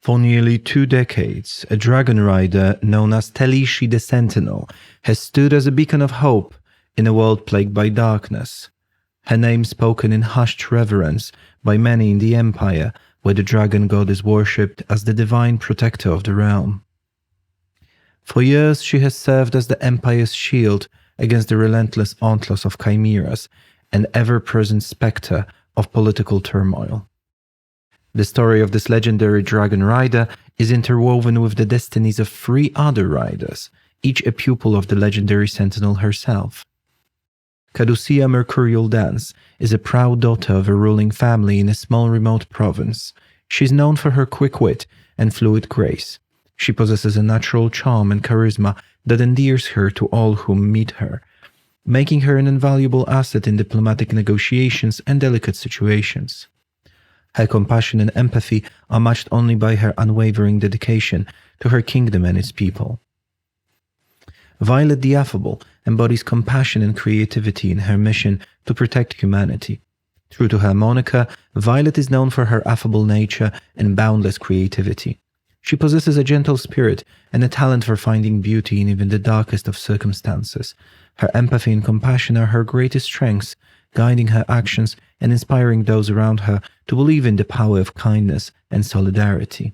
For nearly 2 decades, a dragon rider known as Telishi the Sentinel has stood as a beacon of hope in a world plagued by darkness. Her name spoken in hushed reverence by many in the Empire, where the dragon god is worshipped as the divine protector of the realm. For years, she has served as the Empire's shield against the relentless onslaughts of chimeras, an ever-present spectre of political turmoil. The story of this legendary dragon rider is interwoven with the destinies of 3 other riders, each a pupil of the legendary Sentinel herself. Caduceia Mercurial Dance is a proud daughter of a ruling family in a small remote province. She is known for her quick wit and fluid grace. She possesses a natural charm and charisma that endears her to all who meet her, making her an invaluable asset in diplomatic negotiations and delicate situations. Her compassion and empathy are matched only by her unwavering dedication to her kingdom and its people. Violet the Affable embodies compassion and creativity in her mission to protect humanity. True to her moniker, Violet is known for her affable nature and boundless creativity. She possesses a gentle spirit and a talent for finding beauty in even the darkest of circumstances. Her empathy and compassion are her greatest strengths, guiding her actions and inspiring those around her to believe in the power of kindness and solidarity.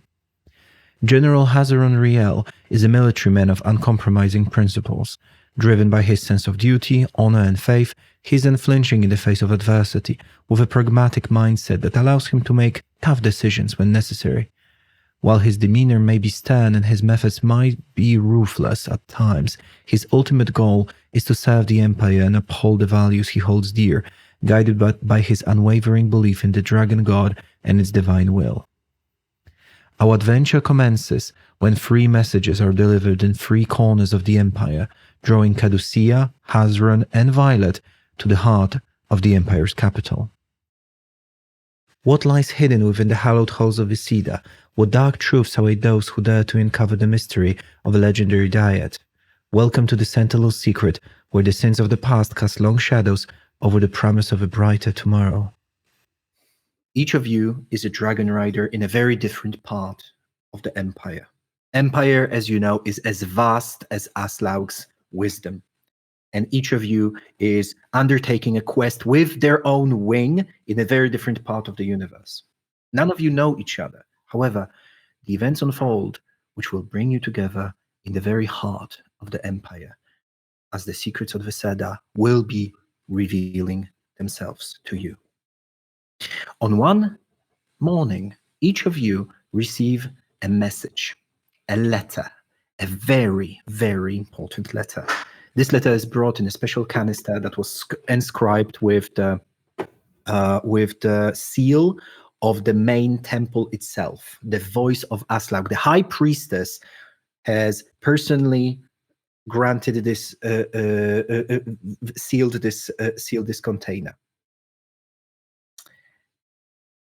General Hazaron Riel is a military man of uncompromising principles. Driven by his sense of duty, honor, and faith, he is unflinching in the face of adversity, with a pragmatic mindset that allows him to make tough decisions when necessary. While his demeanor may be stern and his methods might be ruthless at times, his ultimate goal is to serve the Empire and uphold the values he holds dear, guided by his unwavering belief in the Dragon God and its divine will. Our adventure commences when 3 messages are delivered in 3 corners of the Empire, drawing Caduceia, Hazaron, and Violet to the heart of the Empire's capital. What lies hidden within the hallowed halls of Isida? What dark truths await those who dare to uncover the mystery of a legendary diet? Welcome to the Sentinel's Secret, where the sins of the past cast long shadows over the promise of a brighter tomorrow. Each of you is a dragon rider in a very different part of the Empire. Empire, as you know, is as vast as Aslaug's wisdom. And each of you is undertaking a quest with their own wing in a very different part of the universe. None of you know each other. However, the events unfold, which will bring you together in the very heart of the Empire, as the secrets of Veseda will be revealing themselves to you. On one morning, each of you receive a message, a letter, a very, very important letter. This letter is brought in a special canister that was inscribed with the seal of the main temple itself, the voice of Aslaug. The high priestess has personally granted this, sealed this container.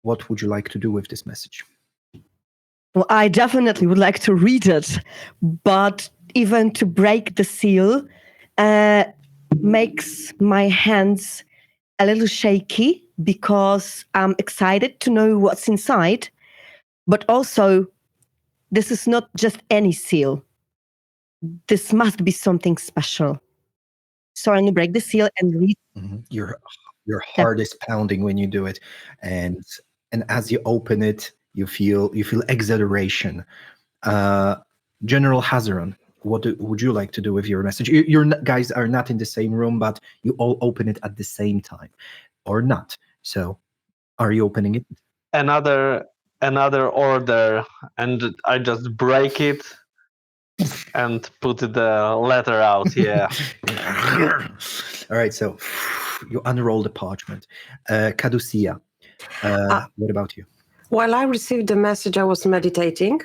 What would you like to do with this message? Well, I definitely would like to read it, but even to break the seal makes my hands a little shaky because I'm excited to know what's inside, but also this is not just any seal. This must be something special. So I'm going to break the seal and read. Mm-hmm. Your heart is pounding when you do it, and as you open it, you feel exhilaration. General Hazaron, what would you like to do with your message? You guys are not in the same room, but you all open it at the same time, or not. So, are you opening it? Another order, and I just break it and put the letter out. Yeah. All right. So you unroll the parchment. Caduceia, what about you? While I received the message, I was meditating,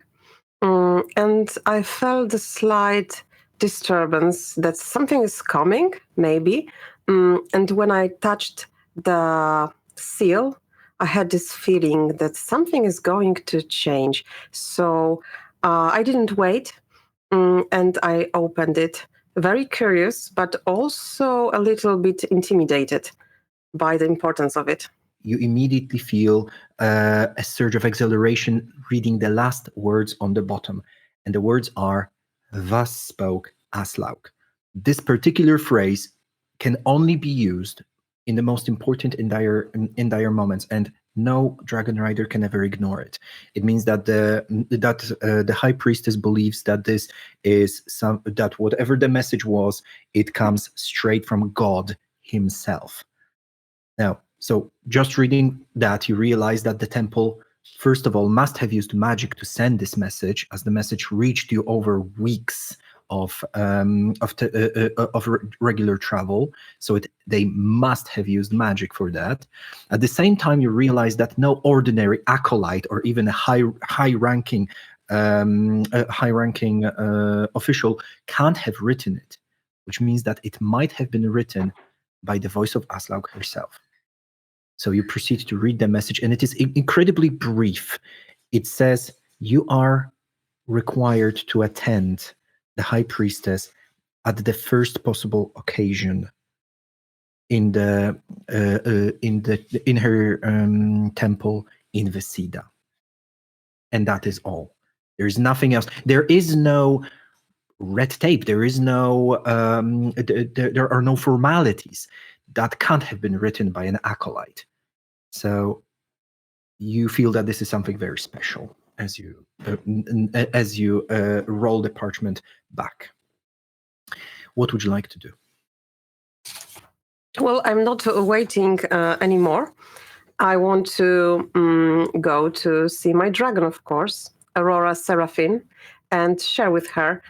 and I felt a slight disturbance that something is coming, maybe. And when I touched the seal, I had this feeling that something is going to change. So I didn't wait, and I opened it, very curious, but also a little bit intimidated by the importance of it. you immediately feel a surge of exhilaration reading the last words on the bottom. And the words are, "Thus spoke Aslaug." This particular phrase can only be used in the most important in dire moments, and no dragon rider can ever ignore it. It means that the high priestess believes that this is that whatever the message was, it comes straight from God himself. Now, so just reading that, you realize that the temple, first of all, must have used magic to send this message, as the message reached you over weeks of regular travel. So they must have used magic for that. At the same time, you realize that no ordinary acolyte or even a high-ranking official can't have written it, which means that it might have been written by the voice of Aslaug herself. So you proceed to read the message, and it is incredibly brief. It says, "You are required to attend the high priestess at the first possible occasion in her temple in Veseda." And that is all. There is nothing else. There is no red tape. There is no there are no formalities that can't have been written by an acolyte. So you feel that this is something very special as you roll the parchment back. What would you like to do? Well, I'm not waiting anymore. I want to go to see my dragon, of course, Aurora Seraphine, and share with her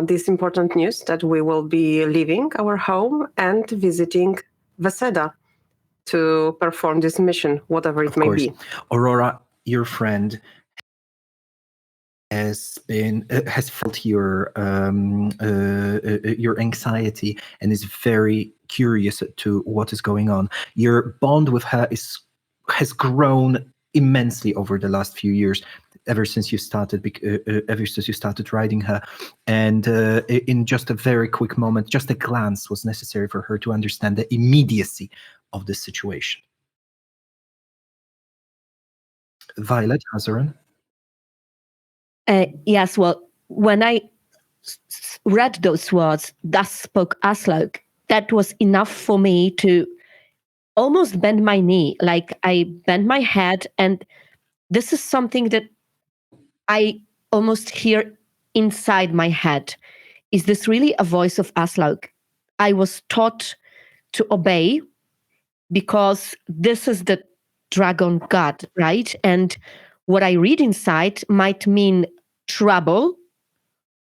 this important news that we will be leaving our home and visiting Veseda to perform this mission, whatever it may be. Aurora, your friend, has felt your anxiety and is very curious to what is going on. Your bond with her has grown immensely over the last few years, ever since you started riding her. And in just a very quick moment, just a glance was necessary for her to understand the immediacy of the situation. Violet, Hazaran? Yes, well, when I read those words, "Thus spoke Aslaug," that was enough for me to almost bend my knee. Like, I bent my head, and this is something that I almost hear inside my head. Is this really a voice of Aslaug? I was taught to obey because this is the dragon god, right? And what I read inside might mean trouble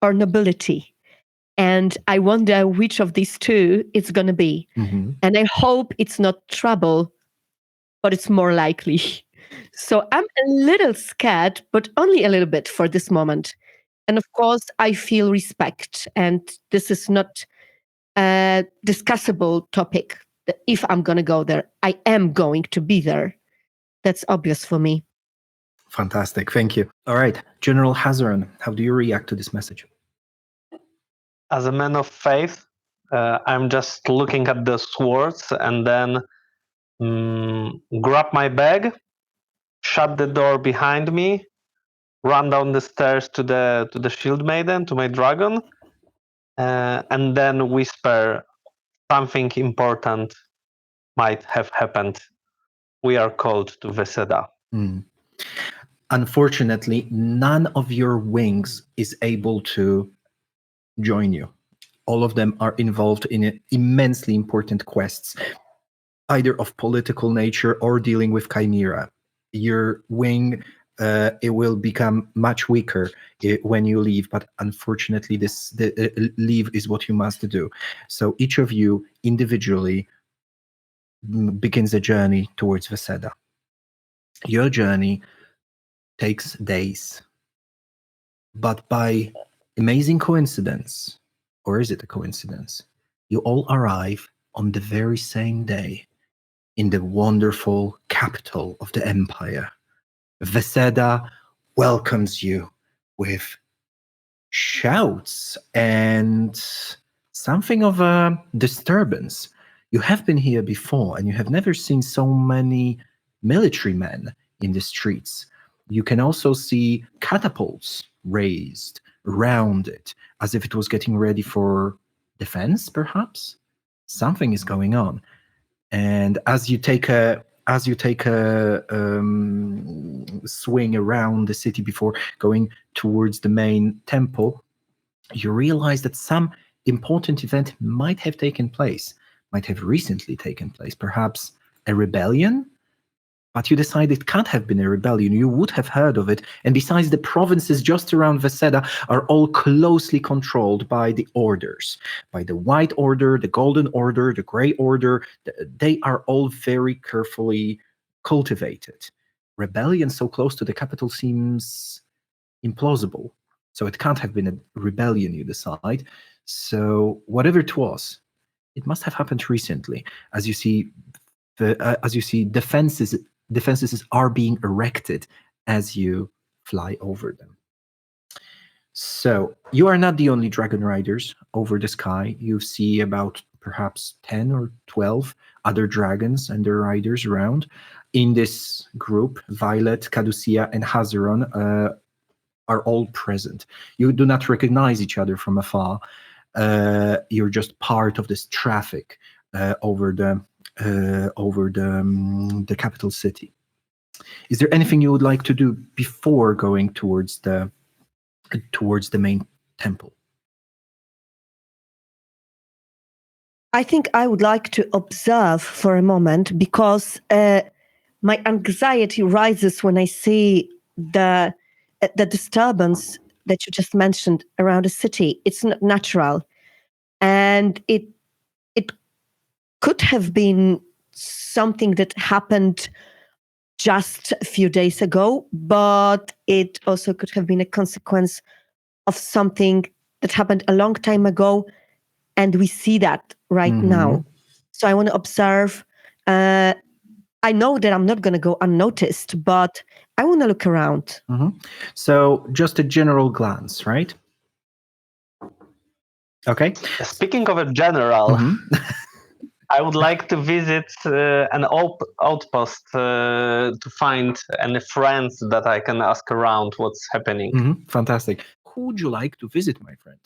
or nobility. And I wonder which of these two it's going to be. Mm-hmm. And I hope it's not trouble, but it's more likely. So I'm a little scared, but only a little bit for this moment. And of course, I feel respect. And this is not a discussable topic. If I'm going to go there, I am going to be there. That's obvious for me. Fantastic. Thank you. All right. General Hazaran, how do you react to this message? As a man of faith, I'm just looking at the swords and then grab my bag, shut the door behind me, run down the stairs to the shield maiden, to my dragon, and then whisper, "Something important might have happened. We are called to Veseda." Unfortunately, none of your wings is able to join you. All of them are involved in immensely important quests, either of political nature or dealing with Chimera. Your wing it will become much weaker when you leave, but unfortunately the leave is what you must do. So each of you individually begins a journey towards Veseda. Your journey takes days, but by amazing coincidence, or is it a coincidence, you all arrive on the very same day in the wonderful capital of the empire. Veseda welcomes you with shouts and something of a disturbance. You have been here before, and you have never seen so many military men in the streets. You can also see catapults raised around it, as if it was getting ready for defense, perhaps. Something is going on. And as you take a swing around the city before going towards the main temple, you realize that some important event might have taken place, might have recently taken place, perhaps a rebellion. But you decide it can't have been a rebellion. You would have heard of it. And besides, the provinces just around Veseda are all closely controlled by the orders, by the White Order, the Golden Order, the Grey Order. They are all very carefully cultivated. Rebellion so close to the capital seems implausible. So it can't have been a rebellion, you decide. So whatever it was, it must have happened recently. As you see, defenses are being erected as you fly over them. So you are not the only dragon riders over the sky. You see about perhaps 10 or 12 other dragons and their riders around. In this group, Violet, Caducia, and Hazeron are all present. You do not recognize each other from afar. You're just part of this traffic over the capital city. Is there anything you would like to do before going towards the main temple? I think I would like to observe for a moment, because my anxiety rises when I see the disturbance that you just mentioned around the city. It's not natural, and it could have been something that happened just a few days ago, but it also could have been a consequence of something that happened a long time ago, and we see that right now. So I want to observe. I know that I'm not going to go unnoticed, but I want to look around. So just a general glance, right? Okay. Speaking of a general, I would like to visit an outpost to find any friends that I can ask around what's happening. Fantastic. Who would you like to visit, my friend?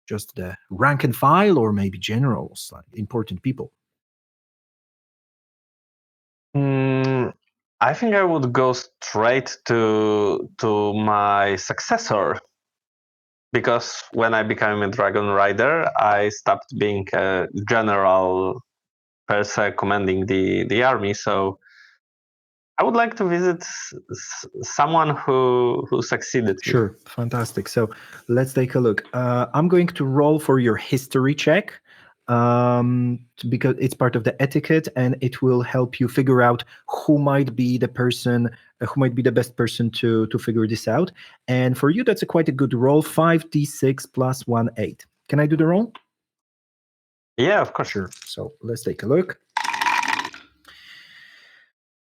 Just the rank and file, or maybe generals, like important people? I think I would go straight to my successor, because when I became a dragon rider, I stopped being a general per se commanding the army. So I would like to visit someone who succeeded me. Sure, fantastic. So let's take a look. I'm going to roll for your history check, because it's part of the etiquette, and it will help you figure out who might be the person, who might be the best person to figure this out. And for you, that's quite a good roll. 5d6 plus 1, 8. Can I do the roll? Yeah, of course. Sure. So let's take a look.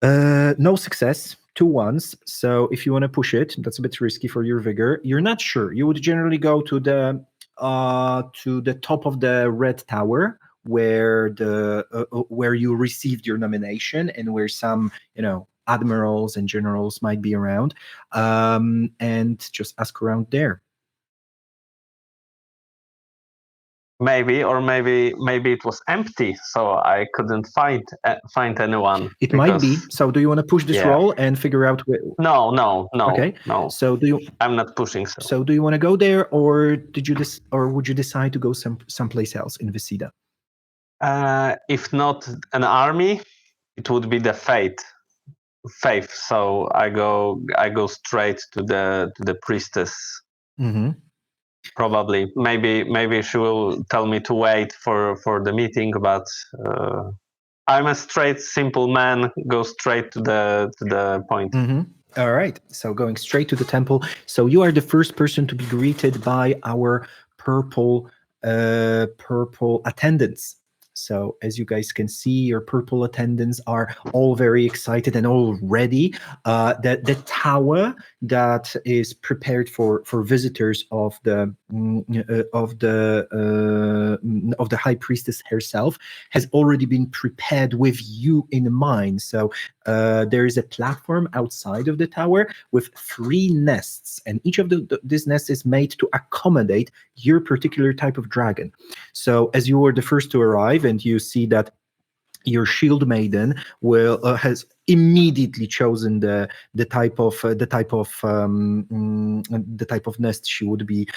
No success, 2 ones. So if you want to push it, that's a bit risky for your vigor. You're not sure. You would generally go to the top of the red tower, where where you received your nomination, and where some admirals and generals might be around, and just ask around there. Maybe it was empty, so I couldn't find anyone. It might be. So do you want to push this roll and figure out where? No. Okay. No. So I'm not pushing. So do you want to go there, or would you decide to go someplace else in Veseda? If not an army, it would be the faith. So I go straight to the priestess. Probably, maybe she will tell me to wait for the meeting, but I'm a straight, simple man. Go straight to the point. All right. So going straight to the temple. So you are the first person to be greeted by our purple attendants. So as you guys can see, your purple attendants are all very excited and all ready. The tower that is prepared for visitors of the high priestess herself has already been prepared with you in mind. So there is a platform outside of the tower with 3 nests, and each of these nests is made to accommodate your particular type of dragon. So as you were the first to arrive, and you see that your shield maiden has immediately chosen the type of nest she would be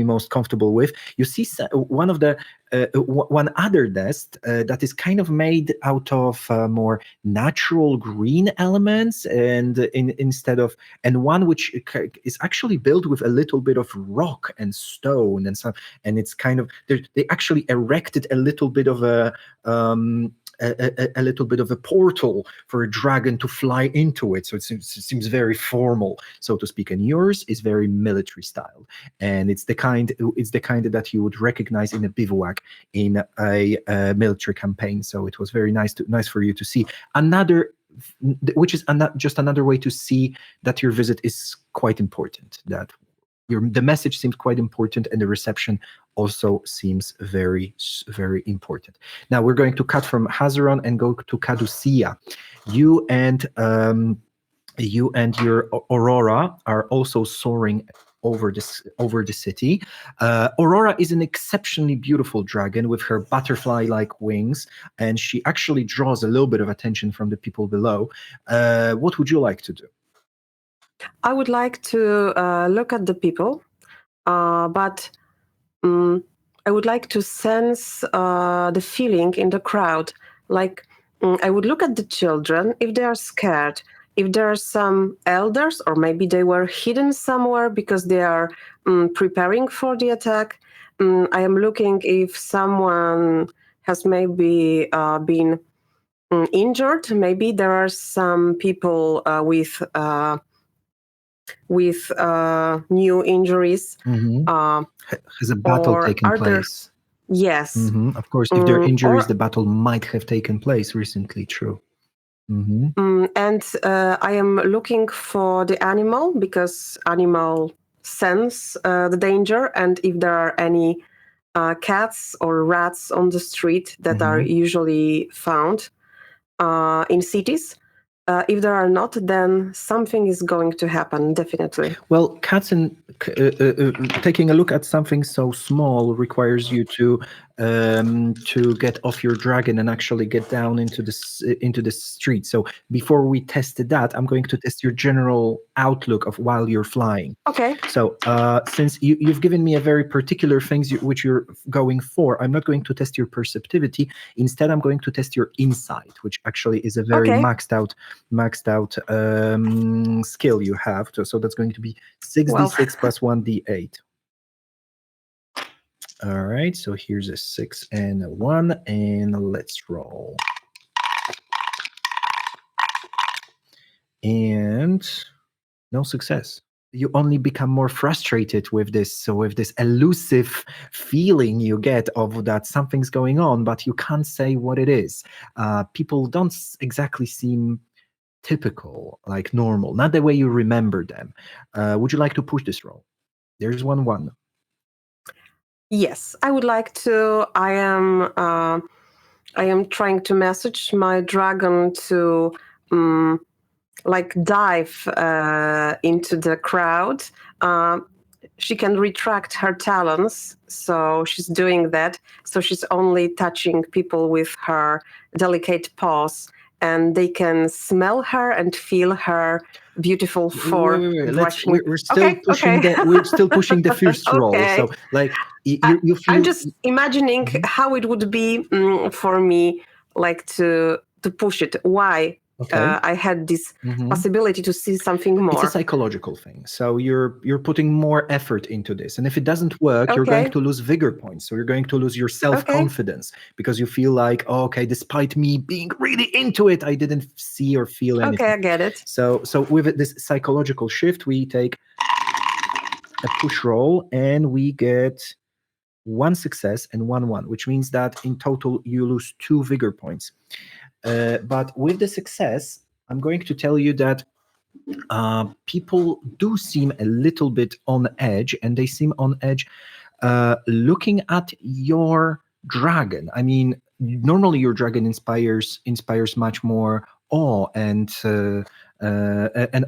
most comfortable with. You see one other nest that is kind of made out of more natural green elements, and one which is actually built with a little bit of rock and stone and it's kind of they actually erected a little bit of a little bit of a portal for a dragon to fly into it, so it seems very formal, so to speak. And yours is very military style, and it's the kind that you would recognize in a bivouac in a military campaign. So it was very nice for you to see which is just another way to see that your visit is quite important, that the message seems quite important, and the reception also seems very, very important. Now we're going to cut from Hazeron and go to Caducia. You and your Aurora are also soaring over the city. Aurora is an exceptionally beautiful dragon with her butterfly-like wings, and she actually draws a little bit of attention from the people below. What would you like to do? I would like to look at the people, but I would like to sense the feeling in the crowd. Like, I would look at the children, if they are scared, if there are some elders, or maybe they were hidden somewhere because they are preparing for the attack. I am looking if someone has maybe been injured. Maybe there are some people with new injuries. Has a battle taken place? Yes. Of course, if there are injuries, the battle might have taken place recently. True. And I am looking for the animal, because animal sense the danger, and if there are any cats or rats on the street that are usually found in cities. If there are not, then something is going to happen, definitely. Well, cats and taking a look at something so small requires you to get off your dragon and actually get down into the street. So before we tested that, I'm going to test your general outlook of while you're flying. Okay. So since you've given me a very particular things which you're going for, I'm not going to test your perceptivity. Instead, I'm going to test your insight, which actually is a very maxed out skill you have. So that's going to be 6d6 plus 1d8. All right, so here's a 6 and a 1, and let's roll. And no success. You only become more frustrated with this. So with this elusive feeling you get of that something's going on, but you can't say what it is. People don't exactly seem typical, like normal, not the way you remember them. Would you like to push this roll? There's 1-1. Yes, I would like to. I am trying to message my dragon to dive into the crowd. She can retract her talons, so she's doing that. So she's only touching people with her delicate paws, and they can smell her and feel her beautiful form. We're still pushing we're still pushing the first roll. So like you feel. I'm just imagining how it would be for me, like to push it. Why? I had this possibility to see something more. It's a psychological thing. So you're putting more effort into this, and if it doesn't work, you're going to lose vigor points. So you're going to lose your self-confidence because you feel like, oh, okay, despite me being really into it, I didn't see or feel anything. Okay, I get it. So with this psychological shift, we take a push roll, and we get 1 success and 1-1, which means that in total you lose 2 vigor points. But with the success, I'm going to tell you that people do seem a little bit on edge, and they seem on edge looking at your dragon. I mean, normally your dragon inspires much more awe and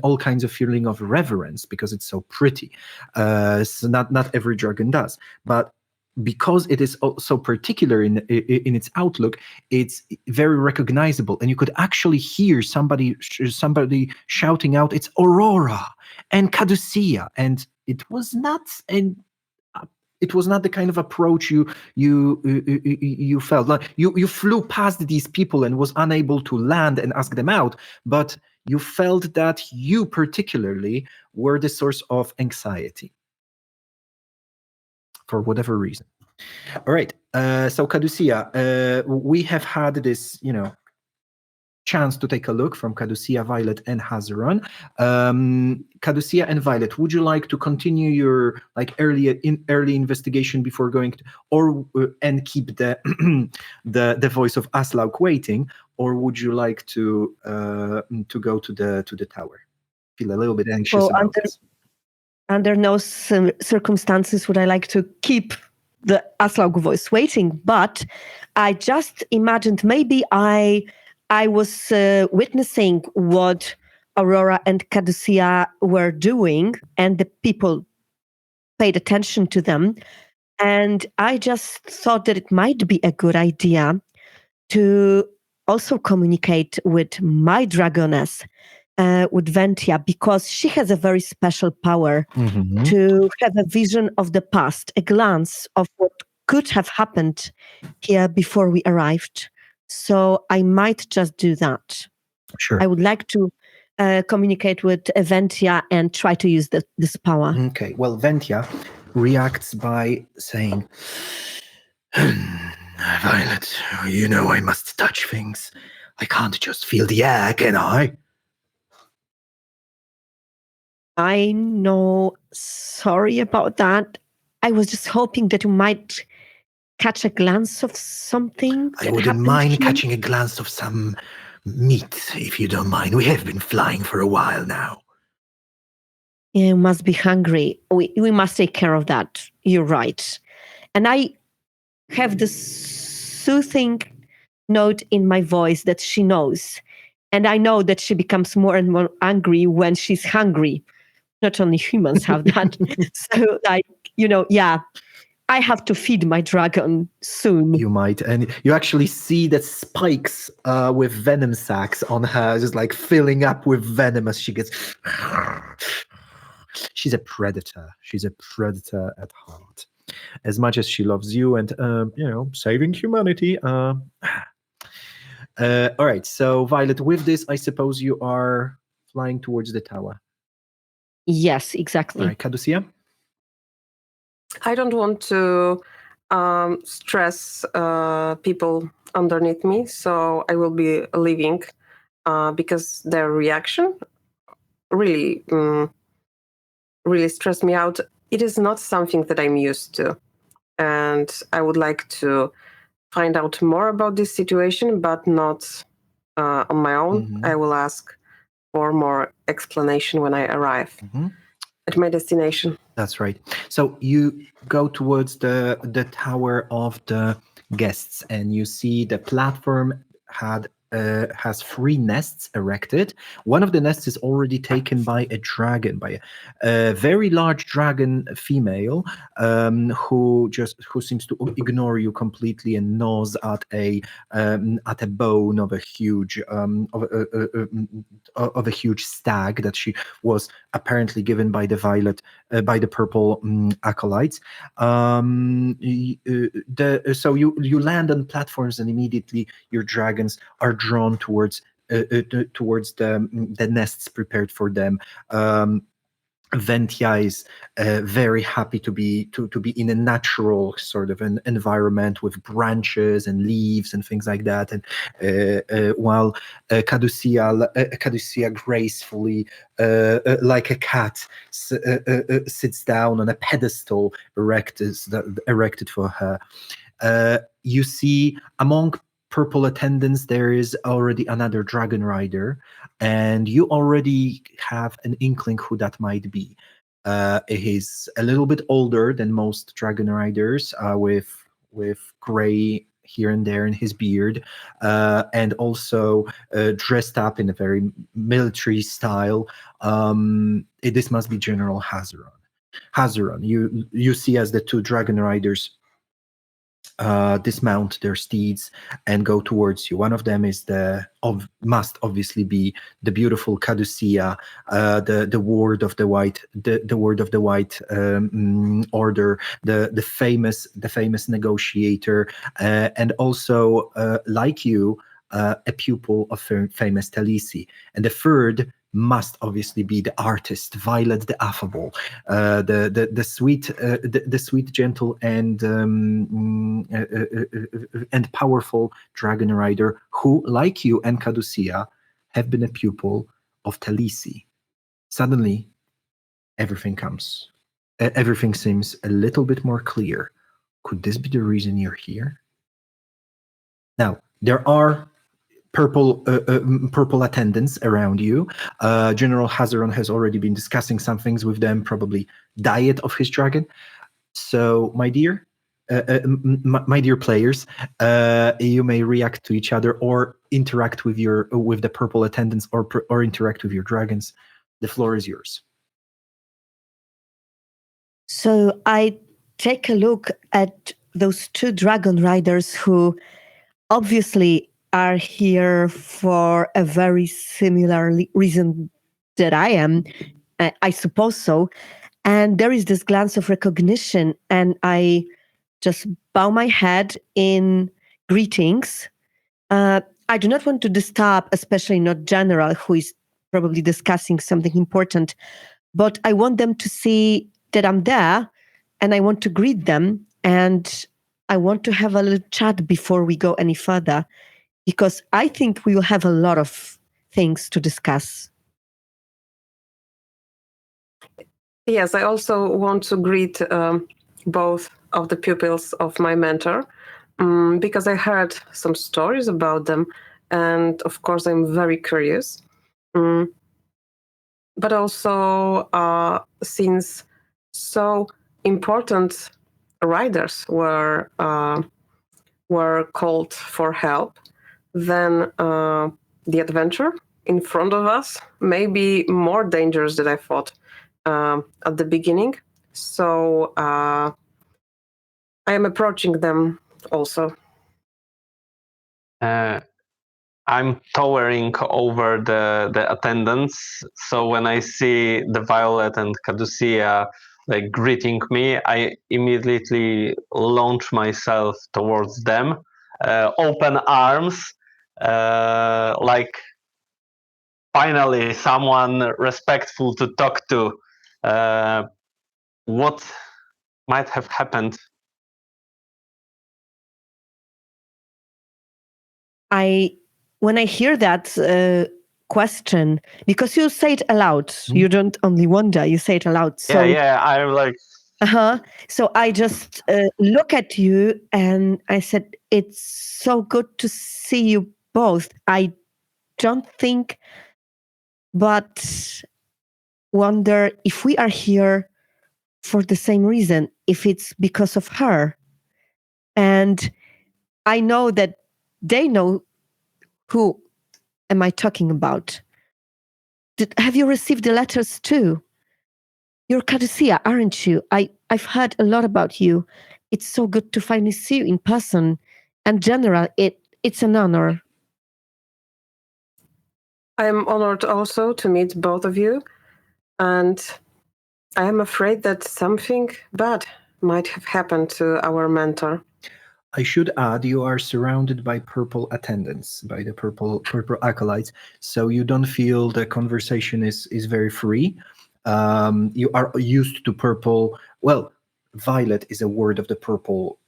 all kinds of feeling of reverence because it's so pretty. So not every dragon does, but because it is so particular in its outlook, it's very recognizable, and you could actually hear somebody shouting out, "It's Aurora and Caducea," and it was not the kind of approach you felt. Like you flew past these people and was unable to land and ask them out, but you felt that you particularly were the source of anxiety for whatever reason. All right. So Caducea, we have had this, chance to take a look from Caducea, Violet, and Hazeron. Caducea and Violet, would you like to continue your early investigation before going and keep the the voice of Aslaug waiting, or would you like to go to the tower? Feel a little bit anxious about this. Under no circumstances would I like to keep the Aslaug voice waiting, but I just imagined maybe I was witnessing what Aurora and Caducea were doing, and the people paid attention to them. And I just thought that it might be a good idea to also communicate with my dragoness, with Ventia, because she has a very special power to have a vision of the past, a glance of what could have happened here before we arrived. So I might just do that. Sure. I would like to communicate with Ventia and try to use this power. Okay. Well, Ventia reacts by saying, "Violet, I must touch things. I can't just feel the air, can I?" I know. Sorry about that. I was just hoping that you might catch a glance of something. I wouldn't mind catching a glance of some meat, if you don't mind. We have been flying for a while now. You must be hungry. We must take care of that. You're right. And I have this soothing note in my voice that she knows. And I know that she becomes more and more angry when she's hungry. Not only humans have that. So, I have to feed my dragon soon. You might, and you actually see the spikes with venom sacs on her, just filling up with venom as she gets. She's a predator. She's a predator at heart. As much as she loves you and saving humanity. All right. So Violet, with this, I suppose you are flying towards the tower. Yes, exactly. All right, Caducea? I don't want to stress people underneath me, so I will be leaving because their reaction really, really stressed me out. It is not something that I'm used to, and I would like to find out more about this situation, but not on my own. I will ask for more explanation when I arrive at my destination. That's right. So you go towards the tower of the guests, and you see the platform has 3 nests erected. One of the nests is already taken by a dragon, by a very large dragon female, who seems to ignore you completely and gnaws at a bone of a huge stag that she was apparently given by the by the purple acolytes. So you land on platforms, and immediately your dragons are drawn towards the nests prepared for them. Ventia is very happy to be in a natural sort of an environment with branches and leaves and things like that, and while Caducea gracefully, like a cat, sits down on a pedestal erected for her. You see among purple attendants there is already another dragon rider, and you already have an inkling who that might be. He's a little bit older than most dragon riders, with gray here and there in his beard, and also dressed up in a very military style. This must be General Hazaron. Hazaron, you see as the two dragon riders dismount their steeds and go towards you. One of them is must obviously be the beautiful Caducia, the ward of the white, the ward of the white order, the famous negotiator, and also like you, a pupil of famous Talisi. And the third must obviously be the artist, Violet the Affable, the sweet, gentle, and powerful dragon rider who, like you and Caducia, have been a pupil of Talisi. Suddenly, everything seems a little bit more clear. Could this be the reason you're here? Now, there are purple attendants around you. General Hazaron has already been discussing some things with them, probably diet of his dragon. So, my dear players, you may react to each other or interact with the purple attendants or interact with your dragons. The floor is yours. So I take a look at those two dragon riders who obviously are here for a very similar reason that I am. I suppose so. And there is this glance of recognition, and I just bow my head in greetings. I do not want to disturb, especially not General, who is probably discussing something important, but I want them to see that I'm there, and I want to greet them, and I want to have a little chat before we go any further, because I think we will have a lot of things to discuss. Yes, I also want to greet both of the pupils of my mentor, because I heard some stories about them, and of course I'm very curious. But also, since so important riders were called for help, then the adventure in front of us may be more dangerous than I thought at the beginning. So I am approaching them also. I'm towering over the attendants, so when I see the Violet and Caducia like greeting me, I immediately launch myself towards them, open arms, like finally someone respectful to talk to. What might have happened? When I hear that question, because you say it aloud, you don't only wonder, you say it aloud. So, yeah, I'm like, So I just look at you and I said, it's so good to see you both. I don't think, but wonder if we are here for the same reason, if it's because of her. And I know that they know who am I talking about. Have you received the letters too? You're Caducia, aren't you? I've heard a lot about you. It's so good to finally see you in person. And General, it's an honor. I'm honored also to meet both of you. And I am afraid that something bad might have happened to our mentor. I should add, you are surrounded by purple attendants, by the purple acolytes, so you don't feel the conversation is very free. You are used to purple. Well, Violet is a word of the purple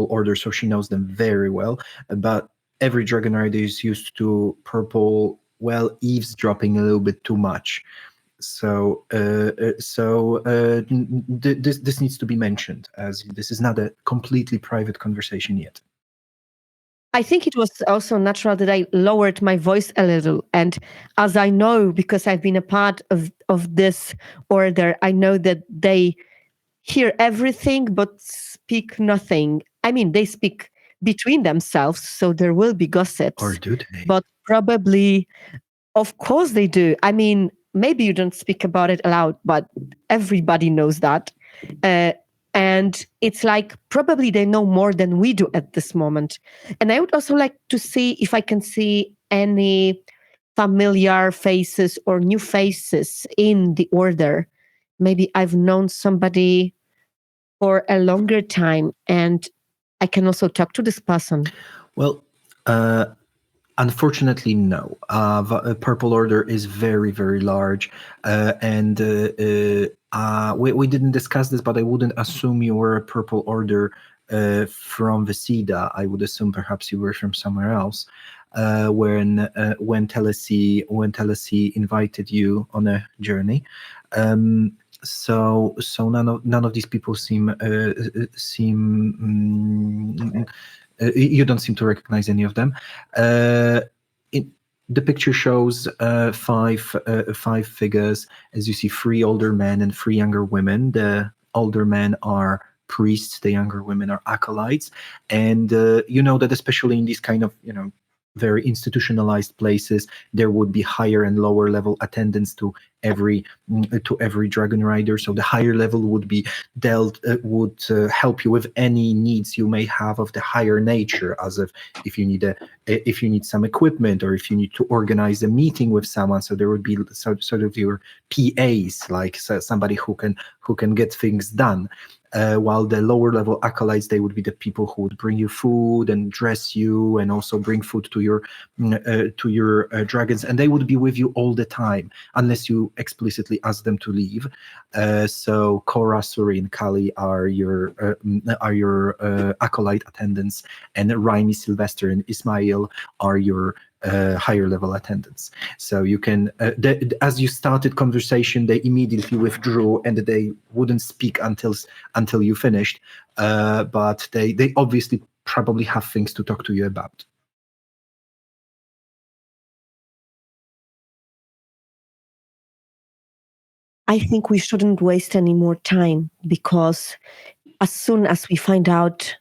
order, so she knows them very well. But every dragon rider is used to purple. Well, eavesdropping a little bit too much. So this needs to be mentioned, as this is not a completely private conversation yet. I think it was also natural that I lowered my voice a little. And as I know, because I've been a part of this order, I know that they hear everything but speak nothing. I mean, they speak between themselves, so there will be gossips. Or do they? But probably, of course they do. I mean, maybe you don't speak about it aloud, but everybody knows that. And it's like probably they know more than we do at this moment. And I would also like to see if I can see any familiar faces or new faces in the order. Maybe I've known somebody for a longer time and I can also talk to this person. Well, unfortunately, no. Purple Order is very, very large, and we didn't discuss this, but I wouldn't assume you were a Purple Order from Visida. I would assume perhaps you were from somewhere else. When Telesi invited you on a journey, so none of these people seem you don't seem to recognize any of them. The picture shows five figures. As you see, 3 older men and 3 younger women. The older men are priests, the younger women are acolytes, and you know that especially in these kind of very institutionalized places, there would be higher and lower level attendants to every dragon rider. So the higher level would be would help you with any needs you may have of the higher nature, as if you need some equipment, or if you need to organize a meeting with someone. So there would be sort of your PAs, like somebody who can get things done. While the lower level acolytes, they would be the people who would bring you food and dress you, and also bring food to your dragons, and they would be with you all the time unless you explicitly ask them to leave. So Cora, Suri, and Kali are your acolyte attendants, and Raimi, Sylvester, and Ismail are your higher level attendants. So you can, as you started conversation, they immediately withdrew and they wouldn't speak until you finished. But they obviously probably have things to talk to you about. I think we shouldn't waste any more time, because as soon as we find out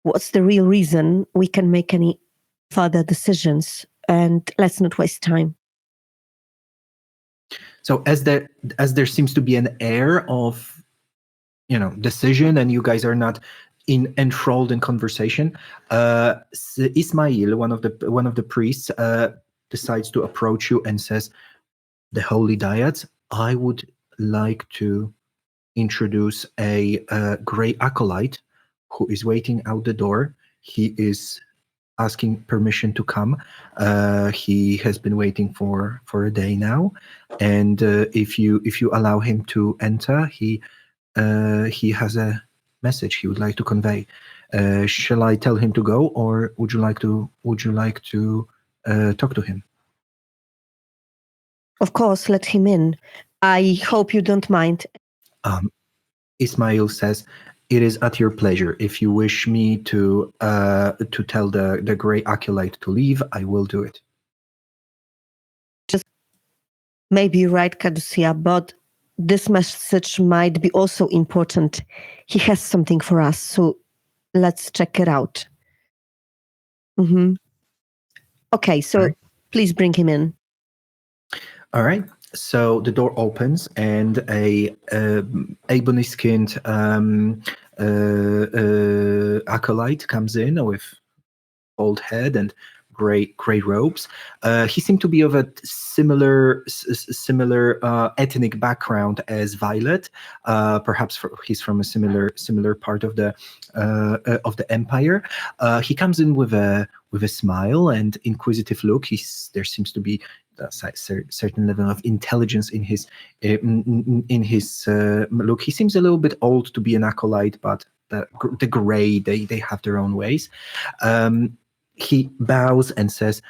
what's the real reason, we can make any further decisions, and let's not waste time. So as there seems to be an air of decision, and you guys are not enthralled in conversation, Ismail, one of the priests, decides to approach you and says, "The Holy Diet, I would like to introduce a gray acolyte who is waiting out the door. He is asking permission to come. He has been waiting for a day now, and if you allow him to enter, he has a message he would like to convey. Shall I tell him to go, or would you like to talk to him?" Of course, let him in. I hope you don't mind. Ismail says, "It is at your pleasure. If you wish me to tell the gray acolyte to leave, I will do it." Just maybe you're right, Caducia, but this message might be also important. He has something for us, so let's check it out. Mm-hmm. Okay, so right. Please bring him in. All right. So the door opens, and a ebony-skinned acolyte comes in with bald head and gray robes. He seemed to be of a similar ethnic background as Violet. Perhaps he's from a similar part of the empire. He comes in with a smile and inquisitive look. There seems to be a certain level of intelligence in his look. He seems a little bit old to be an acolyte, but the gray, they have their own ways. He bows and says,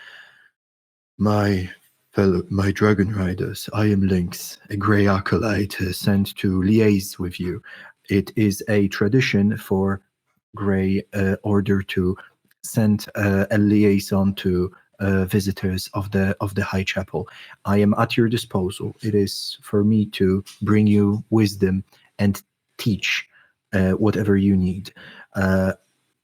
My dragon riders, I am Lynx, a grey acolyte sent to liaise with you. It is a tradition for Grey Order to send a liaison to visitors of the High Chapel. I am at your disposal. It is for me to bring you wisdom and teach whatever you need.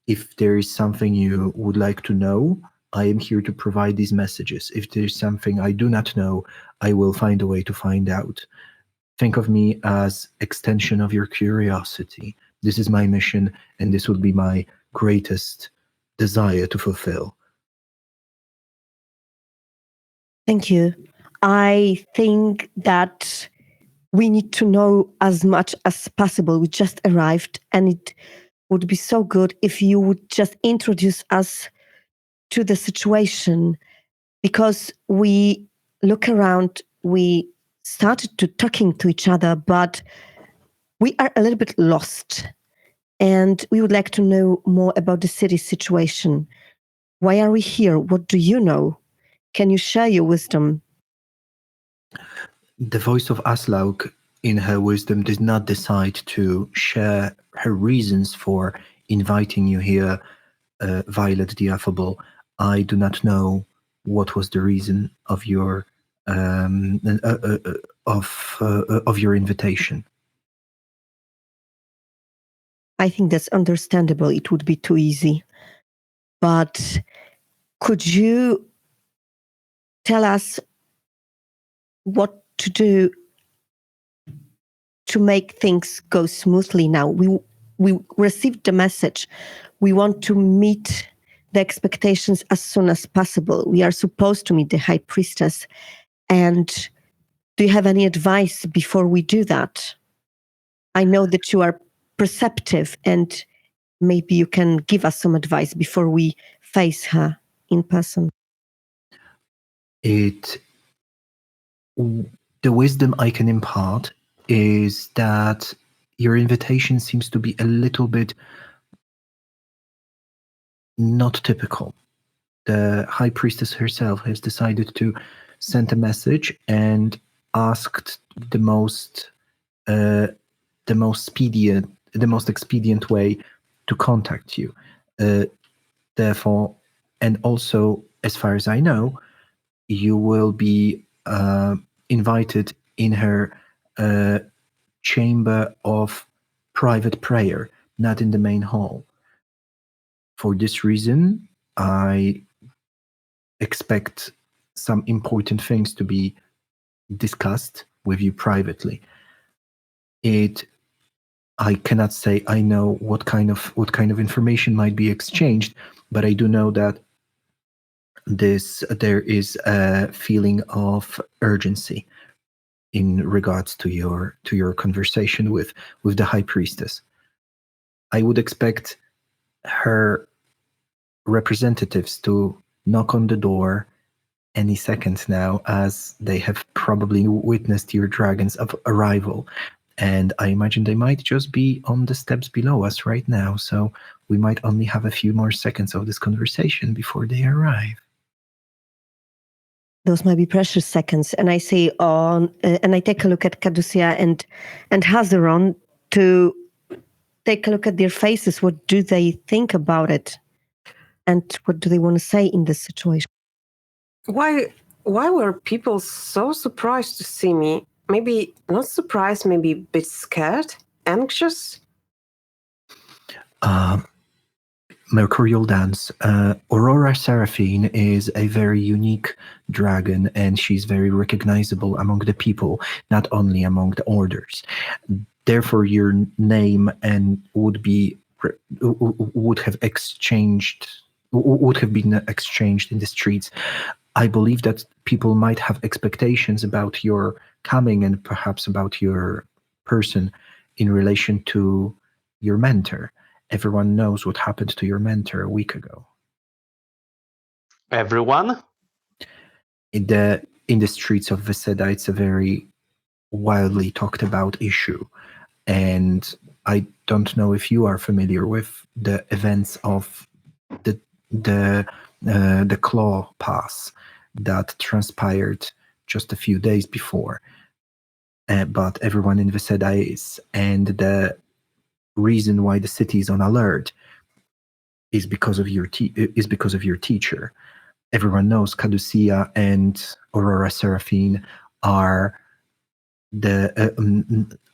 If there is something you would like to know, I am here to provide these messages. If there is something I do not know, I will find a way to find out. Think of me as extension of your curiosity. This is my mission, and this will be my greatest desire to fulfill. Thank you. I think that we need to know as much as possible. We just arrived, and it would be so good if you would just introduce us to the situation, because we look around, we started to talking to each other, but we are a little bit lost, and we would like to know more about the city situation. Why are we here? What do you know? Can you share your wisdom? The voice of Aslaug, in her wisdom, did not decide to share her reasons for inviting you here, Violet the Affable. I do not know what was the reason of your of your invitation. I think that's understandable. It would be too easy. But could you tell us what to do to make things go smoothly now? We received the message. We want to meet the expectations as soon as possible. We are supposed to meet the High Priestess. And do you have any advice before we do that? I know that you are perceptive, and maybe you can give us some advice before we face her in person. The wisdom I can impart is that your invitation seems to be a little bit not typical. The High Priestess herself has decided to send a message and asked the most expedient way to contact you. Therefore, and also, as far as I know, you will be invited in her chamber of private prayer, not in the main hall. For this reason, I expect some important things to be discussed with you privately. I cannot say I know what kind of information might be exchanged, but I do know that there is a feeling of urgency in regards to your conversation with the High Priestess. I would expect her representatives to knock on the door any second now, as they have probably witnessed your dragon's arrival. And I imagine they might just be on the steps below us right now, so we might only have a few more seconds of this conversation before they arrive. Those might be precious seconds. And I say and I take a look at Caducia and Hazeron to take a look at their faces. What do they think about it? And what do they want to say in this situation? Why were people so surprised to see me? Maybe not surprised, maybe a bit scared, anxious? Mercurial Dance. Aurora Seraphine is a very unique dragon, and she's very recognizable among the people, not only among the orders. Therefore, your name and would have been exchanged in the streets. I believe that people might have expectations about your coming and perhaps about your person in relation to your mentor. Everyone knows what happened to your mentor a week ago. Everyone? In the streets of Veseda, it's a very wildly talked about issue. And I don't know if you are familiar with the events of the Claw Pass that transpired just a few days before. But everyone in Veseda is, and the reason why the city is on alert is because of your teacher. Everyone knows Caducia and Aurora Seraphine are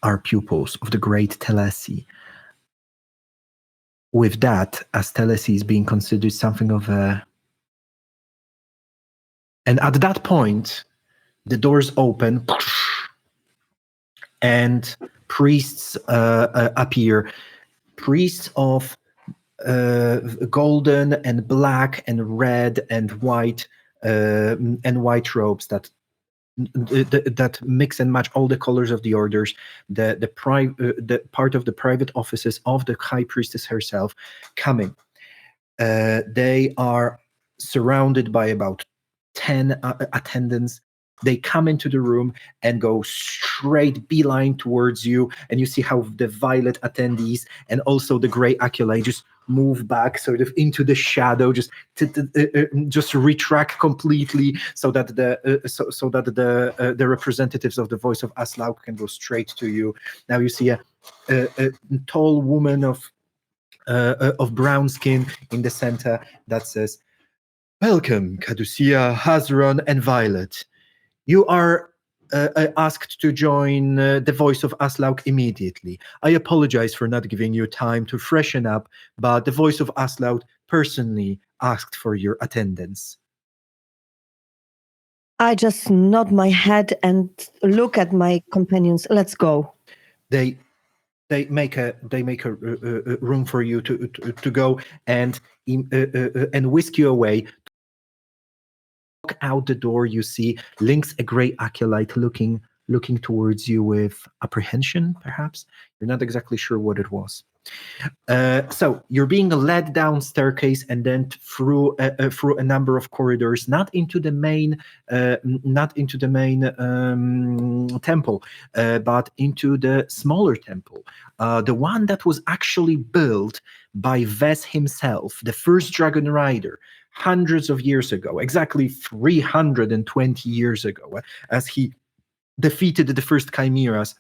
our pupils of the great Telesi. with that, Astelesi is being considered something of a... And at that point, the doors open, and priests appear. Priests of golden and black and red and white robes that mix and match all the colors of the orders. The part of the private offices of the high priestess herself coming. They are surrounded by about 10 attendants. They come into the room and go straight beeline towards you, and you see how the violet attendees and also the gray acolyte just move back sort of into the shadow, just retract completely, so that the representatives of the voice of Aslaug can go straight to you. Now you see a tall woman of brown skin in the center that says, "Welcome, Caducia, Hazron, and Violet. You are asked to join the voice of Aslaug immediately. I apologize for not giving you time to freshen up, but the voice of Aslaug personally asked for your attendance." I just nod my head and look at my companions. Let's go. They make a room for you to go and whisk you away. Walk out the door, you see Lynx, a gray acolyte, looking towards you with apprehension, perhaps. You're not exactly sure what it was. So you're being led down staircase and then through a number of corridors, not into the main temple, but into the smaller temple, the one that was actually built by Ves himself, the first dragon rider, hundreds of years ago, exactly 320 years ago, as he defeated the first chimeras.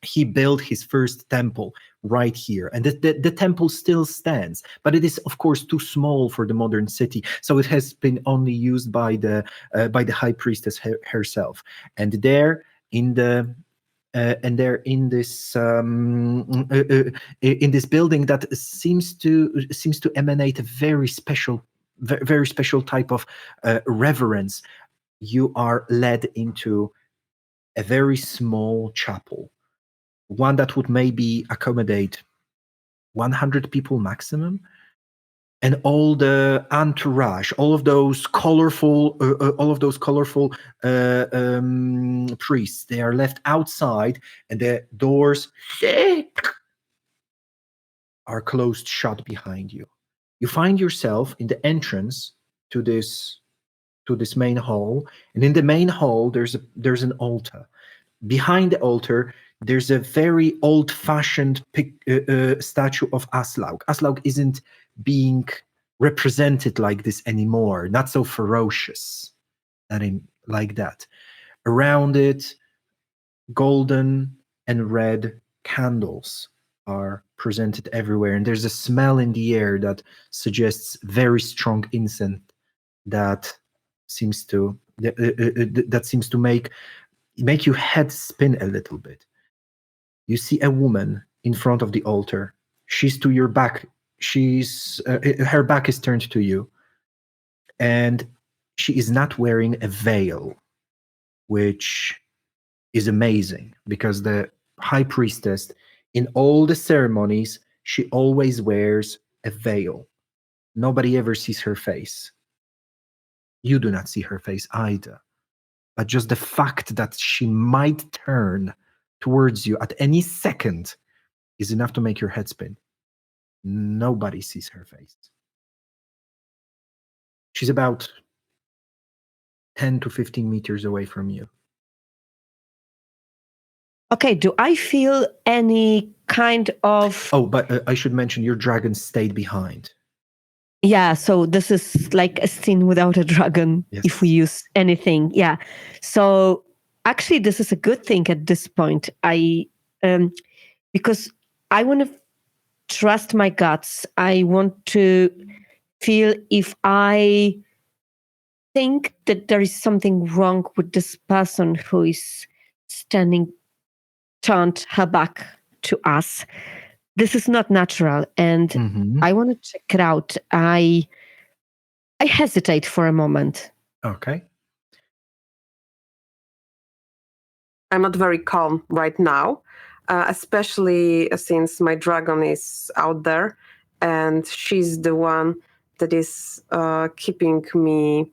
He built his first temple right here, and the temple still stands, but it is of course too small for the modern city, so it has been only used by the high priestess herself. And there in the in this building that seems to emanate a very special type of reverence, you are led into a very small chapel, one that would maybe accommodate 100 people maximum, and all the entourage, all of those colorful priests, they are left outside, and the doors are closed shut behind you. You find yourself in the entrance to this main hall, and in the main hall there's an altar. Behind the altar, there's a very old-fashioned statue of Aslaug. Aslaug isn't being represented like this anymore, not so ferocious, like that. Around it, golden and red candles are presented everywhere, and there's a smell in the air that suggests very strong incense that seems to make your head spin a little bit. You see a woman in front of the altar. She's to your back. Her back is turned to you, and she is not wearing a veil, which is amazing, because the high priestess, in all the ceremonies, she always wears a veil. Nobody ever sees her face. You do not see her face either. But just the fact that she might turn towards you at any second is enough to make your head spin. Nobody sees her face. She's about 10 to 15 meters away from you. Okay, do I feel any kind of... Oh, but I should mention your dragon stayed behind. Yeah, so this is like a scene without a dragon, Yes. if we use anything. Yeah. So actually, this is a good thing at this point. Because I want to trust my guts. I want to feel if I think that there is something wrong with this person who is turned her back to us. this is not natural, and Mhm. I want to check it out. I hesitate for a moment. Okay. I'm not very calm right now, especially since my dragon is out there and she's the one that is keeping me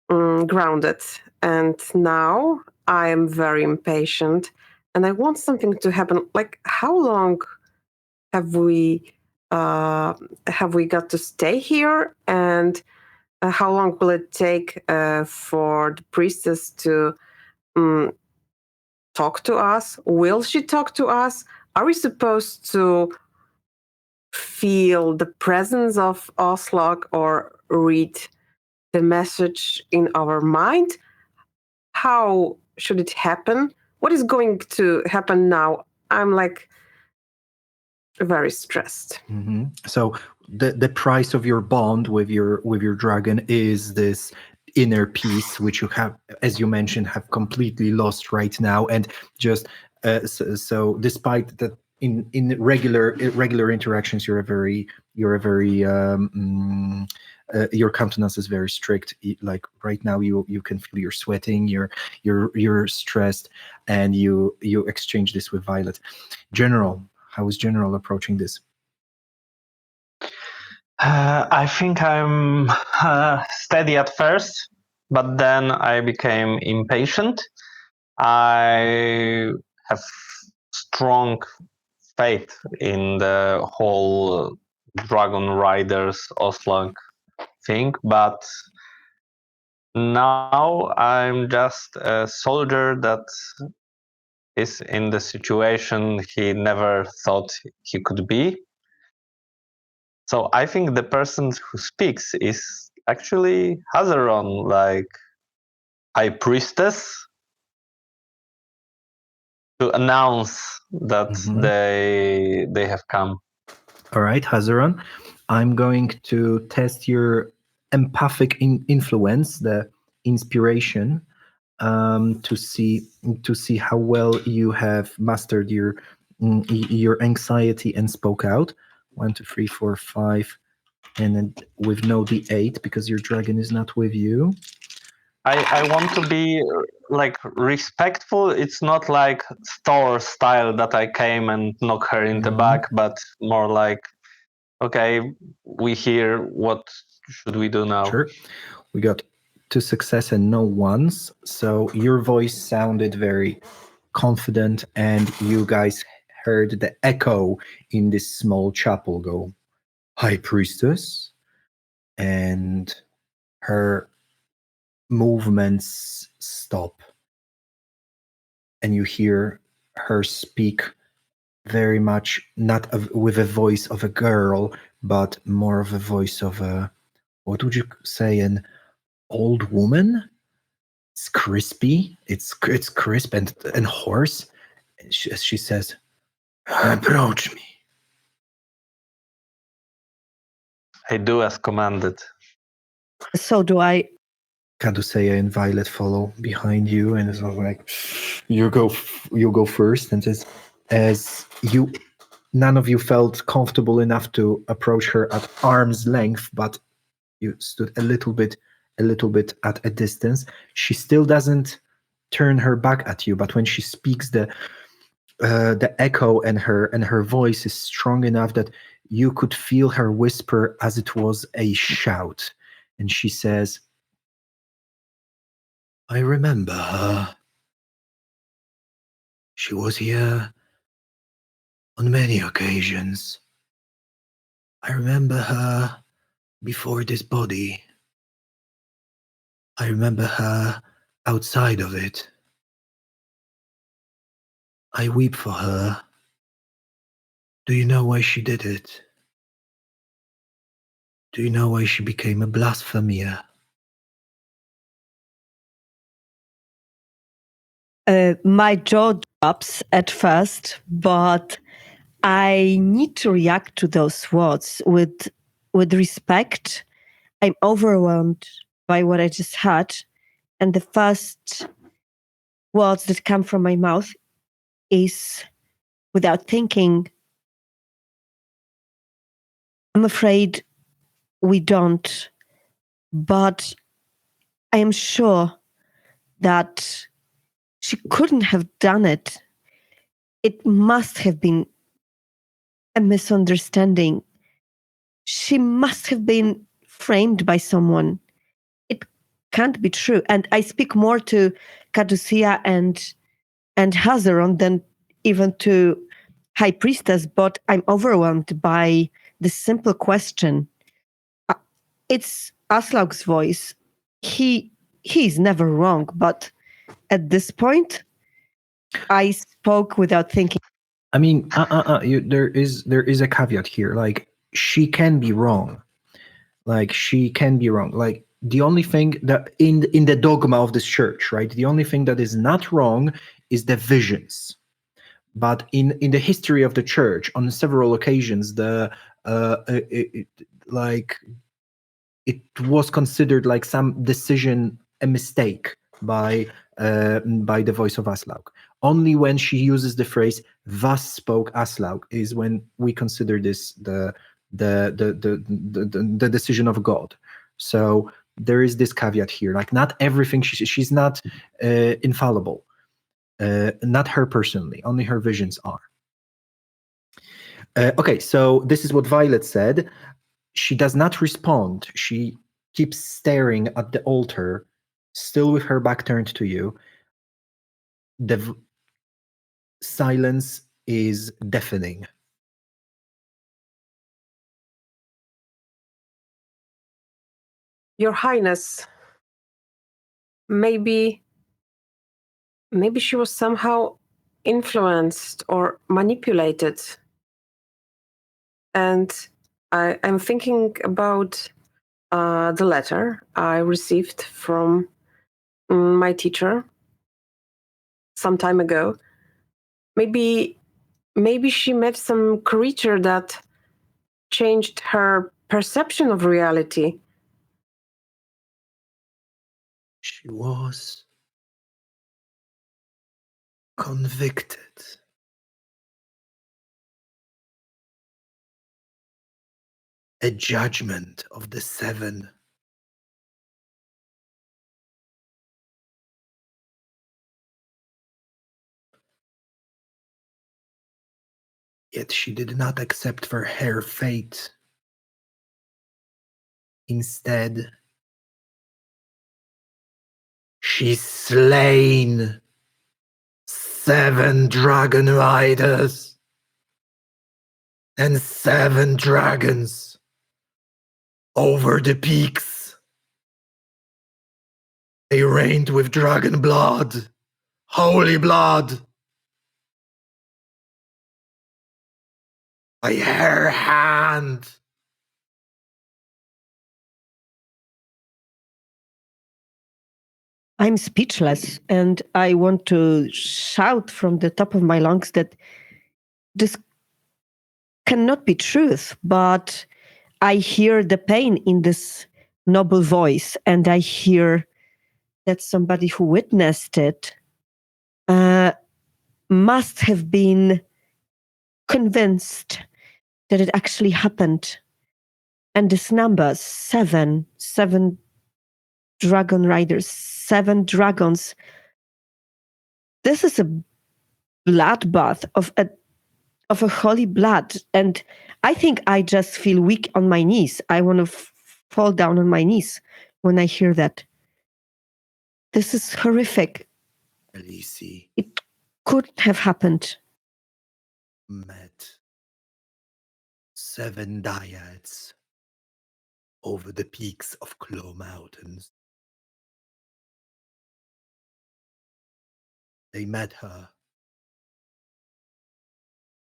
grounded. And now I am very impatient and I want something to happen. Like, how long have we got to stay here? And how long will it take for the priestess to talk to us? Will she talk to us? Are we supposed to feel the presence of Oslog or read the message in our mind? How should it happen? What is going to happen now? I'm like very stressed. So the price of your bond with your dragon is this inner peace, which you have, as you mentioned, have completely lost right now, and just so despite that in regular interactions, you're a very your countenance is very strict. Like right now, you can feel you're sweating, you're stressed, and you exchange this with Violet. General, how is General approaching this? I think I'm steady at first, but then I became impatient. I have strong faith in the whole Dragon Riders Oslog thing, but now I'm just a soldier that is in the situation he never thought he could be. So I think the person who speaks is actually Hazaron, like High Priestess, to announce that they have come. All right, Hazaron, I'm going to test your empathic influence, the inspiration, to see how well you have mastered your anxiety and spoke out. 1, 2, 3, 4, 5, and then with no D8 because your dragon is not with you. I want to be like respectful. It's not like Thor style that I came and knock her in the back, but more like, okay, we hear. What should we do now? Sure. We got 2 success and no ones. So your voice sounded very confident, and you guys heard the echo in this small chapel go, High Priestess, and her movements stop. And you hear her speak very much not with a voice of a girl, but more of a voice of a, what would you say, an old woman? It's crispy. It's crisp and hoarse. And she says, "Approach me." I do as commanded. So do I. Kadusea and Violet follow behind you, and it's all like, you go first. And as you, none of you felt comfortable enough to approach her at arm's length, but you stood a little bit at a distance. She still doesn't turn her back at you, but when she speaks, the echo and her voice is strong enough that you could feel her whisper as it was a shout. And she says, I remember her. She was here on many occasions. I remember her before this body. I remember her outside of it. I weep for her. Do you know why she did it? Do you know why she became a blasphemer? My jaw drops at first, but I need to react to those words with respect. I'm overwhelmed by what I just heard, and the first words that come from my mouth is, without thinking, I'm afraid we don't, but I am sure that she couldn't have done it. It must have been a misunderstanding. She must have been framed by someone. It can't be true. And I speak more to Caducia and Hazaron than even to High Priestess, but I'm overwhelmed by this simple question. It's Aslaug's voice. He's never wrong, but at this point, I spoke without thinking. I mean, there is a caveat here. Like, she can be wrong. Like, she can be wrong. Like, the only thing that in the dogma of this church, right? The only thing that is not wrong is the visions. But in the history of the church, on several occasions, it was considered like some decision a mistake by the voice of Aslaug. Only when she uses the phrase "Thus spoke Aslaug" is when we consider this the decision of God. So there is this caveat here. Like, not everything she's not infallible. Not her personally. Only her visions are. Okay, so this is what Violet said. She does not respond. She keeps staring at the altar, still with her back turned to you. The silence is deafening. Your Highness, maybe she was somehow influenced or manipulated. And I'm thinking about the letter I received from my teacher some time ago. Maybe she met some creature that changed her perception of reality. She was convicted. A judgment of the seven. Yet she did not accept for her fate. Instead, she slain 7 dragon riders and 7 dragons over the peaks. They reigned with dragon blood, holy blood. By her hand. I'm speechless, and I want to shout from the top of my lungs that this cannot be truth, but I hear the pain in this noble voice, and I hear that somebody who witnessed it must have been convinced that it actually happened. And this number, 7 dragon riders, 7 dragons, this is a bloodbath of a holy blood. And I think I just feel weak on my knees. I want to fall down on my knees when I hear that. This is horrific. Elise It couldn't have happened. met 7 dyads over the peaks of Claw Mountains. They met her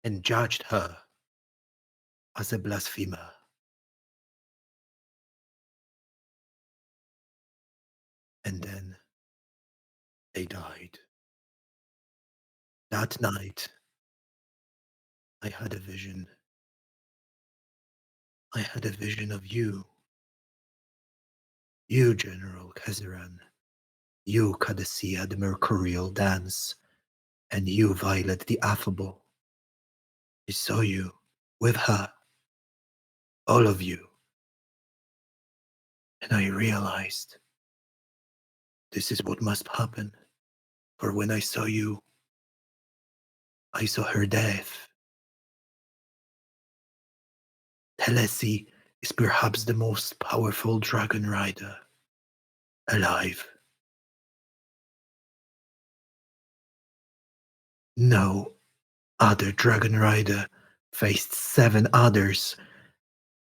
and judged her as a blasphemer. And then they died. That night, I had a vision. I had a vision of you. You, General Kazaran. You, Caducia, the Mercurial Dance. And you, Violet, the Affable. I saw you with her. all of you. And I realized this is what must happen. For when I saw you, I saw her death. Telesi is perhaps the most powerful dragon rider alive. No other dragon rider faced 7 others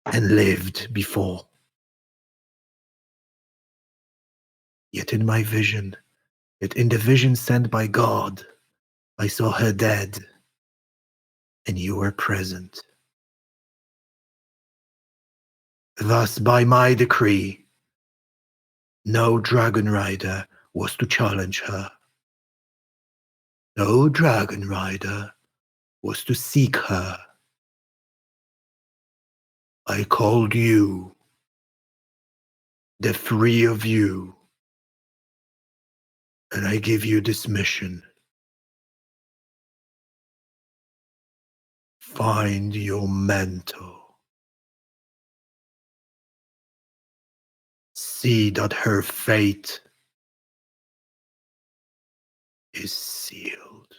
and lived before. Yet in my vision, yet in the vision sent by God, I saw her dead, and you were present. Thus, by my decree, no dragon rider was to challenge her. No dragon rider was to seek her. I called you, the 3 of you, and I give you this mission. Find your mentor. See that her fate is sealed.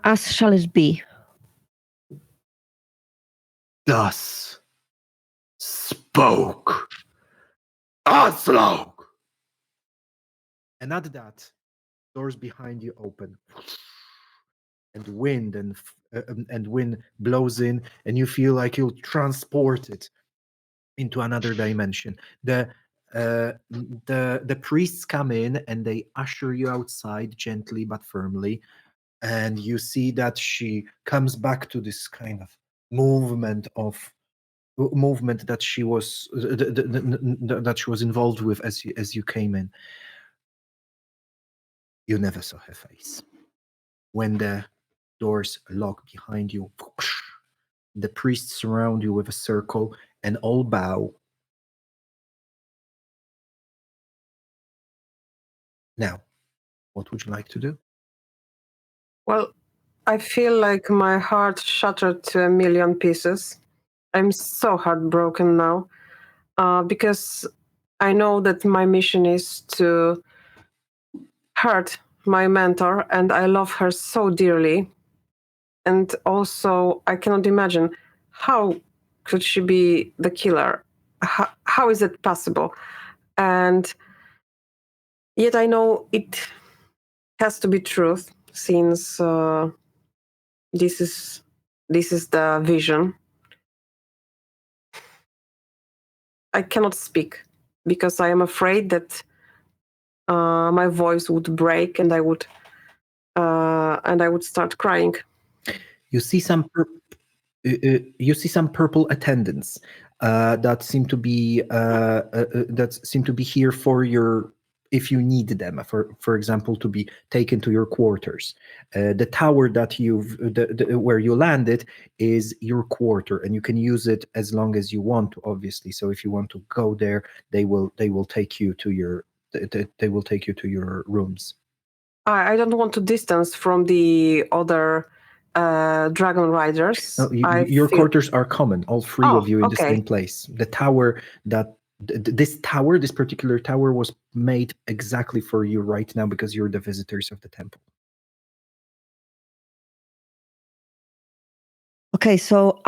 As shall it be. Thus spoke Aslog. And at that, doors behind you open, and wind blows in, and you feel like you're transported into another dimension. The priests come in and they usher you outside gently but firmly, and you see that she comes back to this kind of movement that she was that she was involved with as you came in. You never saw her face. When the doors lock behind you, the priests surround you with a circle and all bow. Now, what would you like to do? Well, I feel like my heart shattered to a million pieces. I'm so heartbroken now because I know that my mission is to hurt my mentor, and I love her so dearly. And also, I cannot imagine how could she be the killer? How is it possible? And yet I know it has to be truth, since this is the vision. I cannot speak because I am afraid that my voice would break and I would start crying. You see some purple attendants that seem to be here for your, if you need them, for example, to be taken to your quarters. The tower that where you landed is your quarter, and you can use it as long as you want to, obviously. So if you want to go there, they will take you to your rooms. I don't want to distance from the other dragon riders. No, your quarters are common, all 3 of you in the same place. The tower this particular tower was made exactly for you right now because you're the visitors of the temple. Okay, so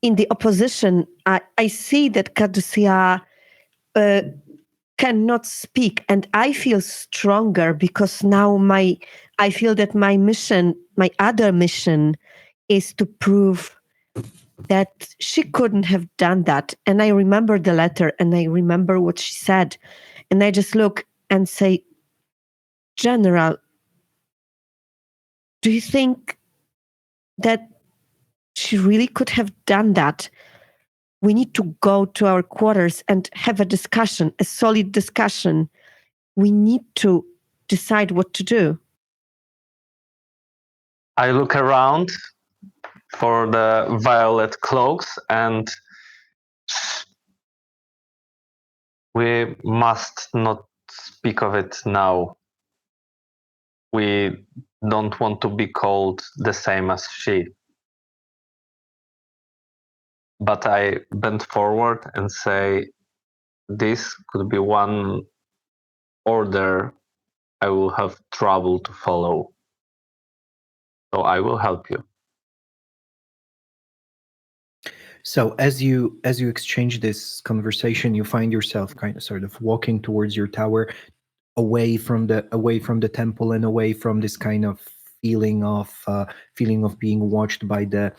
in the opposition, I see that Caducia cannot speak, and I feel stronger because now I feel that my other mission, is to prove that she couldn't have done that. And I remember the letter, and I remember what she said, and I just look and say, General, do you think that she really could have done that? We need to go to our quarters and have a discussion, a solid discussion. We need to decide what to do. I look around for the violet cloaks, and we must not speak of it now. we don't want to be called the same as she. But I bend forward and say, this could be one order I will have trouble to follow. So I will help you. So as you exchange this conversation, you find yourself kind of sort of walking towards your tower, away from the temple and away from this kind of feeling of being watched by the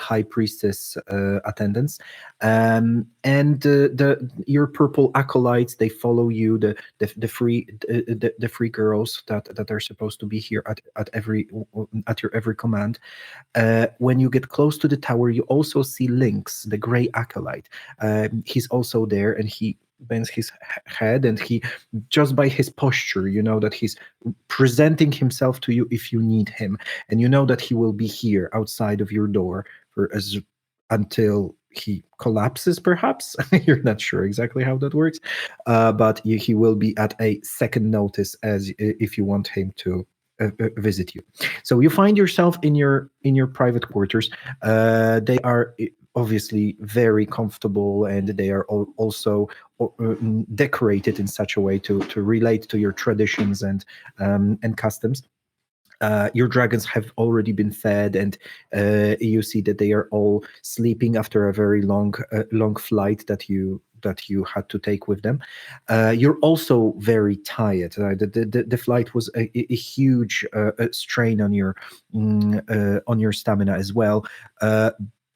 high priestess attendants, and your purple acolytes, they follow you, the free girls that are supposed to be here at your every command. When you get close to the tower, you also see Lynx, the gray acolyte. He's also there, and he bends his head, and he, just by his posture, you know that he's presenting himself to you if you need him, and you know that he will be here outside of your door until he collapses, perhaps. You're not sure exactly how that works, but he will be at a second notice as if you want him to visit you. So you find yourself in your private quarters. They are obviously very comfortable, and they are also decorated in such a way to relate to your traditions and customs. Your dragons have already been fed, and you see that they are all sleeping after a very long flight that you had to take with them. You're also very tired. The flight was a huge strain on your stamina as well.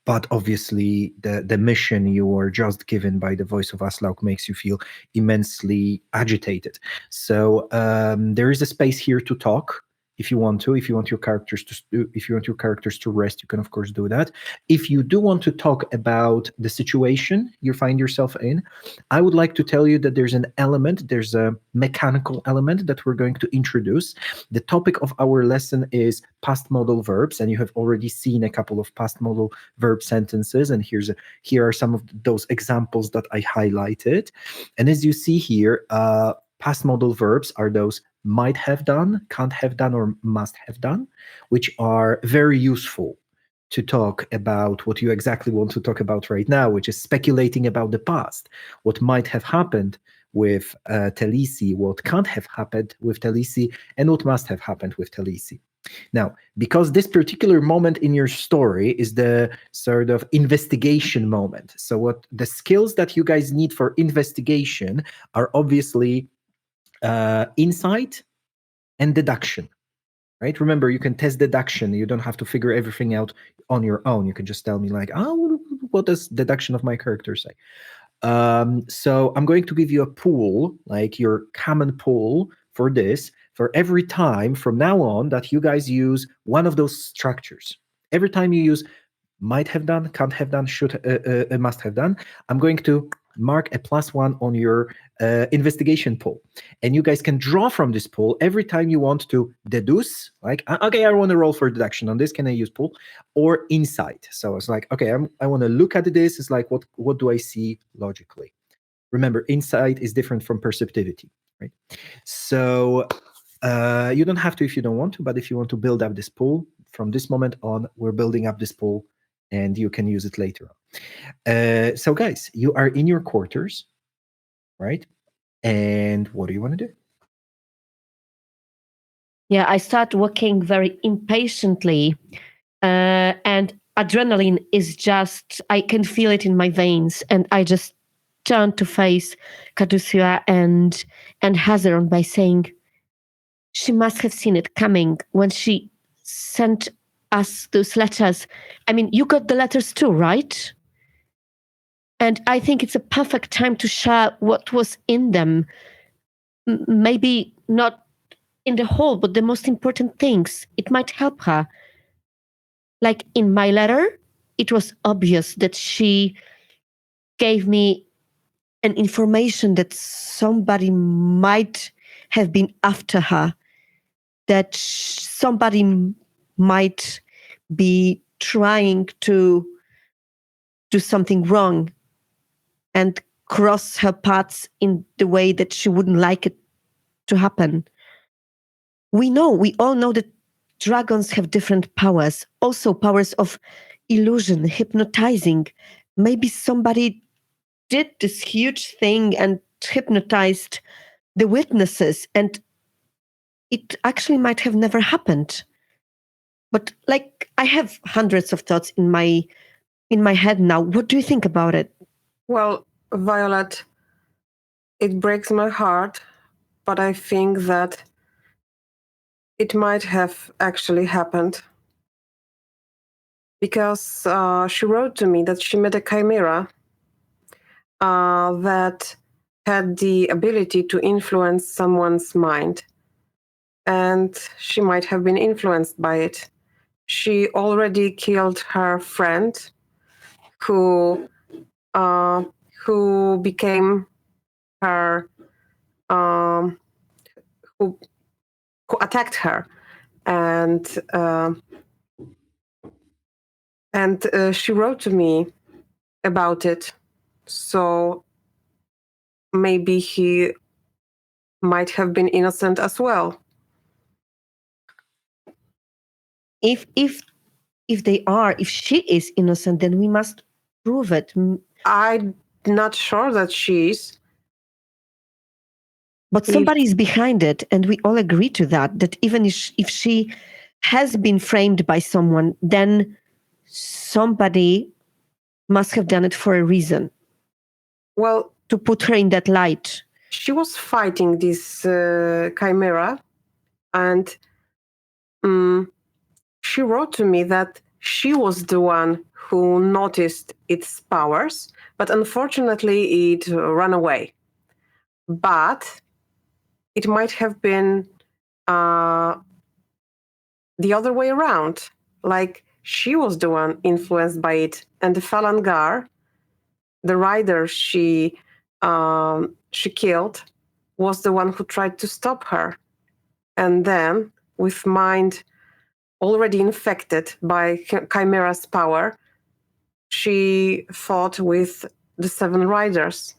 But obviously, the mission you were just given by the voice of Aslaug makes you feel immensely agitated. So there is a space here to talk. If you want your characters to rest, you can of course do that. If you do want to talk about the situation you find yourself in, I would like to tell you that there's a mechanical element that we're going to introduce. The topic of our lesson is past modal verbs, and you have already seen a couple of past modal verb sentences, and here are some of those examples that I highlighted. And as you see here, past modal verbs are those might have done, can't have done, or must have done, which are very useful to talk about what you exactly want to talk about right now, which is speculating about the past, what might have happened with Talisi, what can't have happened with Talisi, and what must have happened with Talisi. Now, because this particular moment in your story is the sort of investigation moment, so what the skills that you guys need for investigation are obviously insight and deduction, right? Remember, you can test deduction. You don't have to figure everything out on your own. You can just tell me like, what does deduction of my character say? So I'm going to give you a pool, like your common pool for this, for every time from now on that you guys use one of those structures. Every time you use might have done, can't have done, should, must have done, I'm going to mark a +1 on your investigation pool. And you guys can draw from this pool every time you want to deduce, like, okay, I want to roll for deduction on this, can I use pool? Or insight. So it's like, okay, I want to look at this, it's like, what do I see logically? Remember, insight is different from perceptivity, right? So you don't have to if you don't want to, but if you want to build up this pool, from this moment on, we're building up this pool, and you can use it later on. So guys, you are in your quarters, right? And what do you want to do? Yeah, I start walking very impatiently, and adrenaline is just, I can feel it in my veins, and I just turn to face Caduceus and Hazeron by saying, she must have seen it coming when she sent us those letters. I mean, you got the letters too, right? And I think it's a perfect time to share what was in them. Maybe not in the whole, but the most important things. It might help her. Like in my letter, it was obvious that she gave me an information that somebody might have been after her, that somebody might be trying to do something wrong and cross her paths in the way that she wouldn't like it to happen. we all know that dragons have different powers, also powers of illusion, hypnotizing. Maybe somebody did this huge thing and hypnotized the witnesses, and it actually might have never happened. But like, I have hundreds of thoughts in my head now. What do you think about it? Well, Violet, it breaks my heart, but I think that it might have actually happened. Because she wrote to me that she met a chimera that had the ability to influence someone's mind. And she might have been influenced by it. She already killed her friend who became her who attacked her, and she wrote to me about it. So maybe he might have been innocent as well. If she is innocent, then we must prove it. I'm not sure that she is. But somebody is behind it, and we all agree to that. That even if she has been framed by someone, then somebody must have done it for a reason. Well, to put her in that light. She was fighting this chimera, and she wrote to me that she was the one who noticed its powers, but unfortunately it ran away. But it might have been the other way around. Like, she was the one influenced by it, and the Falangar, the rider she killed, was the one who tried to stop her. And then, with mind already infected by Chimera's power, she fought with the 7 riders.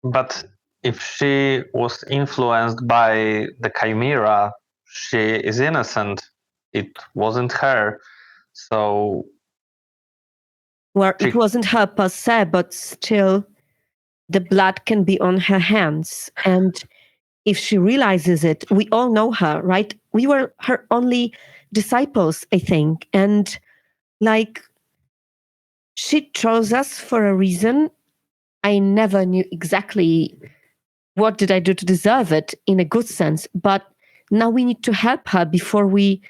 But if she was influenced by the Chimera, she is innocent. It wasn't her. So... Well, it wasn't her per se, but still, the blood can be on her hands. And if she realizes it, we all know her, right? We were her only disciples, I think. And like, she chose us for a reason. I never knew exactly what did I do to deserve it in a good sense. But now we need to help her before we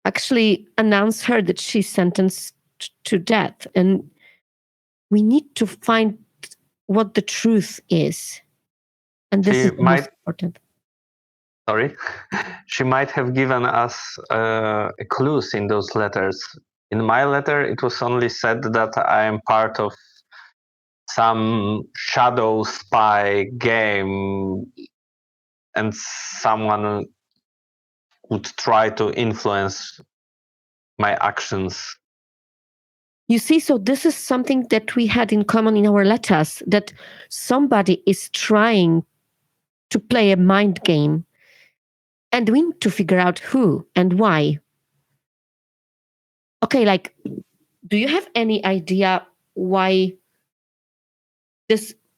actually announce her that she's sentenced to death. And we need to find what the truth is. And this is most important. Sorry. She might have given us clues in those letters. In my letter, it was only said that I am part of some shadow spy game and someone would try to influence my actions. You see, so this is something that we had in common in our letters, that somebody is trying to play a mind game, and we need to figure out who and why. Okay, like, do you have any idea why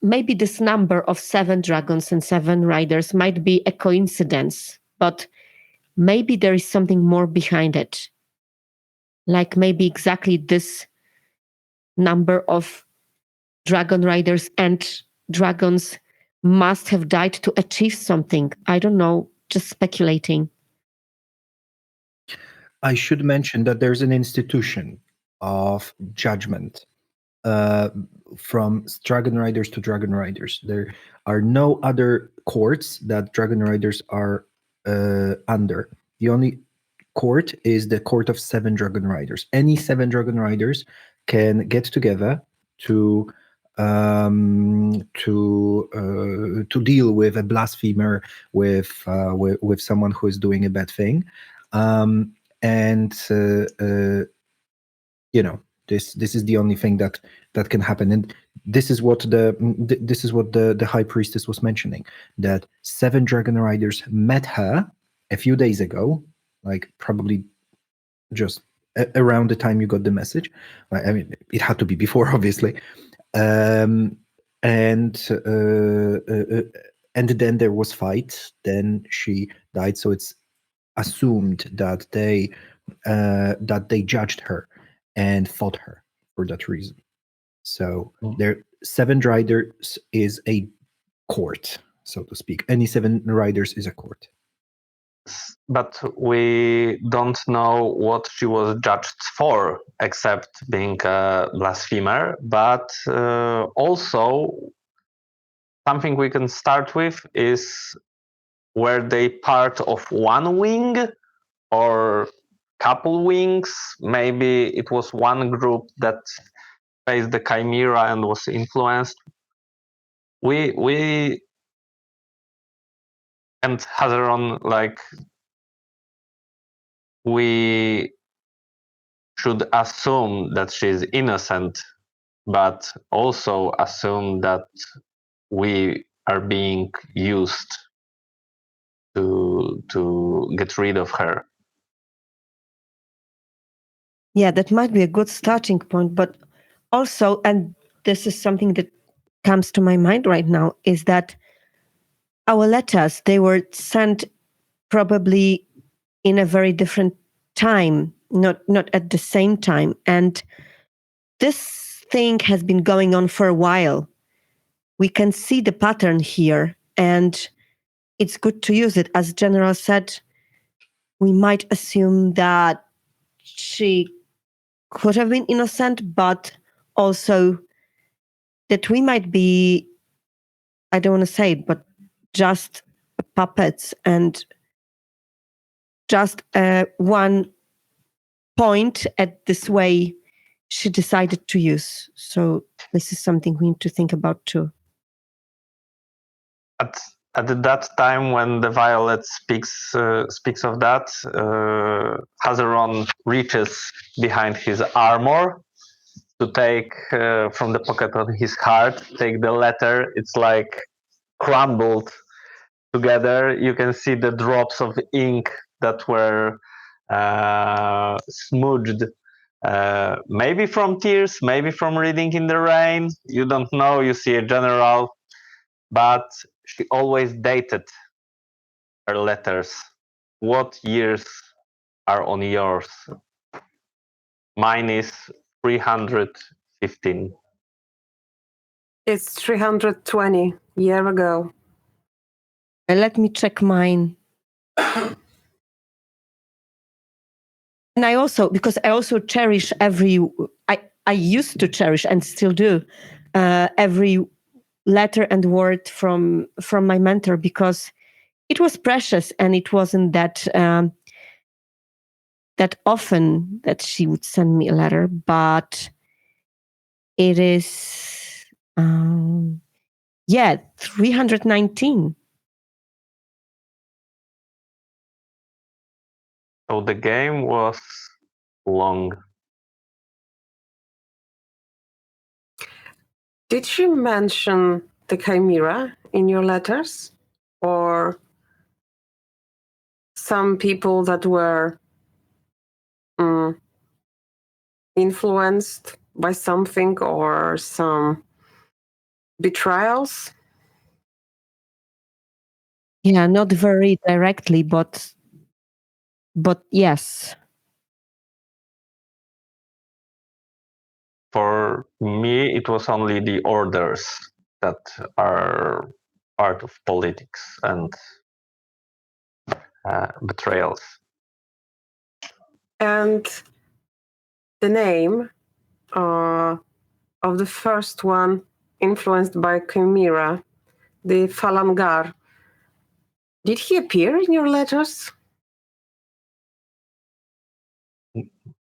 maybe this number of 7 dragons and 7 riders might be a coincidence, but maybe there is something more behind it? Like maybe exactly this number of dragon riders and dragons must have died to achieve something. I don't know, just speculating. I should mention that there's an institution of judgment from dragon riders to dragon riders. There are no other courts that dragon riders are under. The only court is the court of 7 dragon riders. Any 7 dragon riders can get together to deal with a blasphemer, with someone who is doing a bad thing, and you know, This is the only thing that can happen, and this is what the high priestess was mentioning, that 7 dragon riders met her a few days ago, like probably just around the time you got the message. I mean, it had to be before, obviously. And then there was fight. Then she died. So it's assumed that they judged her and fought her for that reason. So there, 7 riders is a court, so to speak. Any 7 riders is a court. But we don't know what she was judged for, except being a blasphemer. But also, something we can start with is, were they part of one wing or couple wings? Maybe it was one group that faced the Chimera and was influenced. We and Hazeron, like, we should assume that she's innocent, but also assume that we are being used to get rid of her. Yeah, that might be a good starting point. But also, and this is something that comes to my mind right now, is that our letters, they were sent probably in a very different time, not at the same time. And this thing has been going on for a while. We can see the pattern here, and it's good to use it. As General said, we might assume that she could have been innocent, but also that we might be, I don't want to say it, but just puppets and just one point at this way she decided to use. So this is something we need to think about too. At that time, when the Violet speaks of that, Hazeron reaches behind his armor to take from the pocket of his heart, take the letter. It's like crumbled together. You can see the drops of ink that were smudged, maybe from tears, maybe from reading in the rain. You don't know. You see a general, but she always dated her letters. What years are on yours? Mine is 315. It's 320 year ago. Let me check mine. And I also, because I also cherish I used to cherish and still do every letter and word from my mentor, because it was precious, and it wasn't that that often that she would send me a letter, but it is 319. So the game was long. Did she mention the Chimera in your letters? Or some people that were influenced by something, or some betrayals? Yeah, not very directly, but yes. For me, it was only the orders that are part of politics and betrayals. And the name of the first one influenced by Chimera, the Falangar, did he appear in your letters?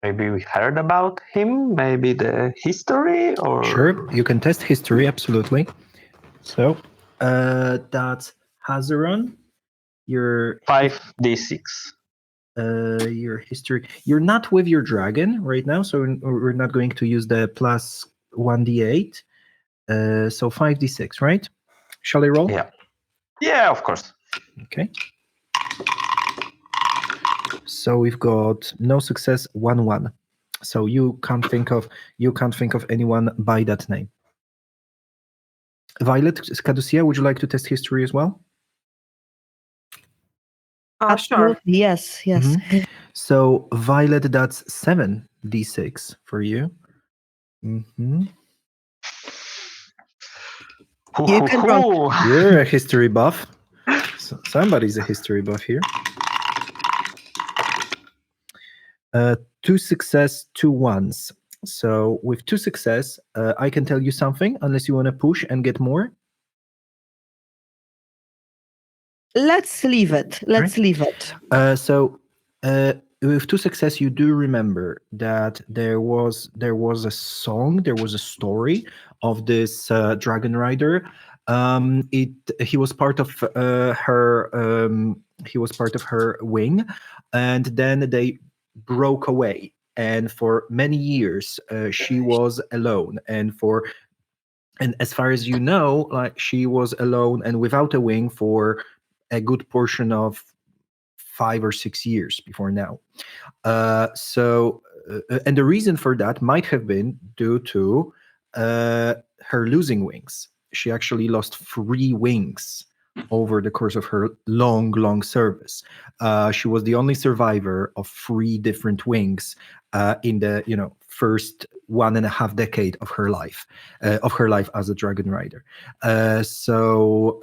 Maybe we heard about him, maybe the history, or... Sure, you can test history, absolutely. So that's Hazeron. Your 5d6. Your history. You're not with your dragon right now, so we're not going to use the plus 1d8. So 5d6, right? Shall I roll? Yeah, of course. Okay. So we've got no success, 1-1. So you can't think of anyone by that name. Violet, Caducia, would you like to test history as well? Sure. Absolutely, yes. So Violet, that's 7d6 for you. Mm-hmm. You can roll. You're a history buff. So somebody's a history buff here. 2 success, 2 ones. So with 2 success, I can tell you something, unless you want to push and get more. Let's leave it. Let's leave it. So with 2 success, you do remember that there was a song, there was a story of this dragon rider. He was part of her. He was part of her wing, and then they broke away. And for many years, she was alone. And as far as you know, like she was alone and without a wing for a good portion of 5 or 6 years before now. And the reason for that might have been due to her losing wings. She actually lost 3 wings over the course of her long service. She was the only survivor of 3 different wings in the first 1.5 decade of her life as a dragon rider. So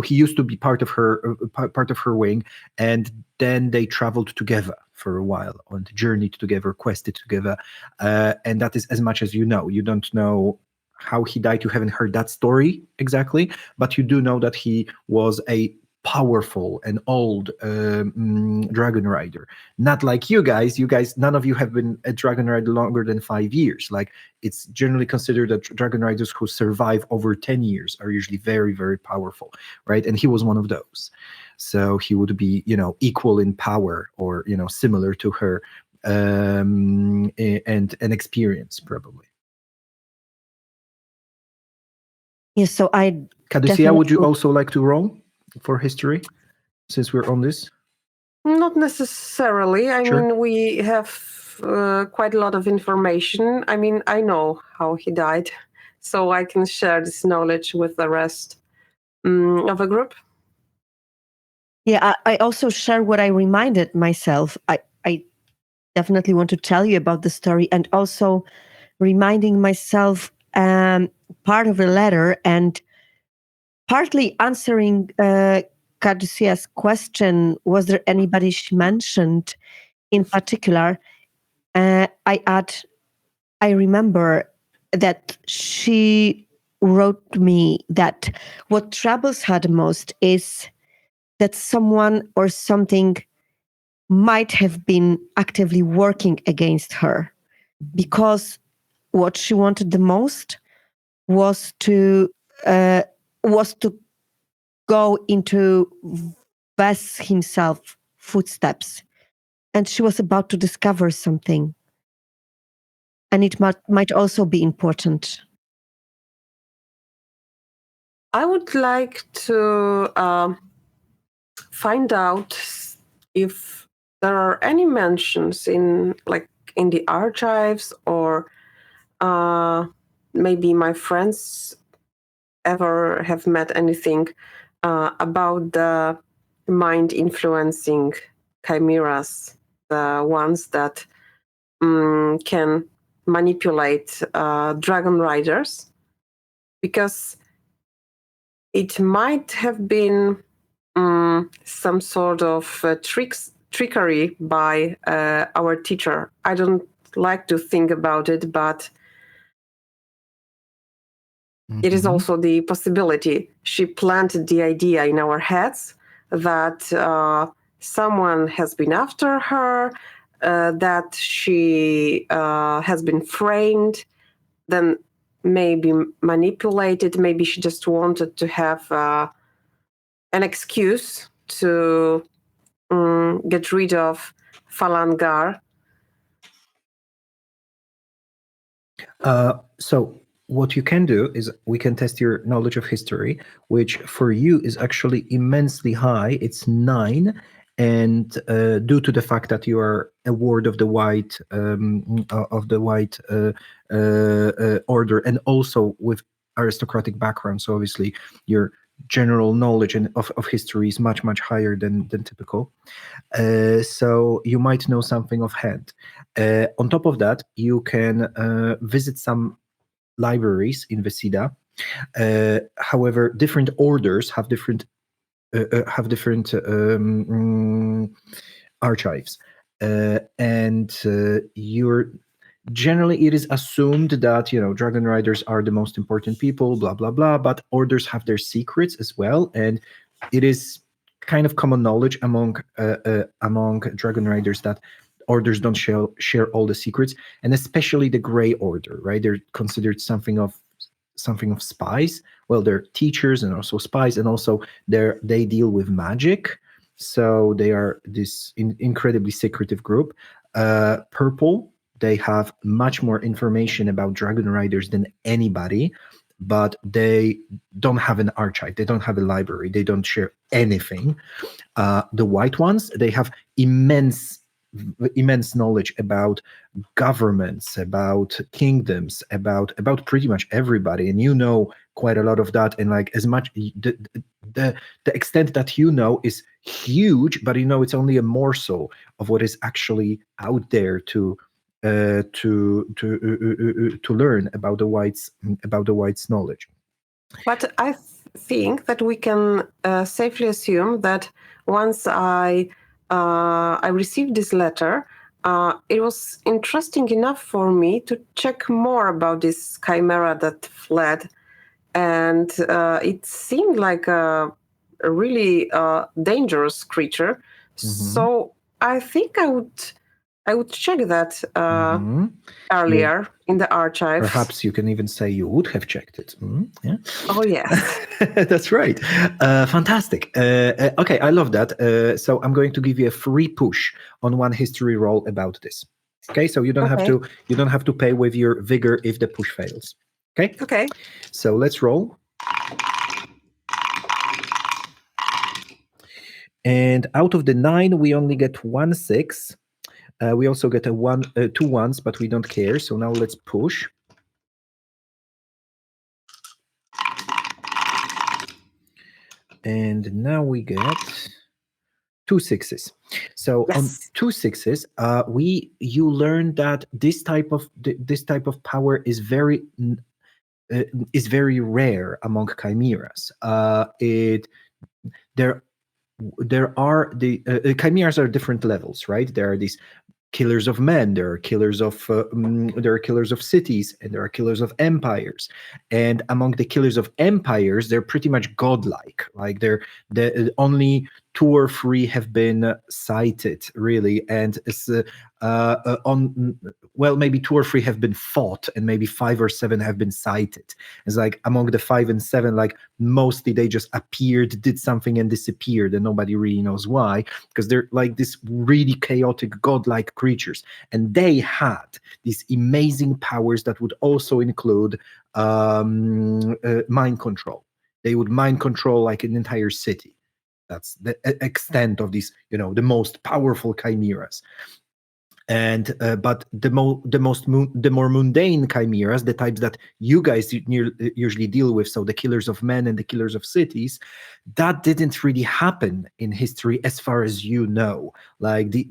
he used to be part of her wing, and then they traveled together for a while and journeyed together, quested together, and that is as much as you know. You don't know how he died. You haven't heard that story exactly, but you do know that he was a powerful and old dragon rider. Not like you guys. You guys, none of you have been a dragon rider longer than 5 years. Like, it's generally considered that dragon riders who survive over 10 years are usually very, very powerful, right? And he was one of those. So he would be, equal in power or, similar to her, and experience probably. Yes, so Caducia, would you also like to roll for history, since we're on this? Not necessarily. I mean, we have quite a lot of information. I mean, I know how he died, so I can share this knowledge with the rest of the group. Yeah, I also share what I reminded myself. I definitely want to tell you about the story, and also reminding myself part of the letter and partly answering Caducia's question. Was there anybody she mentioned in particular? I remember that she wrote me that what troubles her the most is that someone or something might have been actively working against her, because what she wanted the most was to go into Wes himself footsteps, and she was about to discover something, and it might also be important. I would like to find out if there are any mentions in the archives, or maybe my friends ever have met anything about the mind influencing chimeras, the ones that can manipulate dragon riders, because it might have been some sort of trickery by our teacher. I don't like to think about it, but it is also the possibility. She planted the idea in our heads that someone has been after her, that she has been framed, then maybe manipulated. Maybe she just wanted to have an excuse to get rid of Falangar? So what you can do is we can test your knowledge of history, which for you is actually immensely high. It's 9, and due to the fact that you are a ward of the White Order, and also with aristocratic background, so obviously your general knowledge of history is much higher than typical. So you might know something offhand. On top of that, you can visit some libraries in Vesida. However, different orders have different archives, and you're generally it is assumed that dragon riders are the most important people, blah blah blah, but orders have their secrets as well, and it is kind of common knowledge among dragon riders that orders don't share all the secrets, and especially the gray order, right? They're considered something of spies. Well, they're teachers and also spies, and also they deal with magic, so they are this incredibly secretive group. Purple, they have much more information about dragon riders than anybody, but they don't have an archive, they don't have a library, they don't share anything. The white ones, they have immense knowledge about governments, about kingdoms, about pretty much everybody, and quite a lot of that. And like, as much the extent that is huge, but it's only a morsel of what is actually out there to learn about the whites knowledge. But I think that we can safely assume that once I received this letter, it was interesting enough for me to check more about this chimera that fled, and it seemed like a really dangerous creature. Mm-hmm. So I think I would check that earlier in the archive. Perhaps you can even say you would have checked it. Yeah. Oh, yes. That's right. Fantastic. Okay, I love that. So I'm going to give you a free push on one history roll about this. Okay, so you don't have to pay with your vigor if the push fails. Okay. Okay. So let's roll. And out of the 9, we only get 1 6. We also get 2 1s, but we don't care. So now let's push. And now we get 2 6s. So yes. On 2 6s, you learn that this type of power is very rare among chimeras. There are the chimeras are different levels, right? There are these killers of men, there are killers of cities, and there are killers of empires. And among the killers of empires, they're pretty much godlike. Like the only 2 or 3 have been cited, really, and it's maybe 2 or 3 have been fought, and maybe 5 or 7 have been cited. It's like among the 5 and 7, like mostly they just appeared, did something, and disappeared, and nobody really knows why, because they're like this really chaotic, godlike creatures, and they had these amazing powers that would also include mind control. They would mind control like an entire city. That's the extent of these, the most powerful chimeras. And but the more mundane chimeras, the types that you guys usually deal with, so the killers of men and the killers of cities, that didn't really happen in history, as far as you know. Like the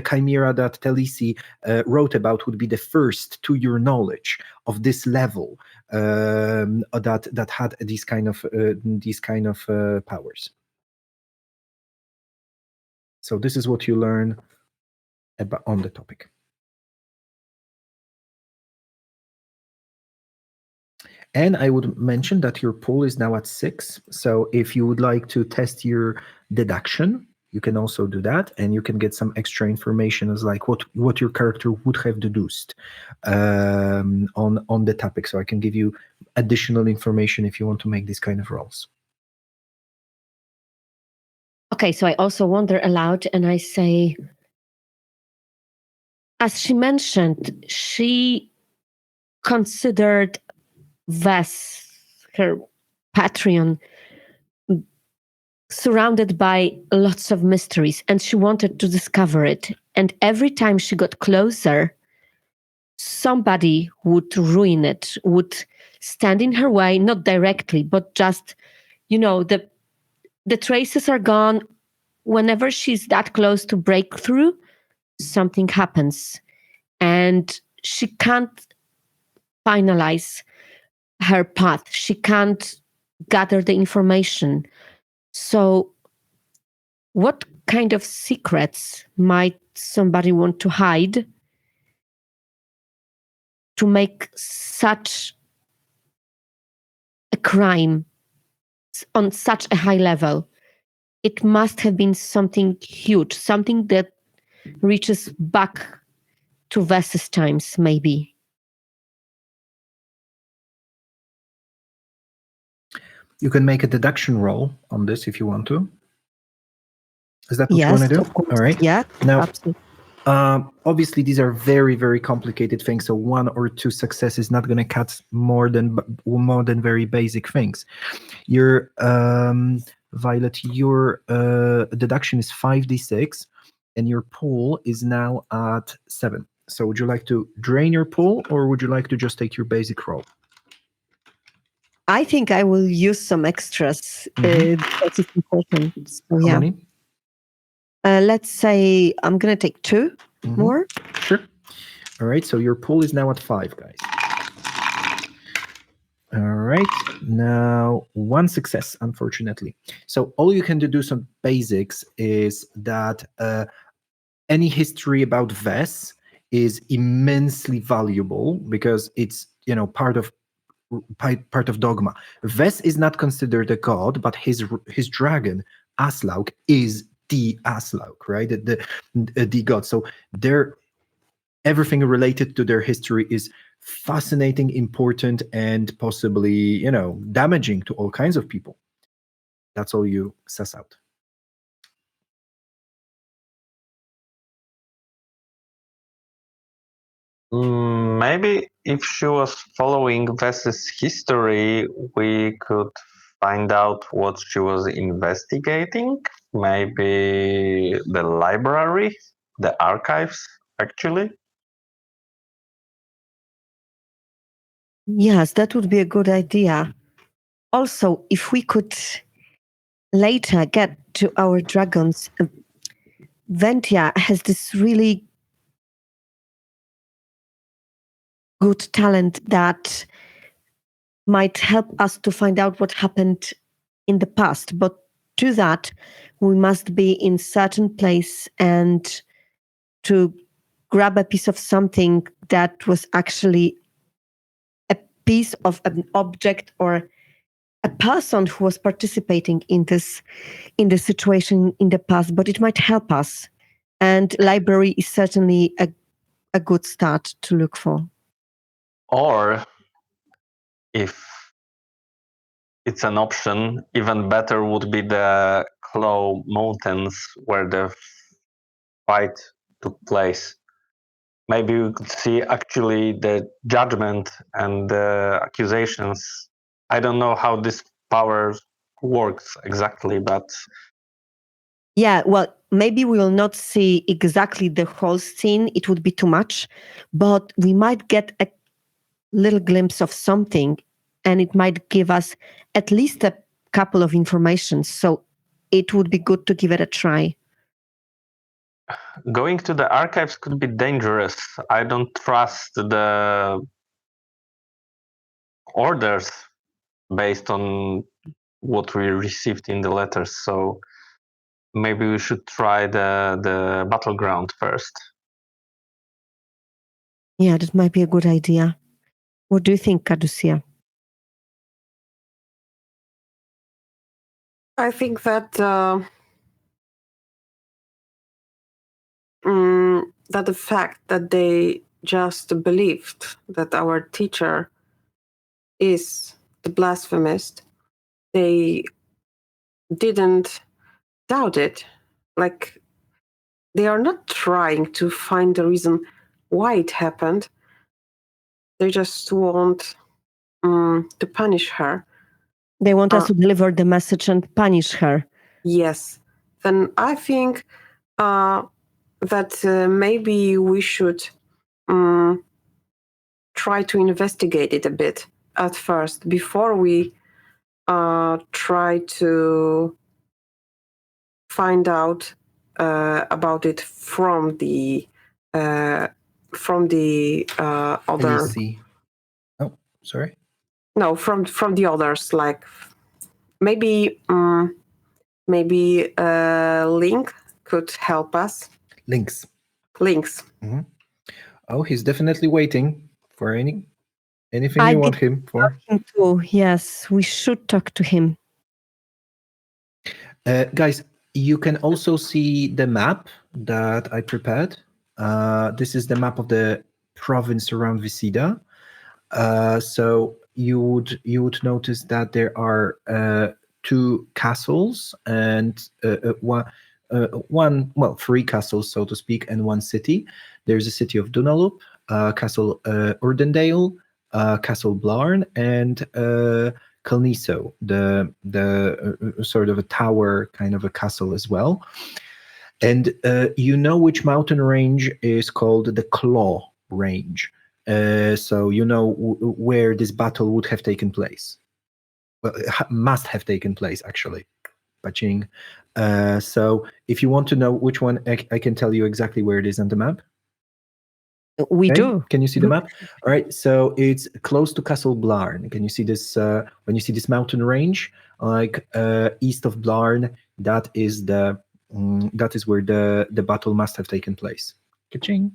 chimera that Talisi wrote about would be the first, to your knowledge, of this level that had these kind of powers. So this is what you learn on the topic. And I would mention that your pool is now at 6. So if you would like to test your deduction, you can also do that, and you can get some extra information as like what your character would have deduced on the topic. So I can give you additional information if you want to make these kind of rolls. Okay, so I also wonder aloud and I say, as she mentioned, she considered Ves, her Patreon, surrounded by lots of mysteries, and she wanted to discover it. And every time she got closer, somebody would ruin it, would stand in her way, not directly, but just, the traces are gone. Whenever she's that close to breakthrough, something happens. And she can't finalize her path. She can't gather the information. So, what kind of secrets might somebody want to hide to make such a crime on such a high level? It must have been something huge, something that reaches back to Ves's times, maybe. You can make a deduction roll on this if you want to. Is that what you Yes, want to do? of course. All right. Yeah, Now, absolutely. obviously, these are very, very complicated things. So 1 or 2 success is not going to cut more than very basic things. Your Violet, your deduction is 5d6, and your pool is now at 7. So would you like to drain your pool, or would you like to just take your basic roll? I think I will use some extras because it's important. So, How yeah. many? Let's say I'm going to take 2 more. Sure. All right. So your pool is now at 5, guys. All right. Now, 1 success, unfortunately. So all you can do some basics is that any history about Ves is immensely valuable because it's part of dogma. Ves is not considered a god, but his dragon Aslaug is the Aslaug, right? The god. So everything related to their history is fascinating, important, and possibly damaging to all kinds of people. That's all you suss out. Maybe if she was following Ves's history, we could find out what she was investigating. Maybe the library, the archives, actually. Yes, that would be a good idea. Also, if we could later get to our dragons, Ventia has this really good talent that might help us to find out what happened in the past. But to that, we must be in certain place and to grab a piece of something that was actually a piece of an object or a person who was participating in the situation in the past, but it might help us. And library is certainly a good start to look for. Or if it's an option, even better would be the Claw Mountains where the fight took place. Maybe we could see actually the judgment and the accusations. I don't know how this power works exactly, but Yeah, well, maybe we will not see exactly the whole scene. It would be too much, but we might get a little glimpse of something, and it might give us at least a couple of information. So it would be good to give it a try. going to the archives could be dangerous. I don't trust the orders based on what we received in the letters. So maybe we should try the battleground first. Yeah, that might be a good idea. What do you think, Caducia? I think that that the fact that they just believed that our teacher is the blasphemist, they didn't doubt it. Like, they are not trying to find the reason why it happened. They just want to punish her. They want us to deliver the message and punish her. Yes. Then I think that maybe we should try to investigate it a bit at first before we try to find out about it from the Can you other. see? Oh, sorry. No, from the others. Like maybe Link could help us. Links. Oh, he's definitely waiting for anything you want him for. Him too. Yes, we should talk to him. Guys, you can also see the map that I prepared. This is the map of the province around Visida. So you would notice that there are 2 castles and three castles, so to speak, and 1 city. There's a city of Dunalup, Castle Urdendale, Castle Blarn, and Kalniso, the sort of a tower kind of a castle as well. And you know which mountain range is called the Claw Range. So you know where this battle would have taken place. Well, it must have taken place, actually. Baching. So if you want to know which one, I can tell you exactly where it is on the map. We Okay? do. Can you see the map? All right. So it's close to Castle Blarn. Can you see this? When you see this mountain range, like east of Blarn, that is where the battle must have taken place. Ka-ching.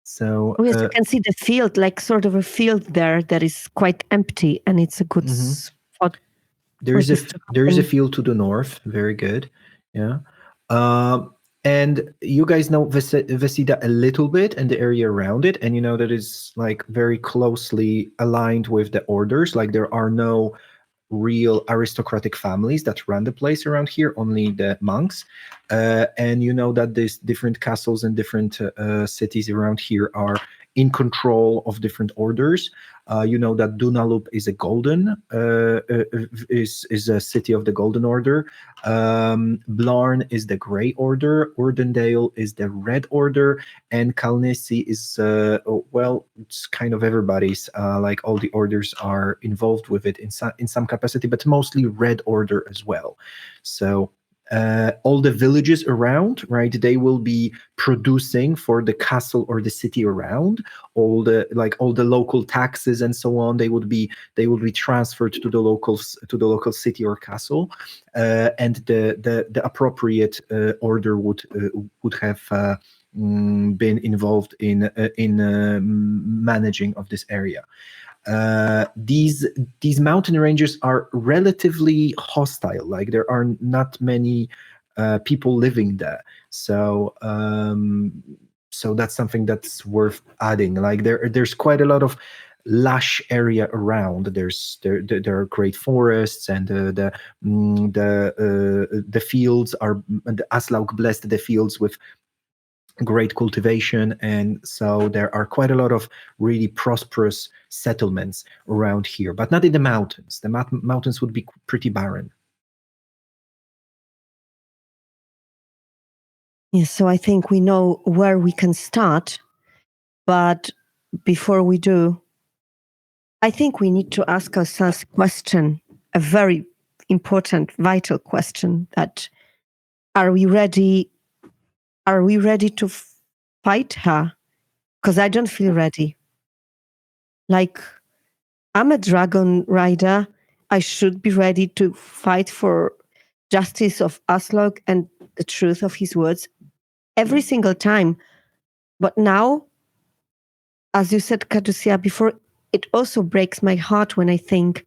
So Oh, yes, you can see the field, like sort of a field there that is quite empty, and it's a good spot. there is a field to the north. Very good. Yeah. And you guys know Vesida a little bit and the area around it, and you know that it's like very closely aligned with the orders. Like there are no real aristocratic families that run the place around here, only the monks. And you know that these different castles and different cities around here are in control of different orders. You know that Dunalup is a golden, is a city of the Golden Order. Blarn is the Grey Order. Urdendale is the Red Order, and Kalnisi is it's kind of everybody's. Like all the orders are involved with it in some capacity, but mostly Red Order as well. So. All the villages around, right? They will be producing for the castle or the city around. All the local taxes and so on. They would be transferred to the local city or castle, and the appropriate order would have been involved in managing of this area. These mountain ranges are relatively hostile. Like there are not many people living there, so that's something that's worth adding. Like there's quite a lot of lush area around. There are great forests, and the fields are, the Aslaug blessed the fields with great cultivation, and so there are quite a lot of really prosperous settlements around here, but not in the mountains. The mountains would be pretty barren. Yes, so I think we know where we can start, but before we do, I think we need to ask ourselves a question, a very important, vital question: that are we ready? Are we ready to fight her? Because I don't feel ready. Like, I'm a dragon rider. I should be ready to fight for justice of Aslog and the truth of his words every single time. But now, as you said, Kadusia, before, it also breaks my heart when I think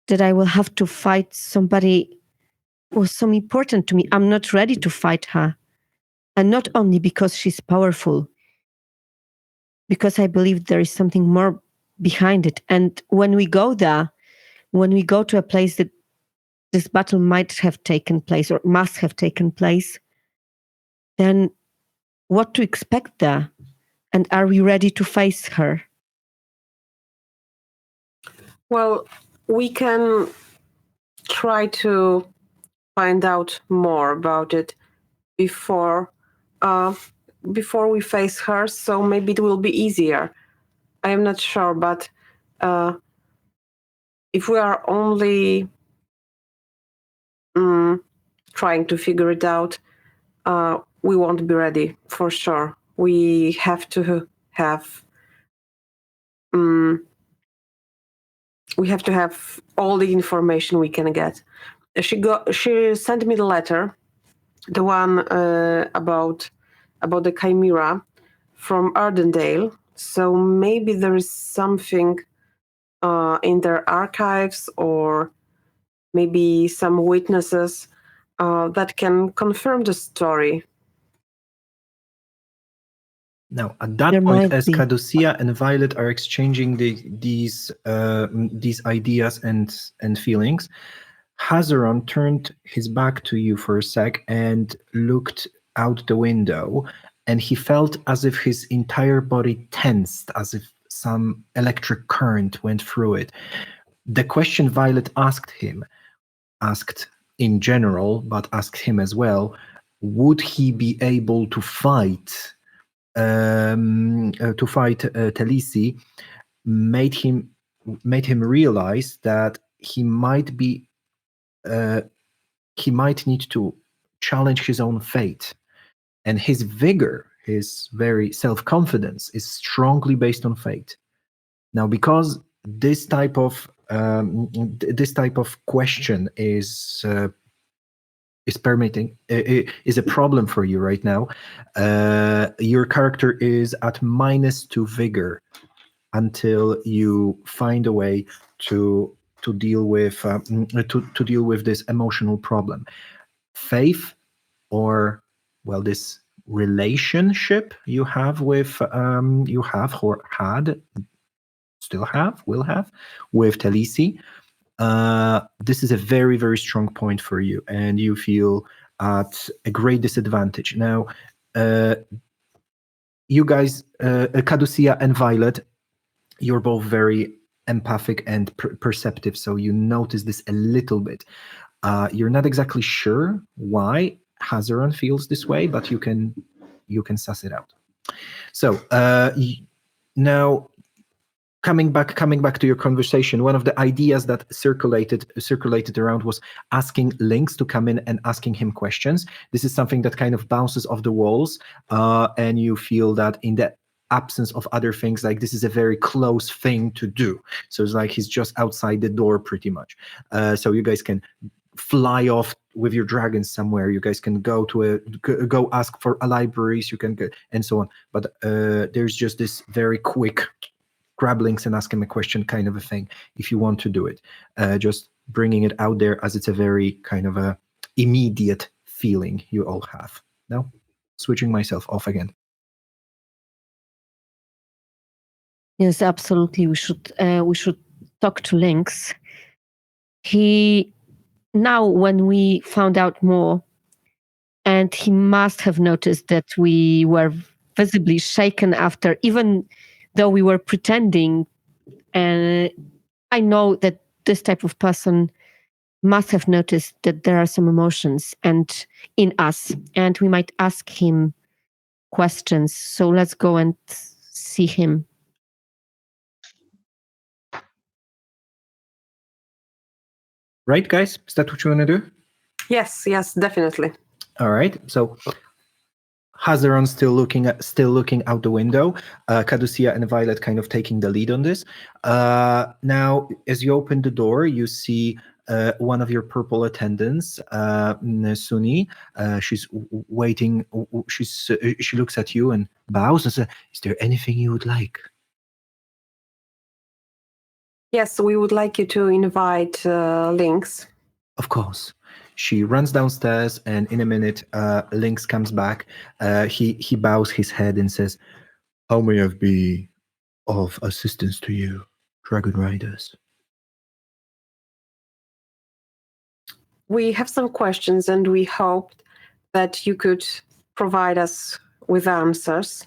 that I will have to fight somebody who was so important to me. I'm not ready to fight her. And not only because she's powerful, because I believe there is something more behind it. And when we go there, when we go to a place that this battle might have taken place or must have taken place, then what to expect there? And are we ready to face her? Well, we can try to find out more about it before we face her, so maybe it will be easier. I am not sure, but if we are only trying to figure it out, we won't be ready for sure. We have to have all the information we can get. She sent me the letter, the one about the Chimera from Ardendale. So maybe there is something in their archives, or maybe some witnesses that can confirm the story. Now, at that There point, might as be. Caducia and Violet are exchanging these ideas and feelings, Hazaron turned his back to you for a sec and looked out the window, and he felt as if his entire body tensed, as if some electric current went through it. The question Violet asked in general, but asked him as well, would he be able to fight Talisi, made him realize that he might need to challenge his own fate, and his vigor, his very self-confidence, is strongly based on fate. Now, because this type of question is permitting, is a problem for you right now. Your character is at -2 vigor until you find a way to deal with this emotional problem. Faith, or this relationship you have with will have with Talisi. This is a very, very strong point for you, and you feel at a great disadvantage. Now, you guys, Caducia and Violet, you're both very empathic and perceptive, so you notice this a little bit. You're not exactly sure why Hazaron feels this way, but you can suss it out. So now, coming back to your conversation, one of the ideas that circulated around was asking Lynx to come in and asking him questions. This is something that kind of bounces off the walls, and you feel that in the absence of other things, like, this is a very close thing to do. So it's like he's just outside the door pretty much. So you guys can fly off with your dragons somewhere. You guys can go ask for libraries. You can go and so on. But there's just this very quick grab Lynx and ask him a question kind of a thing, if you want to do it. Just bringing it out there, as it's a very kind of a immediate feeling you all have. Now, switching myself off again. Yes, absolutely. We should talk to Lynx. Now, when we found out more, and he must have noticed that we were visibly shaken after, even though we were pretending. And I know that this type of person must have noticed that there are some emotions in us, and we might ask him questions. So let's go and see him. Right, guys? Is that what you want to do? Yes, definitely. All right. So Hazaron still looking out the window. Caducia and Violet kind of taking the lead on this. Now, as you open the door, you see one of your purple attendants, Suni. She's waiting. She looks at you and bows and says, "Is there anything you would like?" Yes, we would like you to invite Lynx. Of course. She runs downstairs, and in a minute, Lynx comes back. He bows his head and says, "How may I be of assistance to you, Dragon Riders?" we have some questions and we hoped that you could provide us with answers.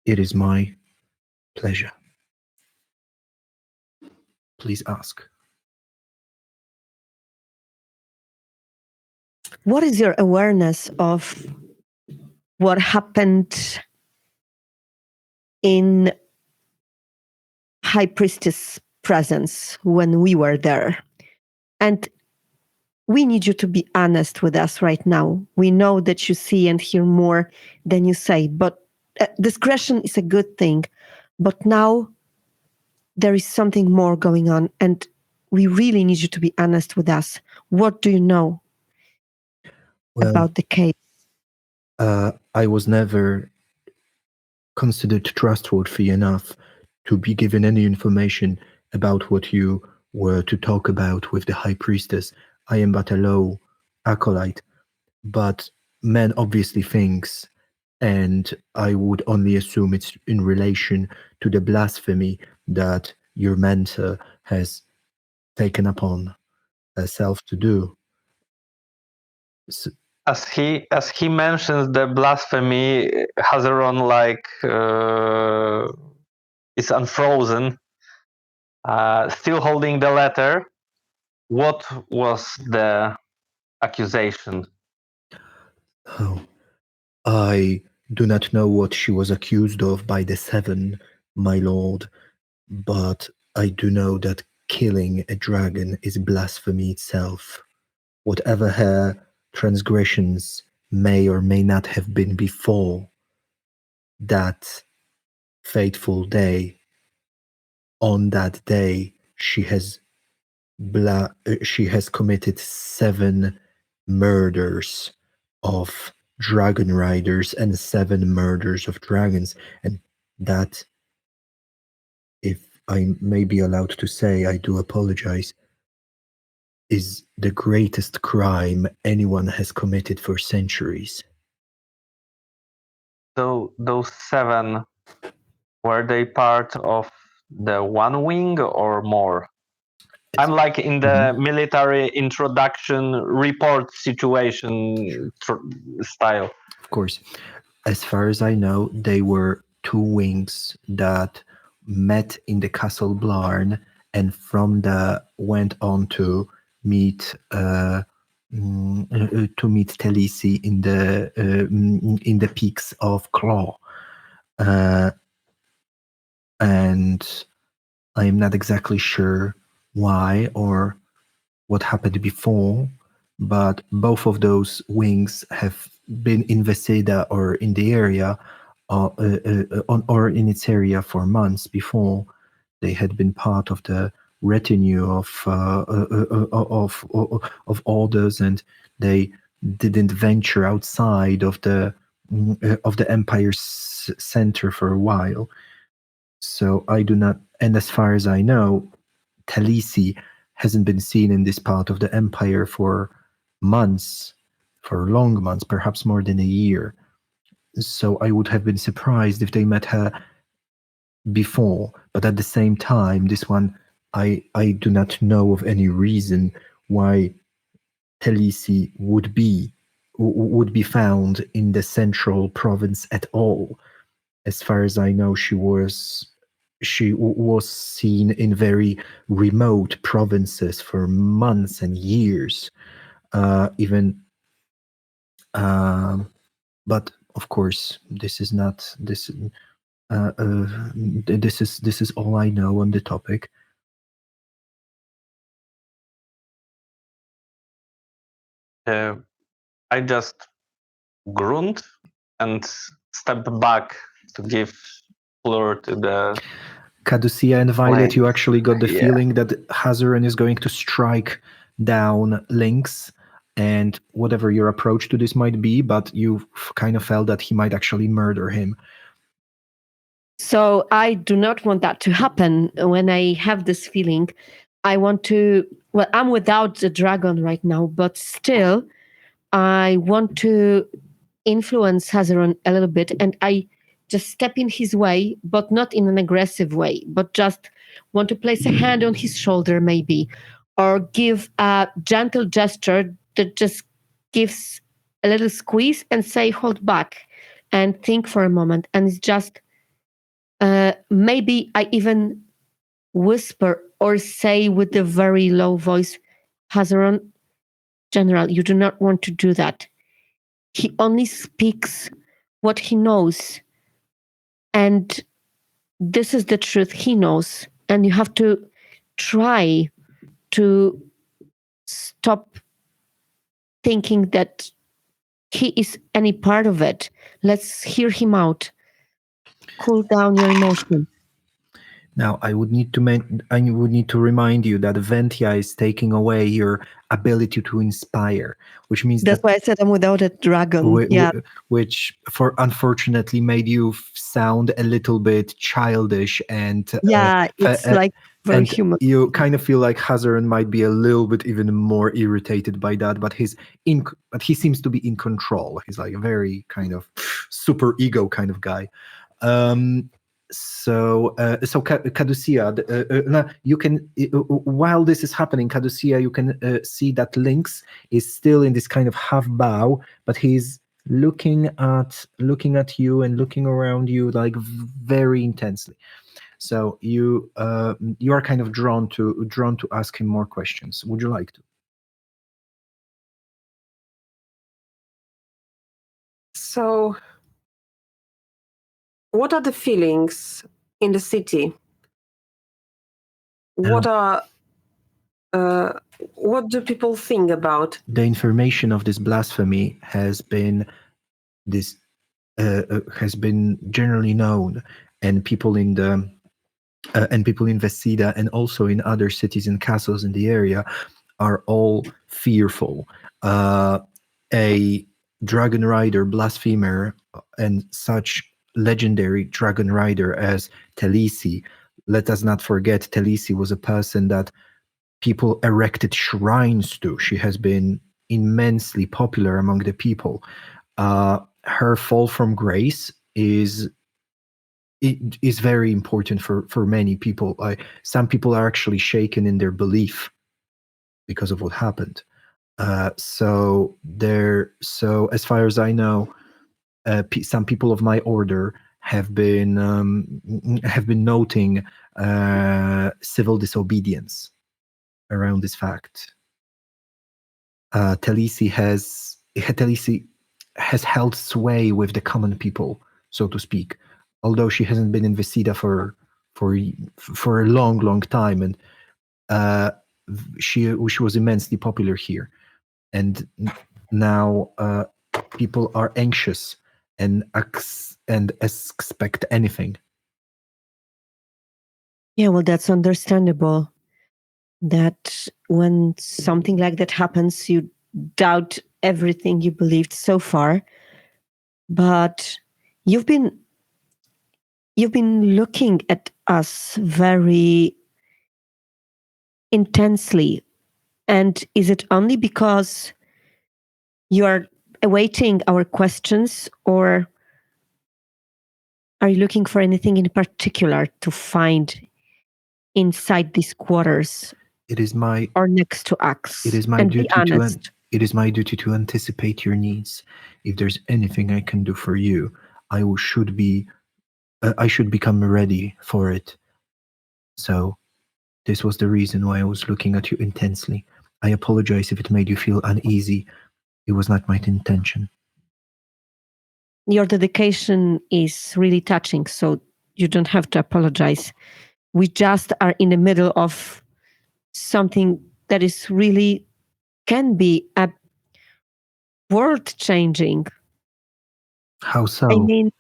It is my pleasure. Please ask. What is your awareness of what happened in High Priestess presence when we were there? And we need you to be honest with us right now. We know that you see and hear more than you say, but discretion is a good thing. But now there is something more going on, and we really need you to be honest with us. What do you know about the case? I was never considered trustworthy enough to be given any information about what you were to talk about with the High Priestess. I am but a low acolyte, but man obviously thinks, and I would only assume it's in relation to the blasphemy that your mentor has taken upon herself to do. So, As he mentions the blasphemy, Hazeron is unfrozen, still holding the letter. What was the accusation? oh, I do not know what she was accused of by the Seven, my lord, but I do know that killing a dragon is blasphemy itself. Whatever her transgressions may or may not have been before that fateful day, on that day she has committed 7 murders of dragon riders and 7 murders of dragons, and that, if I may be allowed to say, I do apologize, is the greatest crime anyone has committed for centuries. So those 7, were they part of the one wing or more? I'm like in the military introduction report situation style. Of course. As far as I know, they were 2 wings that met in the Castle Blarn, and from the went on to meet Talisi in the peaks of Claw, and I am not exactly sure why or what happened before, but both of those wings have been in Veseda or in the area or in its area for months before. They had been part of the retinue of orders, and they didn't venture outside of the empire's center for a while. So I do not, and as far as I know, Talisi hasn't been seen in this part of the empire for months, for long months, perhaps more than a year. So I would have been surprised if they met her before. But at the same time, this one, I do not know of any reason why Talisi would be found in the central province at all. As far as I know, she was seen in very remote provinces for months and years, even. But of course, this is not this. This is all I know on the topic. I just grunt and step back to give floor to the. Caducia and Violet, you actually got the Yeah. feeling that Hazaran is going to strike down Lynx, and whatever your approach to this might be, but you kind of felt that he might actually murder him. So I do not want that to happen. When I have this feeling, I want to, well, I'm without the dragon right now, but still, I want to influence Hazaron a little bit, and I just step in his way, but not in an aggressive way, but just want to place a hand on his shoulder maybe, or give a gentle gesture that just gives a little squeeze and say, hold back and think for a moment. And it's just, maybe I even whisper or say with a very low voice, Hazaron, General, you do not want to do that. He only speaks what he knows. And this is the truth he knows. And you have to try to stop thinking that he is any part of it. Let's hear him out. Cool down your emotion. Now, I would need to remind you that Ventia is taking away your ability to inspire, which means That's that why I said I'm without a dragon. which unfortunately made you sound a little bit childish and it's like very and human. you kind of feel like Hazaran might be a little bit even more irritated by that, but he seems to be in control. He's like a very kind of super ego kind of guy. So Caducia, you can while this is happening, Caducia, you can see that Lynx is still in this kind of half bow, but he's looking at you and looking around you like very intensely. So you are kind of drawn to ask him more questions. Would you like to? So, what are the feelings in the city? What do people think about? The information of this blasphemy has been generally known, and people in Vesida and also in other cities and castles in the area are all fearful. A dragon rider, blasphemer, and such legendary dragon rider as Talisi. Let us not forget, Talisi was a person that people erected shrines to. She has been immensely popular among the people. Her fall from grace is very important for many people. Some people are actually shaken in their belief because of what happened. So as far as I know, some people of my order have been noting civil disobedience around this fact. Talisi has held sway with the common people, so to speak, although she hasn't been in Vesida for a long time, and she was immensely popular here, and now people are anxious and expect anything. Yeah, well, that's understandable. That when something like that happens, you doubt everything you believed so far. But you've been looking at us very intensely. And is it only because you are awaiting our questions, or are you looking for anything in particular to find inside these quarters? It is my or next to Axe. It is my and duty be honest. it is my duty to anticipate your needs. If there's anything I can do for you, I should become ready for it. So this was the reason why I was looking at you intensely. I apologize if it made you feel uneasy. It was not my intention. Your dedication is really touching, so you don't have to apologize. We just are in the middle of something that is really can be a world changing. How so? I mean,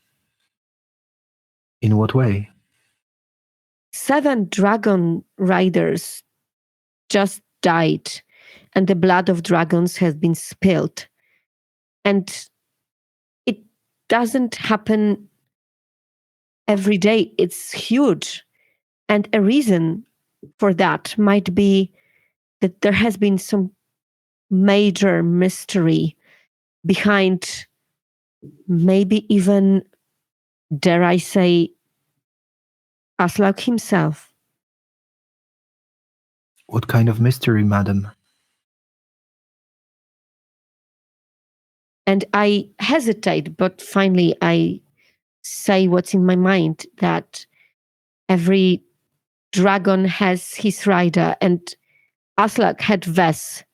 in what way? 7 dragon riders just died, and the blood of dragons has been spilled. And it doesn't happen every day. It's huge. And a reason for that might be that there has been some major mystery behind, maybe even, dare I say, Aslak himself. What kind of mystery, madam? And I hesitate, but finally I say what's in my mind, that every dragon has his rider, and Aslak had Ves,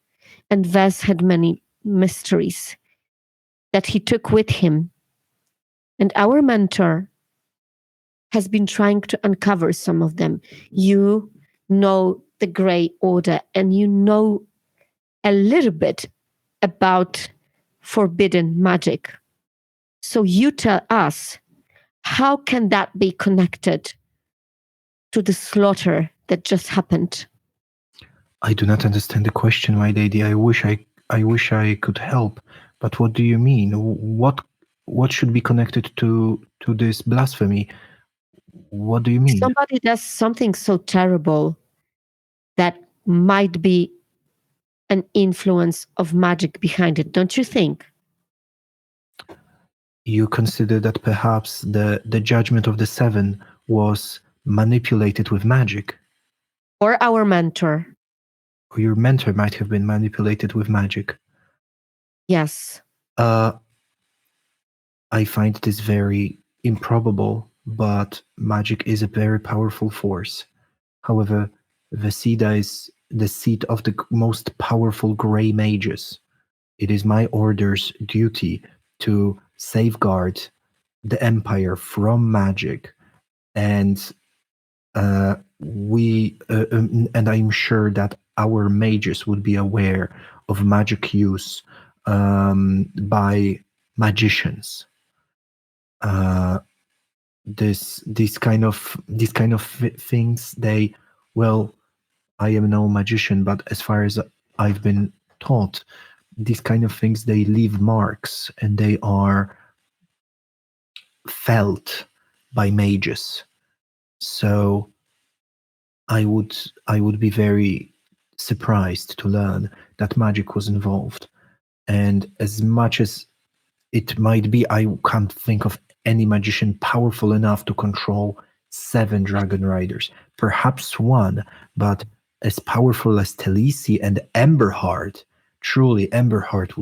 and Ves had many mysteries that he took with him. And our mentor has been trying to uncover some of them. You know the Grey Order, and you know a little bit about forbidden magic. So you tell us, how can that be connected to the slaughter that just happened? I do not understand the question, my lady. I wish I could help, but what do you mean? What should be connected to this blasphemy? What do you mean? Somebody does something so terrible that might be an influence of magic behind it, don't you think? You consider that perhaps the judgment of the seven was manipulated with magic, Or our mentor? or your mentor might have been manipulated with magic. Yes. I find this very improbable, but magic is a very powerful force. However, Vesida is the seat of the most powerful grey mages. It is my order's duty to safeguard the Empire from magic, and and I'm sure that our mages would be aware of magic use by magicians. These kind of things, they, well, I am no magician, but as far as I've been taught, these kind of things, they leave marks and they are felt by mages. So I would be very surprised to learn that magic was involved. And as much as it might be, I can't think of any magician powerful enough to control 7 dragon riders. Perhaps one, but as powerful as Talisi and Emberheart. Truly, Emberheart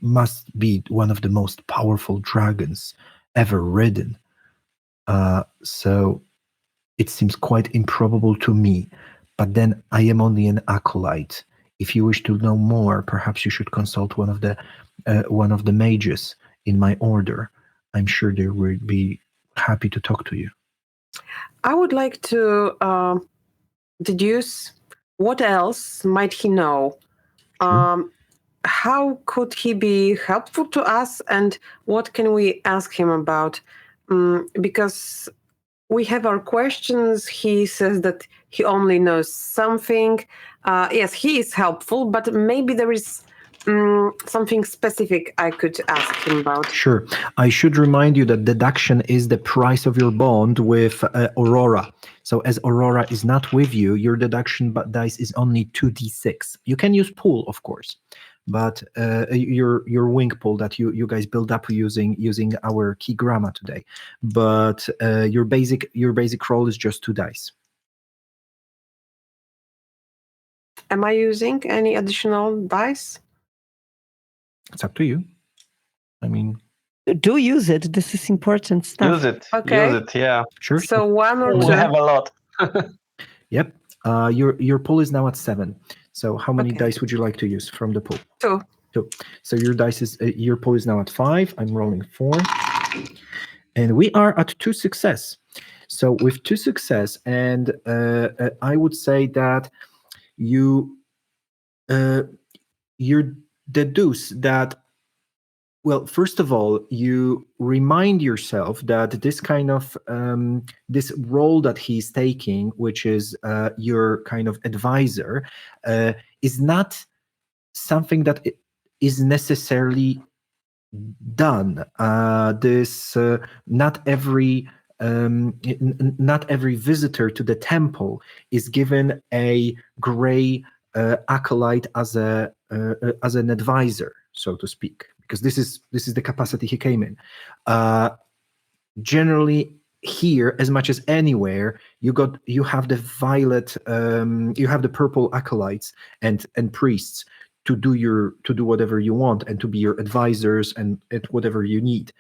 must be one of the most powerful dragons ever ridden. So it seems quite improbable to me. But then I am only an acolyte. If you wish to know more, perhaps you should consult one of the mages in my order. I'm sure they would be happy to talk to you. I would like to deduce what else might he know. How could he be helpful to us, and what can we ask him about? Because we have our questions. He says that he only knows something. Yes, he is helpful, but maybe there is something specific I could ask him about. Sure. I should remind you that deduction is the price of your bond with Aurora. So as Aurora is not with you, your deduction dice is only 2d6. You can use pool, of course, but your wing pool that you guys build up using our key grammar today. But your basic roll is just 2 dice. Am I using any additional dice? It's up to you. I mean, Do use it. This is important stuff. Use it. Okay. Use it. Yeah. sure. So 1 or We 2? have a lot. Yep. Your pool is now at 7. So how many Okay. dice would you like to use from the pool? 2. 2. So your pool is now at 5. I'm rolling 4, and we are at 2 success. So with 2 success, and I would say that you deduce that. Well, first of all, you remind yourself that this kind of this role that he's taking, which is your kind of advisor, is not something that is necessarily done. Not every visitor to the temple is given a gray acolyte as an advisor, so to speak, because this is the capacity he came in. Generally, here as much as anywhere. You have the violet, you have the purple acolytes and priests to do whatever you want and to be your advisors and whatever you need.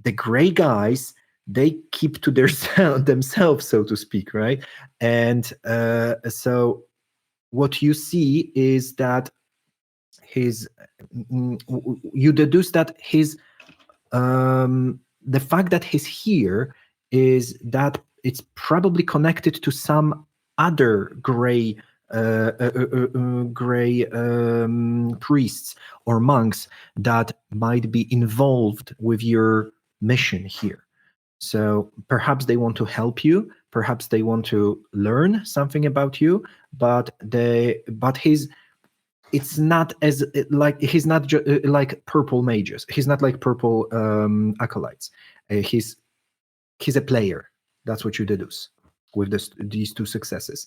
The gray guys, they keep to themselves, so to speak, right? And so what you see is that you deduce that the fact that he's here is that it's probably connected to some other gray priests or monks that might be involved with your mission here. So perhaps they want to help you, perhaps they want to learn something about you, but it's not as like he's not like purple mages. He's not like purple acolytes. He's a player. That's what you deduce with these two successes,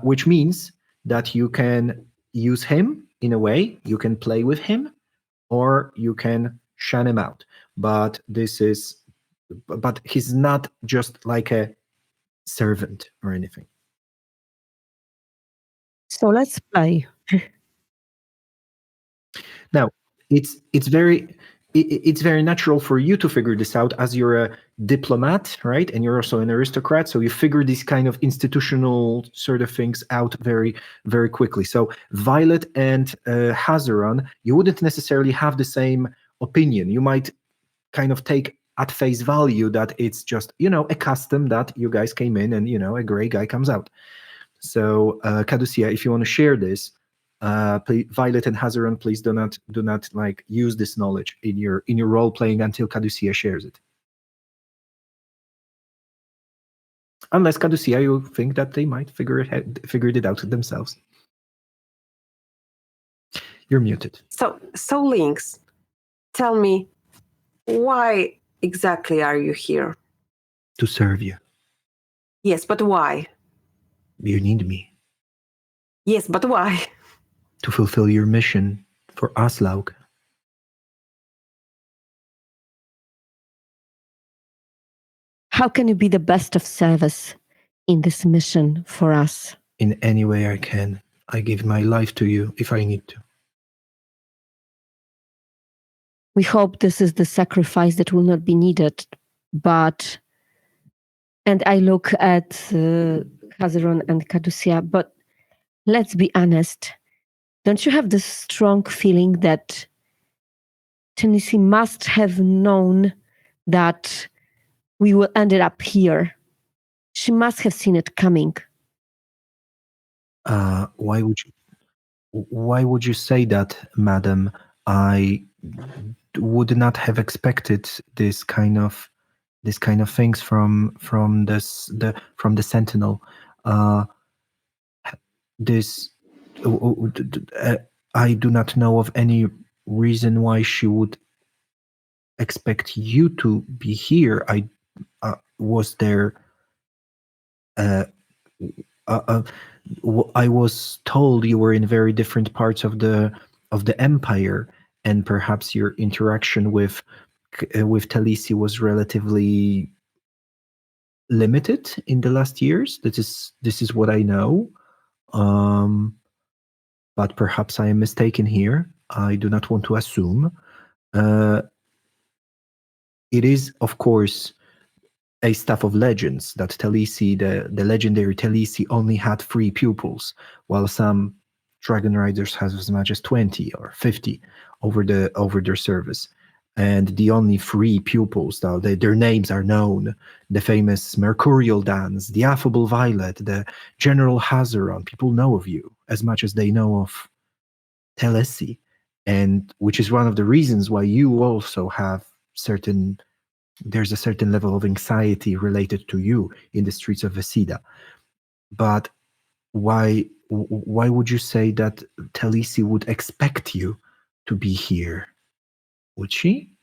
which means that you can use him in a way. You can play with him, or you can shun him out. But he's not just like a servant or anything. So let's play. Now, it's very natural for you to figure this out as you're a diplomat, right? And you're also an aristocrat, so you figure these kind of institutional sort of things out very, very quickly. So Violet and Hazaron, you wouldn't necessarily have the same opinion. You might kind of take at face value that it's just, a custom that you guys came in and, a gray guy comes out. So Caducia, if you want to share this, please, Violet and Hazaron, please do not like use this knowledge in your role playing until Caducia shares it. Unless Caducia, you think that they might figure it out themselves. You're muted. So Lynx, tell me, why exactly are you here? To serve you. Yes, but why? You need me. Yes, but why? To fulfill your mission for Aslaug. How can you be the best of service in this mission for us? In any way I can. I give my life to you if I need to. We hope this is the sacrifice that will not be needed, but, and I look at Hazaron and Caducia, but let's be honest. Don't you have this strong feeling that Tennessee must have known that we will end up here? She must have seen it coming. Why would you say that, madam? I would not have expected this kind of things from the Sentinel. I do not know of any reason why she would expect you to be here. I was there. I was told you were in very different parts of the empire, and perhaps your interaction with Talisi was relatively limited in the last years. This is what I know. But perhaps I am mistaken here. I do not want to assume. It is, of course, a stuff of legends that Talisi, the legendary Talisi, only had 3 pupils, while some Dragon Riders have as much as 20 or 50 over their service. And the only 3 pupils, though, their names are known: the famous Mercurial Dance, the Affable Violet, the General Hazaron. People know of you as much as they know of Talisi, and which is one of the reasons why you also have there's a certain level of anxiety related to you in the streets of Vesida. But why would you say that Talisi would expect you to be here? Would she?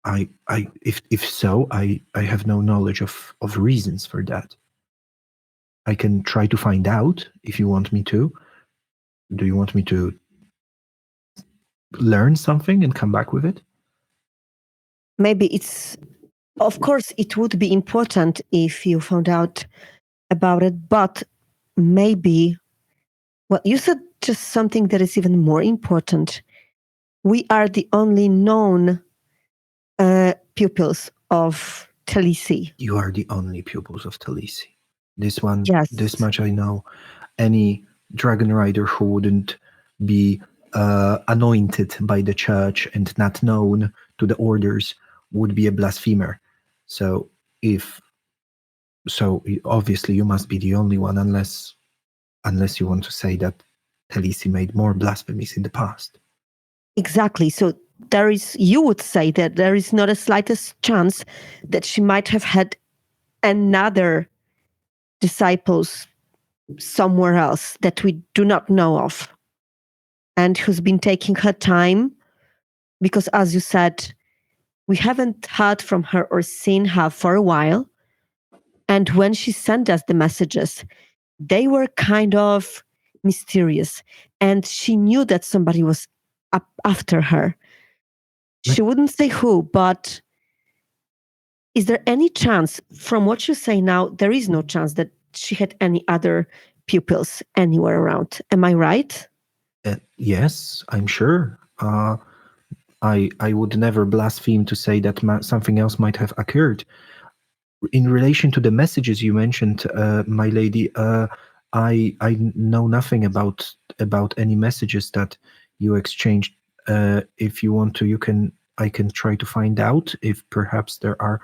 If so, I have no knowledge of reasons for that. I can try to find out if you want me to. Do you want me to learn something and come back with it? Maybe it's Of course, it would be important if you found out about it, but maybe, well, you said just something that is even more important. We are the only known pupils of Talisi. You are the only pupils of Talisi. This Yes. much I know. Any dragon rider who wouldn't be anointed by the church and not known to the orders would be a blasphemer. So obviously you must be the only one, unless you want to say that Talisi made more blasphemies in the past. Exactly. So you would say that there is not a slightest chance that she might have had another disciples somewhere else that we do not know of, and who's been taking her time, because as you said, we haven't heard from her or seen her for a while. And when she sent us the messages, they were kind of mysterious, and she knew that somebody was up after her. She wouldn't say who, but is there any chance, from what you say now, there is no chance that she had any other pupils anywhere around? Am I right? Yes, I'm sure. I would never blaspheme to say that something else might have occurred. In relation to the messages you mentioned, my lady, I know nothing about any messages that you exchanged. If you want to, I can try to find out if perhaps there are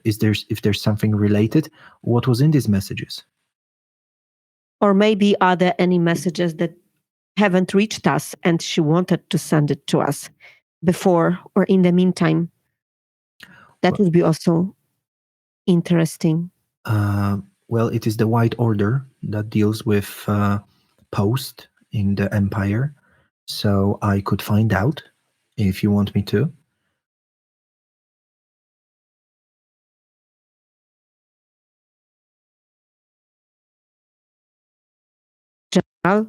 if there's something related. What was in these messages? Or maybe are there any messages that haven't reached us and she wanted to send it to us before or in the meantime? That would be also interesting. Well, it is the White Order that deals with post in the Empire, so I could find out if you want me to. General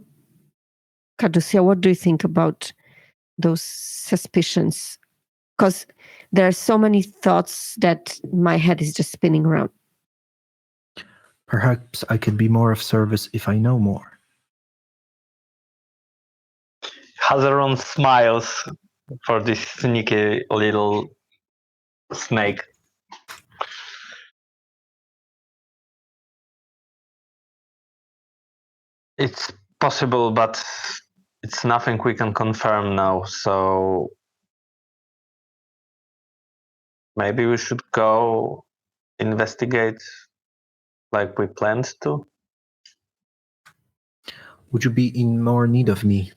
Caducia, what do you think about those suspicions? Because there are so many thoughts that my head is just spinning around. Perhaps I could be more of service if I know more. Hazaron smiles for this sneaky little snake. It's possible, but it's nothing we can confirm now, so maybe we should go investigate like we planned to. Would you be in more need of me?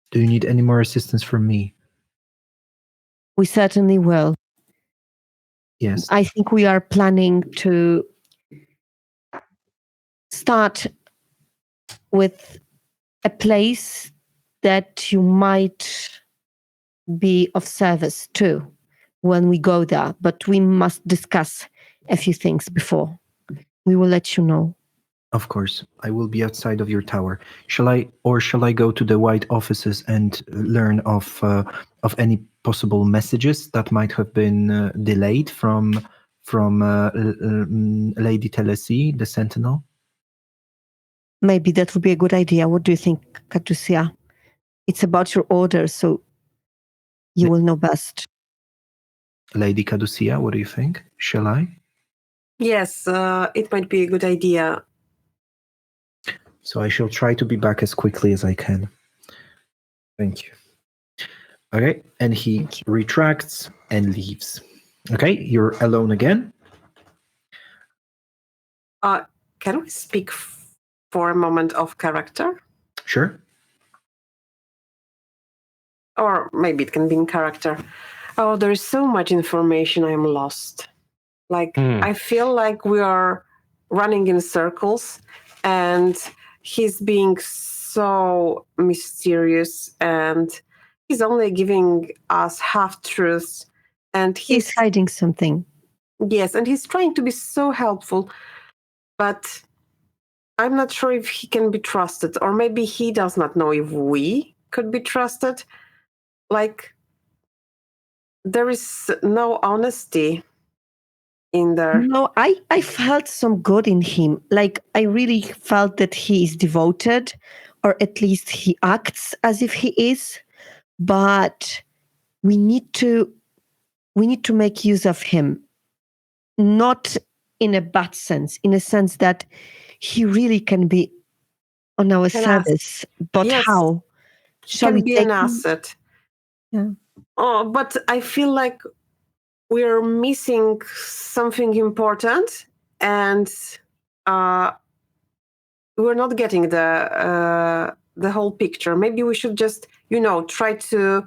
Do you need any more assistance from me? We certainly will. Yes. I think we are planning to start with a place that you might be of service to when we go there, but we must discuss a few things before. We will let you know. Of course, I will be outside of your tower. Shall I go to the White offices and learn of any possible messages that might have been delayed from Lady Telesi, the Sentinel? Maybe that would be a good idea. What do you think, Katusia? It's about your order, so you will know best. Lady Caducia, what do you think? Shall I? Yes, it might be a good idea. So I shall try to be back as quickly as I can. Thank you. Okay, and he retracts and leaves. Okay, you're alone again. Can we speak for a moment of character? Sure. Or maybe it can be in character. Oh, there is so much information, I am lost. I feel like we are running in circles and he's being so mysterious and he's only giving us half-truths and He's hiding something. Yes, and he's trying to be so helpful, but I'm not sure if he can be trusted, or maybe he does not know if we could be trusted. Like, there is no honesty in there. No, I felt some good in him. Like, I really felt that he is devoted, or at least he acts as if he is. But we need to make use of him, not in a bad sense, in a sense that he really can be on our service. But Yes, how? He Shall can we be take an him? asset. Yeah. Oh, but I feel like we're missing something important, and we're not getting the whole picture. Maybe we should just, try to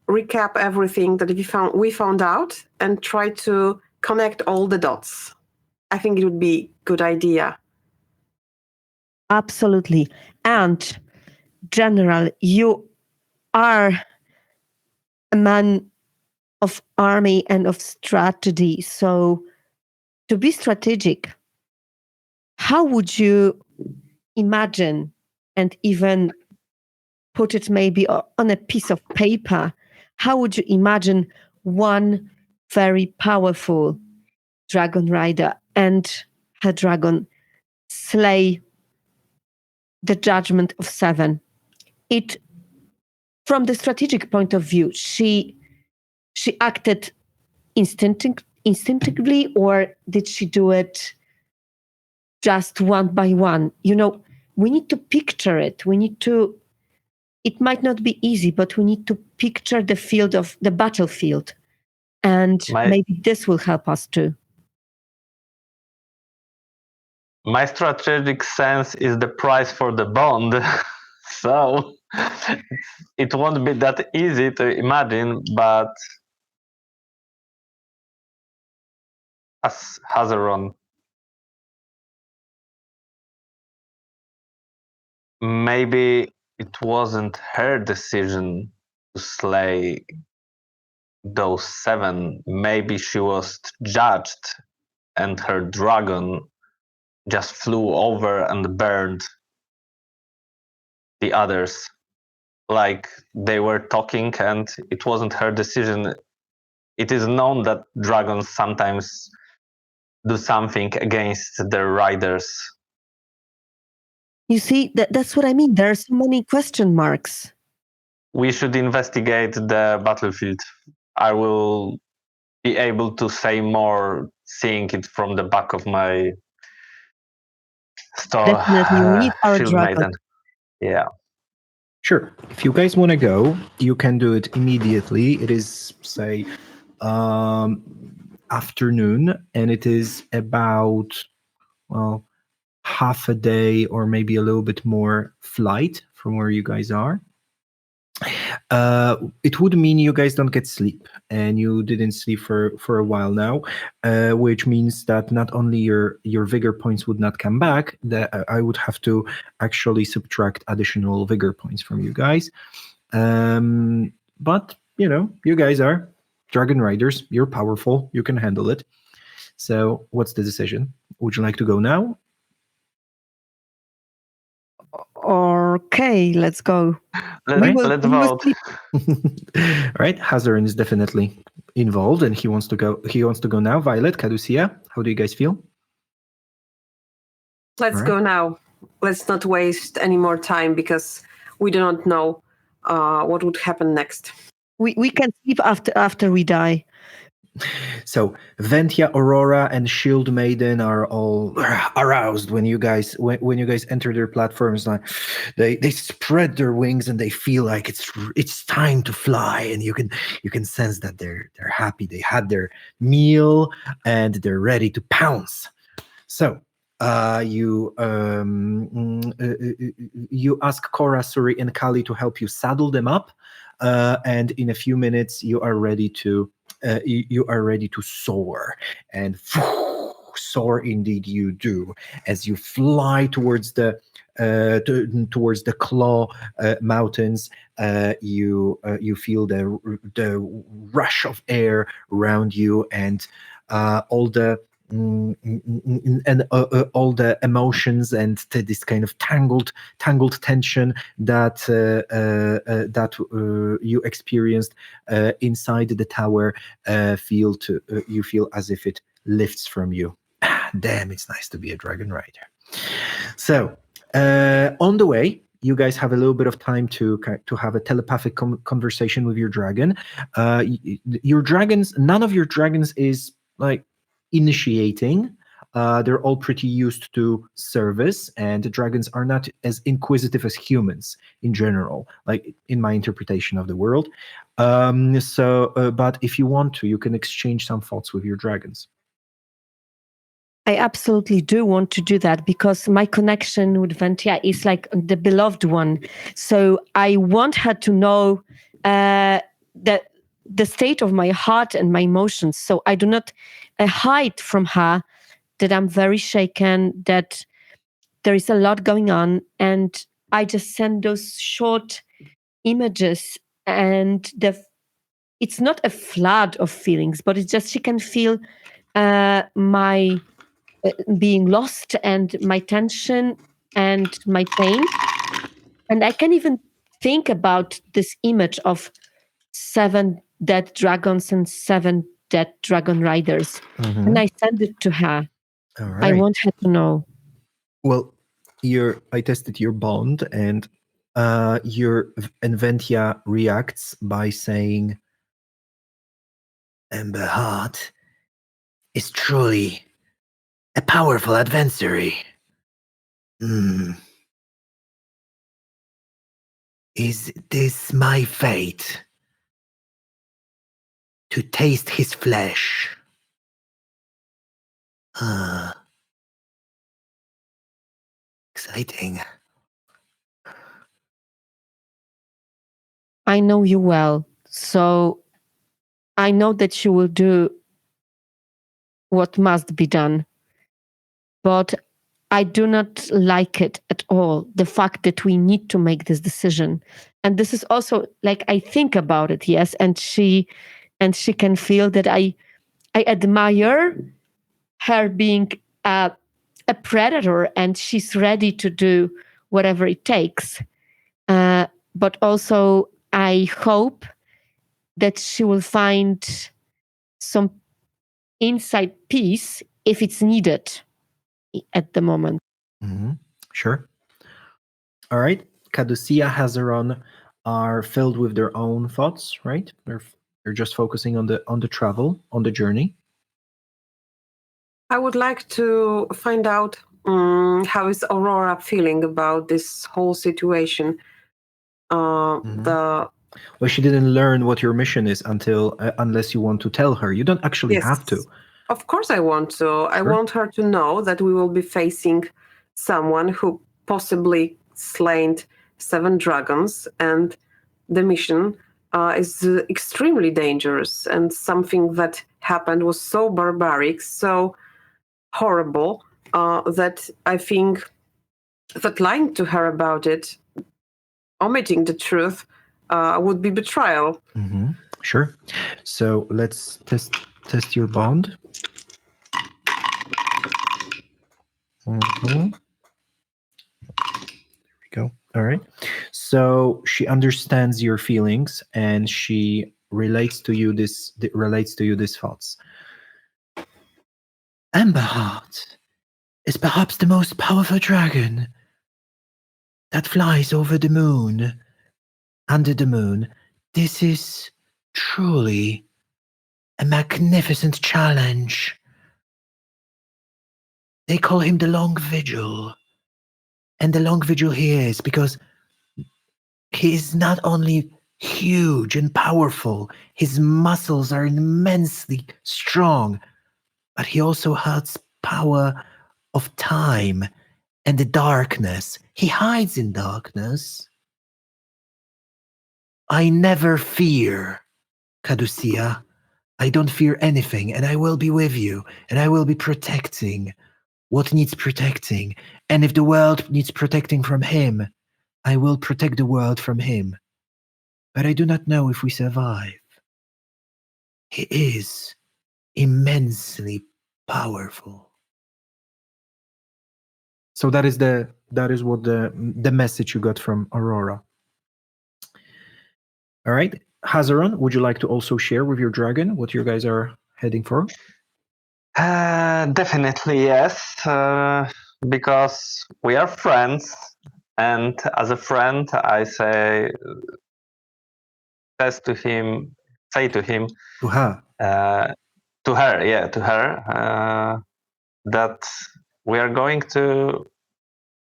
recap everything that we found out and try to connect all the dots. I think it would be a good idea. Absolutely. And General, you are a man of army and of strategy. So to be strategic, how would you imagine and even put it maybe on a piece of paper? How would you imagine one very powerful dragon rider and her dragon slay the judgment of seven? It, from the strategic point of view, she acted instinctively, or did she do it just one by one? We need to picture it. It might not be easy, but we need to picture the battlefield. And maybe this will help us too. My strategic sense is the price for the bond. So it won't be that easy to imagine, but as Hazaron, maybe it wasn't her decision to slay those seven. Maybe she was judged and her dragon just flew over and burned the others. Like they were talking and it wasn't her decision. It is known that dragons sometimes do something against their riders. You see, that's what I mean. There are so many question marks. We should investigate the battlefield. I will be able to say more seeing it from the back of my store. Definitely, we need our Shield dragon. Maiden. Yeah. Sure. If you guys want to go, you can do it immediately. It is, say, afternoon, and it is about, well, half a day or maybe a little bit more flight from where you guys are. It would mean you guys don't get sleep, and you didn't sleep for a while now, which means that not only your vigor points would not come back, that I would have to actually subtract additional vigor points from you guys. But you guys are dragon riders. You're powerful. You can handle it. So, what's the decision? Would you like to go now? Okay, let's go. Let's vote. All right, Hazarin is definitely involved, and he wants to go. He wants to go now. Violet, Caducia, how do you guys feel? Let's go now. Let's not waste any more time because we do not know what would happen next. We can sleep after we die. So Ventia, Aurora, and Shield Maiden are all aroused when you guys enter their platforms. Like they spread their wings and they feel like it's time to fly, and you can sense that they're happy. They had their meal and they're ready to pounce. So you ask Cora, Suri, and Kali to help you saddle them up, and in a few minutes you are ready to soar, and soar indeed you do as you fly towards the Claw Mountains. You feel the rush of air around you, and all the and all the emotions and this kind of tangled tension that you experienced inside the tower you feel as if it lifts from you. Damn, it's nice to be a dragon rider. So on the way, you guys have a little bit of time to have a telepathic conversation with your dragon. Your dragons, none of your dragons is like initiating. They're all pretty used to service, and the dragons are not as inquisitive as humans in general, like in my interpretation of the world. But if you want to, you can exchange some thoughts with your dragons. I absolutely do want to do that because my connection with Ventia is like the beloved one. So I want her to know that the state of my heart and my emotions. So I do not hide from her that I'm very shaken, that there is a lot going on. And I just send those short images, and it's not a flood of feelings, but it's just she can feel my being lost and my tension and my pain. And I can even think about this image of 7 dead dragons and 7 dead dragon riders. Mm-hmm. And I send it to her. All right. I want her to know. Well, I tested your bond, and your Enventia reacts by saying, "Ember Heart is truly a powerful adversary. Is this my fate? To taste his flesh?" Exciting. I know you well, so I know that you will do what must be done. But I do not like it at all, the fact that we need to make this decision. And this is also like I think about it, yes, and she can feel that I admire her being a predator, and she's ready to do whatever it takes. But also I hope that she will find some inside peace if it's needed at the moment. Mm-hmm. Sure. All right. Caducia, Hazaron are filled with their own thoughts, right? They're just focusing on the travel, on the journey. I would like to find out how is Aurora feeling about this whole situation. Well, she didn't learn what your mission is unless you want to tell her. You don't actually have to. Of course I want to. I want her to know that we will be facing someone who possibly slain 7 dragons, and the mission is extremely dangerous, and something that happened was so barbaric, so horrible, that I think that lying to her about it, omitting the truth, would be betrayal. Mm-hmm. Sure. So let's test your bond. Mm-hmm. There we go. All right. So she understands your feelings, and she relates to you these thoughts. Emberheart is perhaps the most powerful dragon that flies over the moon, under the moon. This is truly a magnificent challenge. They call him the Long Vigil. And the Long Vigil he is because he is not only huge and powerful, his muscles are immensely strong, but he also has power of time and the darkness. He hides in darkness. I never fear, Caducia. I don't fear anything, and I will be with you, and I will be protecting what needs protecting. And if the world needs protecting from him, I will protect the world from him. But I do not know if we survive. He is immensely powerful. So that is what the message you got from Aurora. All right, Hazaron, would you like to also share with your dragon what you guys are heading for? Definitely yes, because we are friends, and as a friend, I say to him, To her. to her, that we are going to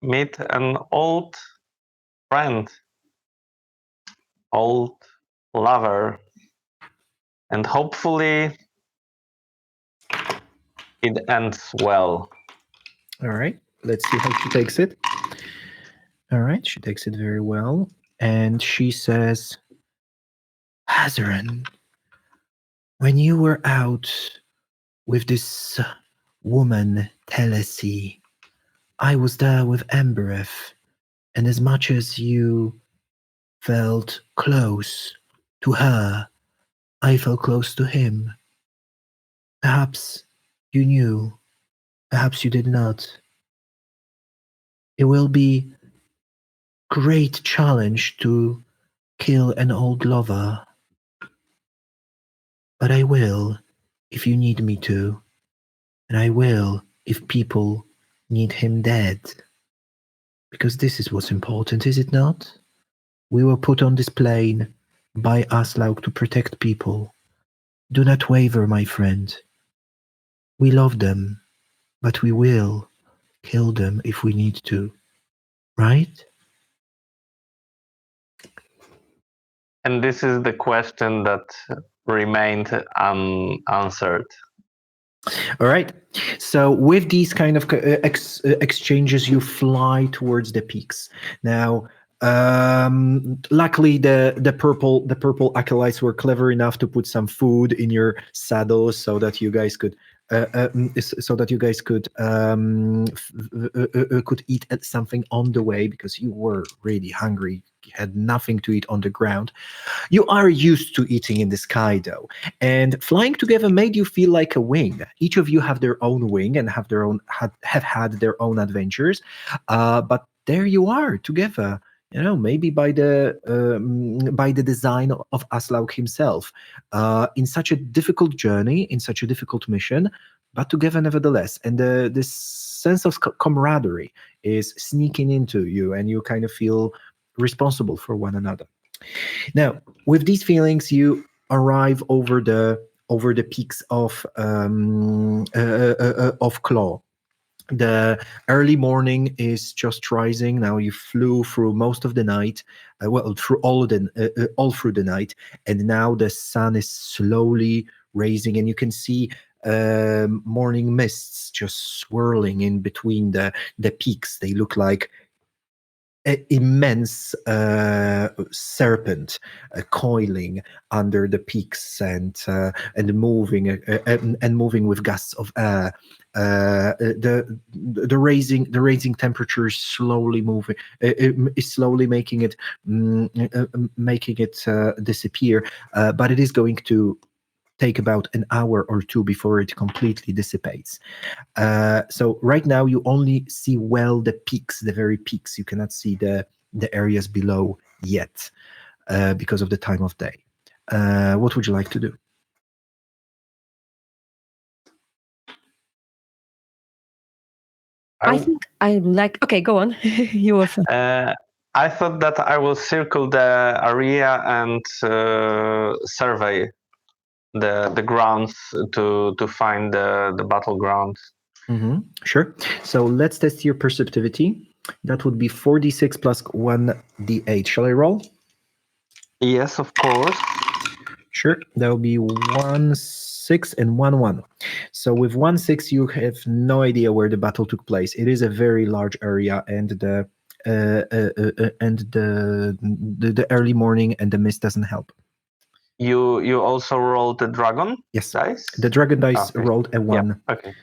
meet an old friend, old lover, and hopefully it ends well. All right, let's see how she takes it. All right, she takes it very well. And she says, Hazaran, when you were out with this woman, Telesi, I was there with Embereth. And as much as you felt close to her, I felt close to him. Perhaps you knew, perhaps you did not. It will be great challenge to kill an old lover. But I will if you need me to. And I will if people need him dead. Because this is what's important, is it not? We were put on this plane by Aslaug to protect people. Do not waver, my friend. We love them, but we will kill them if we need to. Right? And this is the question that remained unanswered. All right. So with these kind of exchanges, you fly towards the peaks. Now, luckily, the purple acolytes were clever enough to put some food in your saddles so that you guys could. Could eat something on the way because you were really hungry. You had nothing to eat on the ground. You are used to eating in the sky, though, and flying together made you feel like a wing. Each of you have their own wing and have had their own adventures, but there you are together. You know, maybe by the design of Aslaug himself, in such a difficult journey, in such a difficult mission, but together nevertheless. And this sense of camaraderie is sneaking into you, and you kind of feel responsible for one another. Now, with these feelings, you arrive over the peaks of Claw. The early morning is just rising. Now you flew through most of the night, through all through the night, and now the sun is slowly raising, and you can see morning mists just swirling in between the peaks. They look like an immense serpent coiling under the peaks and moving and moving with gusts of air. The raising temperature is slowly moving, is slowly making it disappear, but it is going to take about an hour or two before it completely dissipates. So right now you only see well the peaks, the very peaks. You cannot see the areas below yet because of the time of day. What would you like to do? I think I like. Okay, go on. You were. I thought that I will circle the area and survey the grounds to find the battlegrounds. Mm-hmm. Sure. So let's test your perceptivity. That would be 4d6 plus 1d8. Shall I roll? Yes, of course. Sure. That will be 1, 6, and 1, 1. So with 1, 6, you have no idea where the battle took place. It is a very large area, and the early morning and the mist doesn't help. You also rolled the dragon? Yes. Dice? The dragon dice rolled a 1. Yeah. Okay.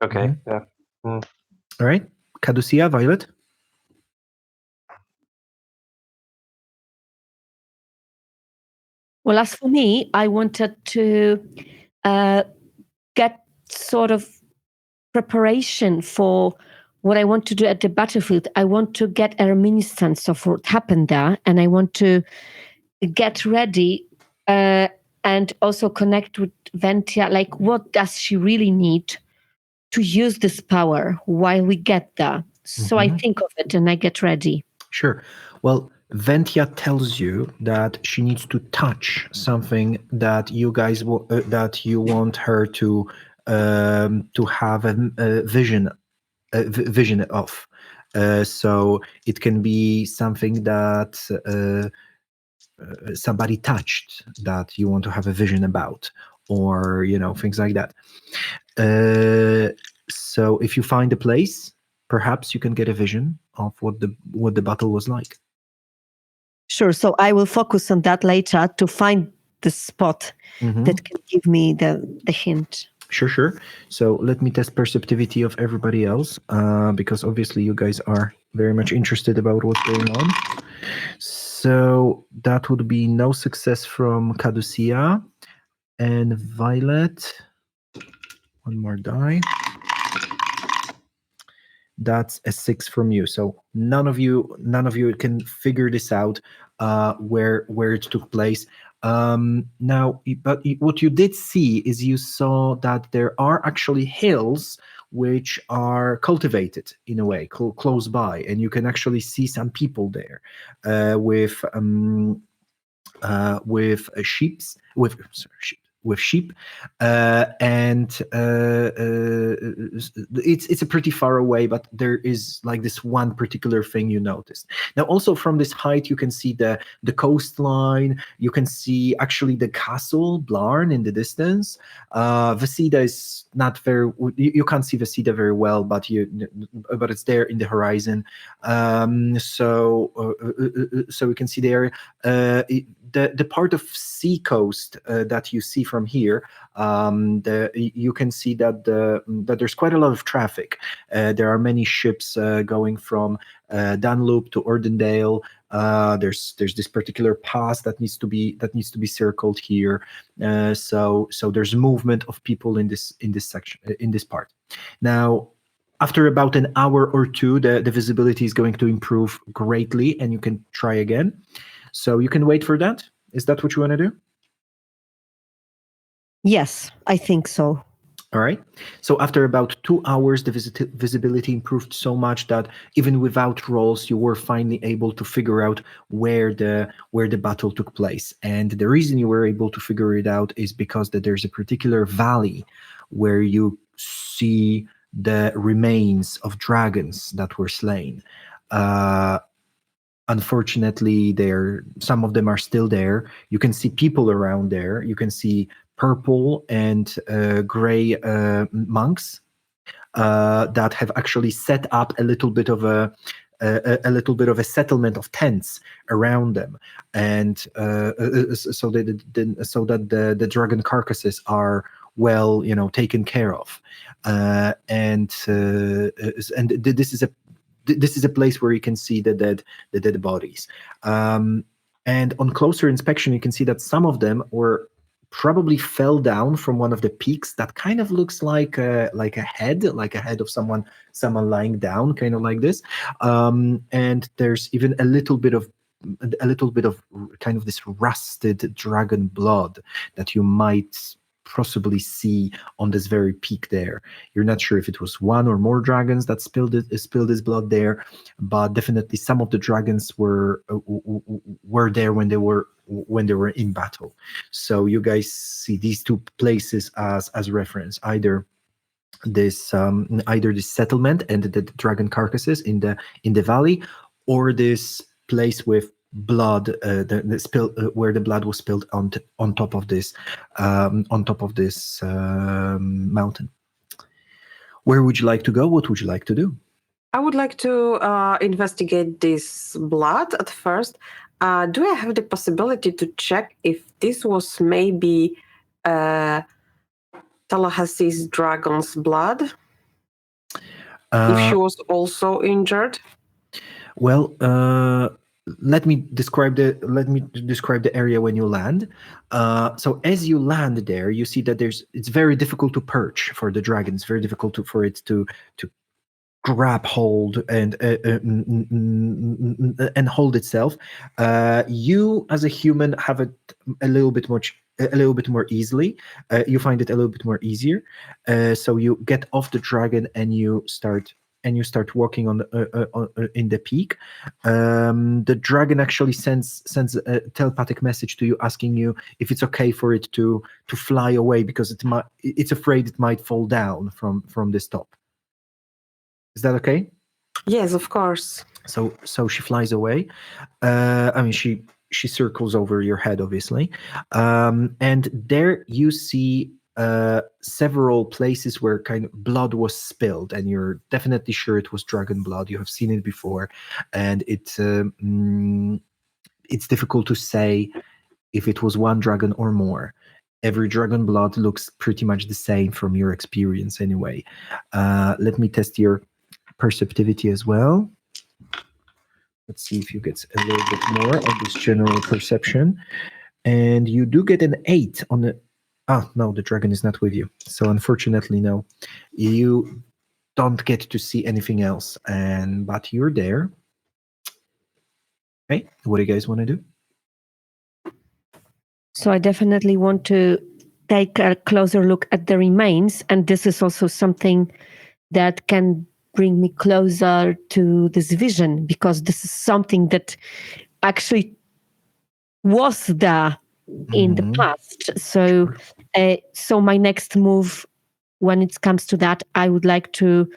Mm-hmm. Yeah. All right. Caducia, Violet? Well, as for me, I wanted to get sort of preparation for what I want to do at the battlefield. I want to get a reminiscence of what happened there, and I want to get ready and also connect with Ventia. Like, what does she really need to use this power while we get there? So I think of it and I get ready. Sure. Well, Ventia tells you that she needs to touch something that you guys that you want her to have a vision of. So it can be something that somebody touched that you want to have a vision about, or things like that. So if you find a place, perhaps you can get a vision of what the battle was like. Sure. So I will focus on that later to find the spot that can give me the hint. Sure. So let me test perceptivity of everybody else, because obviously you guys are very much interested about what's going on. So that would be no success from Caducia and Violet. One more die. That's a 6 from you. So none of you can figure this out, where it took place. Now, but what you did see is you saw that there are actually hills which are cultivated in a way close by, and you can actually see some people there with sheep, and it's a pretty far away, but there is like this one particular thing you noticed. Now, also from this height, you can see the coastline. You can see actually the castle Blarn in the distance. Vesida is not very. You can't see Vesida very well, but it's there in the horizon. So we can see the area. The part of sea coast that you see from here, you can see that there's quite a lot of traffic. There are many ships going from Dunloop to Ordendale. There's this particular pass that needs to be circled here. So there's movement of people in this section, in this part. Now, after about an hour or two, the visibility is going to improve greatly, and you can try again. So you can wait for that. Is that what you want to do? Yes, I think so. All right. So after about 2 hours, the visibility improved so much that even without rolls, you were finally able to figure out where the battle took place. And the reason you were able to figure it out is because there's a particular valley where you see the remains of dragons that were slain. Unfortunately, some of them are still there. You can see people around there. You can see purple and gray monks that have actually set up a little bit of a settlement of tents around them, and so that the dragon carcasses are well, taken care of, and this is a place where you can see the dead bodies. And on closer inspection, you can see that some of them probably fell down from one of the peaks that kind of looks like a head of someone lying down, kind of like this. And there's even a little bit of kind of this rusted dragon blood that you might possibly see on this very peak there. You're not sure if it was one or more dragons that spilled his blood there, but definitely some of the dragons were there when they were in battle. So you guys see these two places as reference, either this settlement and the dragon carcasses in the valley, or this place with blood, the spill where the blood was spilled on top of this mountain. Where would you like to go? What would you like to do? I would like to investigate this blood at first. Do I have the possibility to check if this was maybe Tallahassee's dragon's blood? If she was also injured? Well, let me describe the area when you land. So as you land there, you see that it's very difficult to perch for the dragon. It's very difficult for it to grab hold and hold itself. You as a human have it a little bit more easily. You find it a little bit more easier. So you get off the dragon and you start walking in the peak. The dragon actually sends a telepathic message to you, asking you if it's okay for it to fly away, because it's afraid it might fall down from this top. Is that okay? Yes, of course. So she flies away. I mean, she circles over your head, obviously, and there you see several places where kind of blood was spilled, and you're definitely sure it was dragon blood. You have seen it before, and it's difficult to say if it was one dragon or more. Every dragon blood looks pretty much the same from your experience, anyway. Let me test your perceptivity as well. Let's see if you get a little bit more of this general perception. And you do get an 8 on the... no, the dragon is not with you. So unfortunately, no. You don't get to see anything else, but you're there. Okay, what do you guys want to do? So I definitely want to take a closer look at the remains, and this is also something that can bring me closer to this vision, because this is something that actually was there in the past. So, so my next move, when it comes to that, I would like to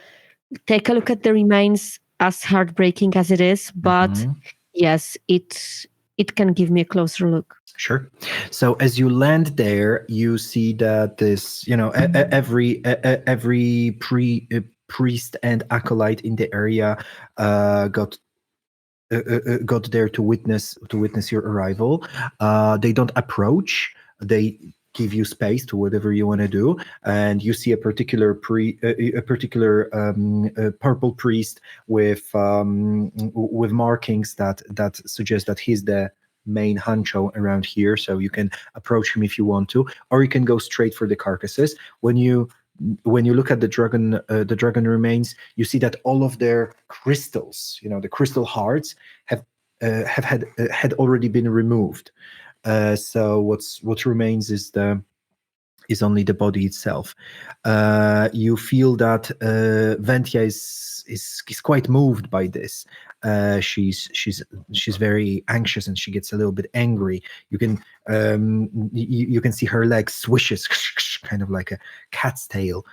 take a look at the remains, as heartbreaking as it is, but yes, it can give me a closer look. Sure. So as you land there, you see that this, every priest and acolyte in the area got there to witness your arrival. They don't approach. They give you space to whatever you want to do, and you see a particular purple priest with markings that suggest that he's the main honcho around here. So you can approach him if you want to, or you can go straight for the carcasses. When you look at the dragon remains, you see that all of their crystals, the crystal hearts, have had already been removed. So what remains is only the body itself. You feel that Ventia is quite moved by this. She's very anxious, and she gets a little bit angry. You can see her leg swishes, kind of like a cat's tail.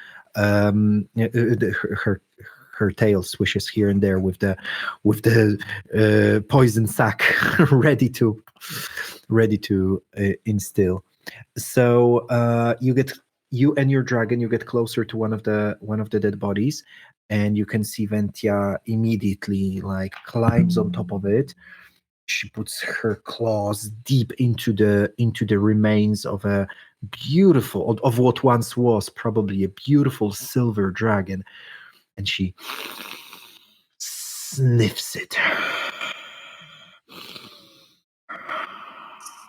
Her tail swishes here and there with the poison sac ready to instill. So you and your dragon, you get closer to one of the dead bodies, and you can see Ventia immediately climbs on top of it. She puts her claws deep into the remains of a beautiful, of what once was probably a beautiful silver dragon, and she sniffs it.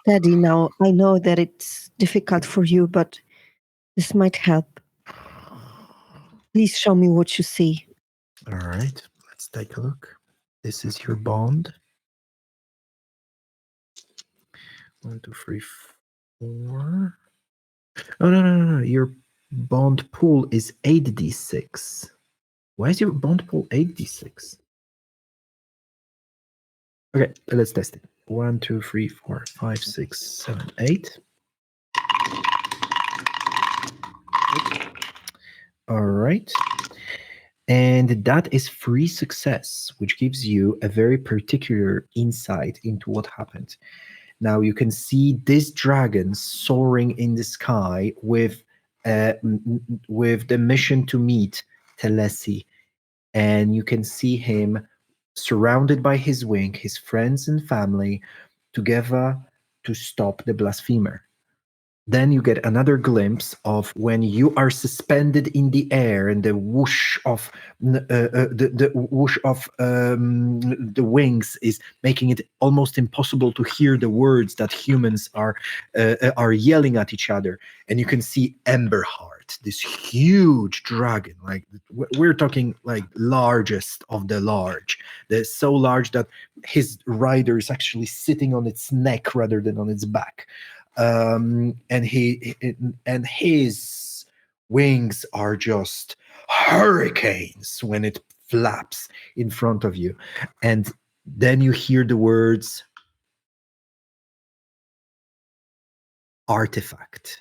Steady now. I know that it's difficult for you, but this might help. Please show me what you see. All right, let's take a look. This is your bond. 1, 2, 3, 4. Oh, no. Your bond pool is 8d6. Why is your bond pool 8d6? Okay, let's test it. 1, 2, 3, 4, 5, 6, 7, 8. All right. And that is 3 success, which gives you a very particular insight into what happened. Now you can see this dragon soaring in the sky with the mission to meet Telesi, and you can see him surrounded by his wing, his friends and family, together to stop the blasphemer. Then you get another glimpse of when you are suspended in the air, and the whoosh of the whoosh of the wings is making it almost impossible to hear the words that humans are yelling at each other. And you can see Emberheart, this huge dragon, like we're talking like largest of the large. They're so large that his rider is actually sitting on its neck rather than on its back. And his wings are just hurricanes when it flaps in front of you. And then you hear the words artifact,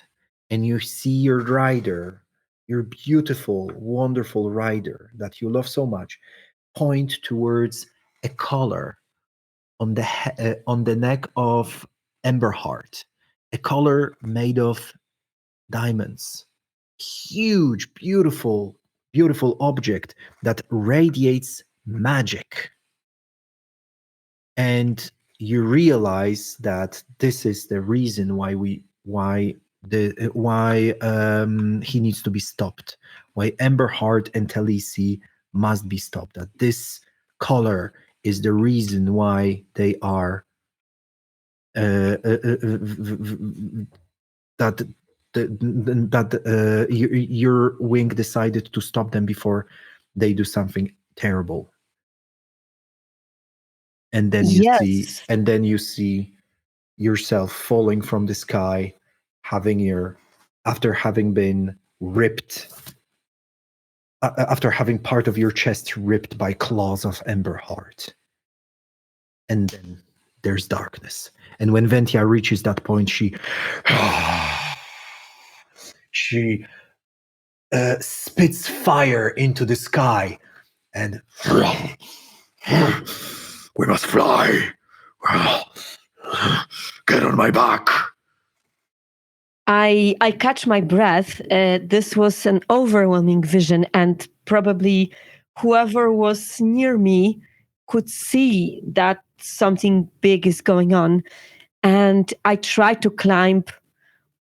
and you see your rider, your beautiful, wonderful rider that you love so much, point towards a collar on the neck of Emberheart, a collar made of diamonds. Huge, beautiful, beautiful object that radiates magic. And you realize that this is the reason why he needs to be stopped. Why Emberheart and Talisi must be stopped. That this color is the reason why they are your wing decided to stop them before they do something terrible. And then you see yourself falling from the sky, after having been ripped, after having part of your chest ripped by claws of Emberheart. And then there's darkness. And when Ventia reaches that point, she spits fire into the sky, and we must fly. Get on my back. I catch my breath. This was an overwhelming vision, and probably whoever was near me could see that something big is going on. And I try to climb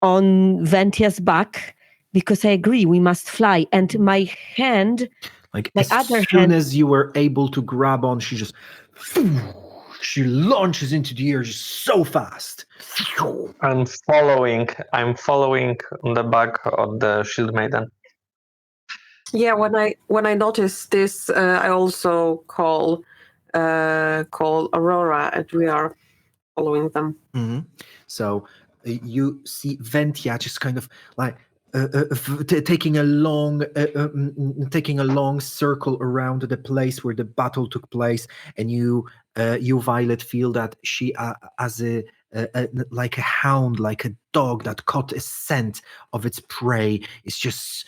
on Ventia's back because I agree we must fly. And my hand, like my as other soon hand, as you were able to grab on, she launches into the air just so fast. I'm following on the back of the Shield Maiden. Yeah, when I noticed this, I also call Aurora, and we are following them. Mm-hmm. So you see Ventia just kind of like taking a long circle around the place where the battle took place, and you Violet feel that she as like a hound, like a dog that caught a scent of its prey, is just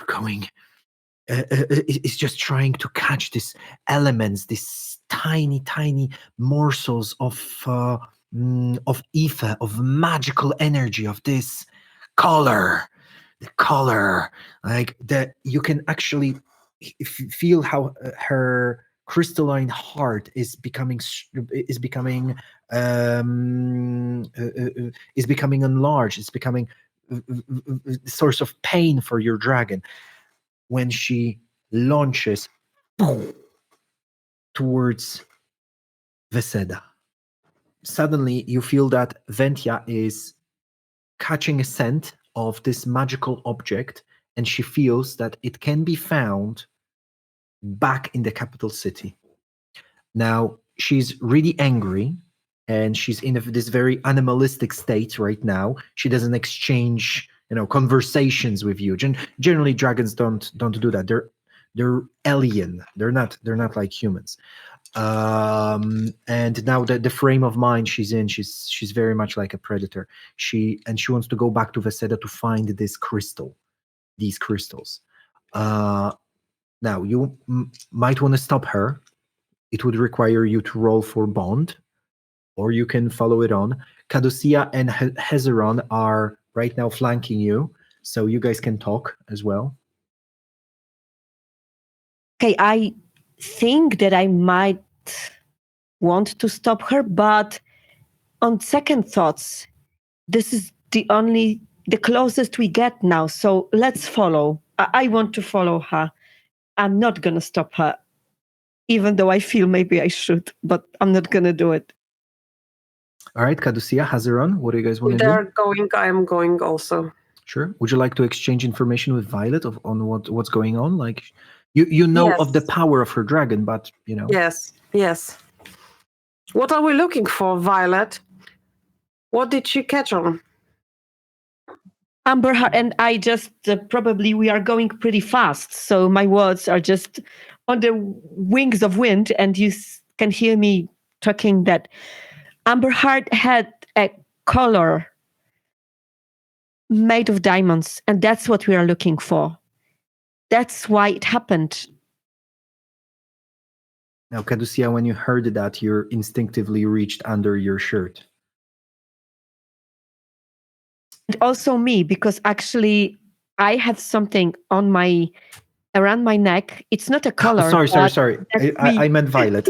going. Is just trying to catch these elements, these tiny morsels of ether, of magical energy, of this color. The color, like that, you can actually feel how her crystalline heart is becoming enlarged. It's becoming a source of pain for your dragon when she launches towards Veseda. Suddenly, you feel that Ventia is catching a scent of this magical object, and she feels that it can be found back in the capital city. Now, she's really angry, and she's in this very animalistic state right now. She doesn't exchange, conversations with you. Generally, dragons don't do that. They're alien. They're not like humans. And now the frame of mind she's in, she's very much like a predator. She wants to go back to Veseda to find these crystals. Now you might want to stop her. It would require you to roll for bond, or you can follow it on. Caducia and Hezeron are right now flanking you, so you guys can talk as well. Okay, I think that I might want to stop her, but on second thoughts, this is the closest we get now. So let's follow. I want to follow her. I'm not going to stop her, even though I feel maybe I should, but I'm not going to do it. All right, Caducia, Hazeron, what do you guys want If to do? they're going, I'm going also. Sure. Would you like to exchange information with Violet on what's going on? Like, you know Yes. of the power of her dragon, but you know. Yes. What are we looking for, Violet? What did she catch on? Amber Heart and I just probably we are going pretty fast. So my words are just on the wings of wind, and you can hear me talking that Amber Heart had a collar made of diamonds, and that's what we are looking for. That's why it happened. Now, Caducia, when you heard that, you instinctively reached under your shirt. And also me, because actually I have something on around my neck. It's not a collar. Sorry. I meant Violet.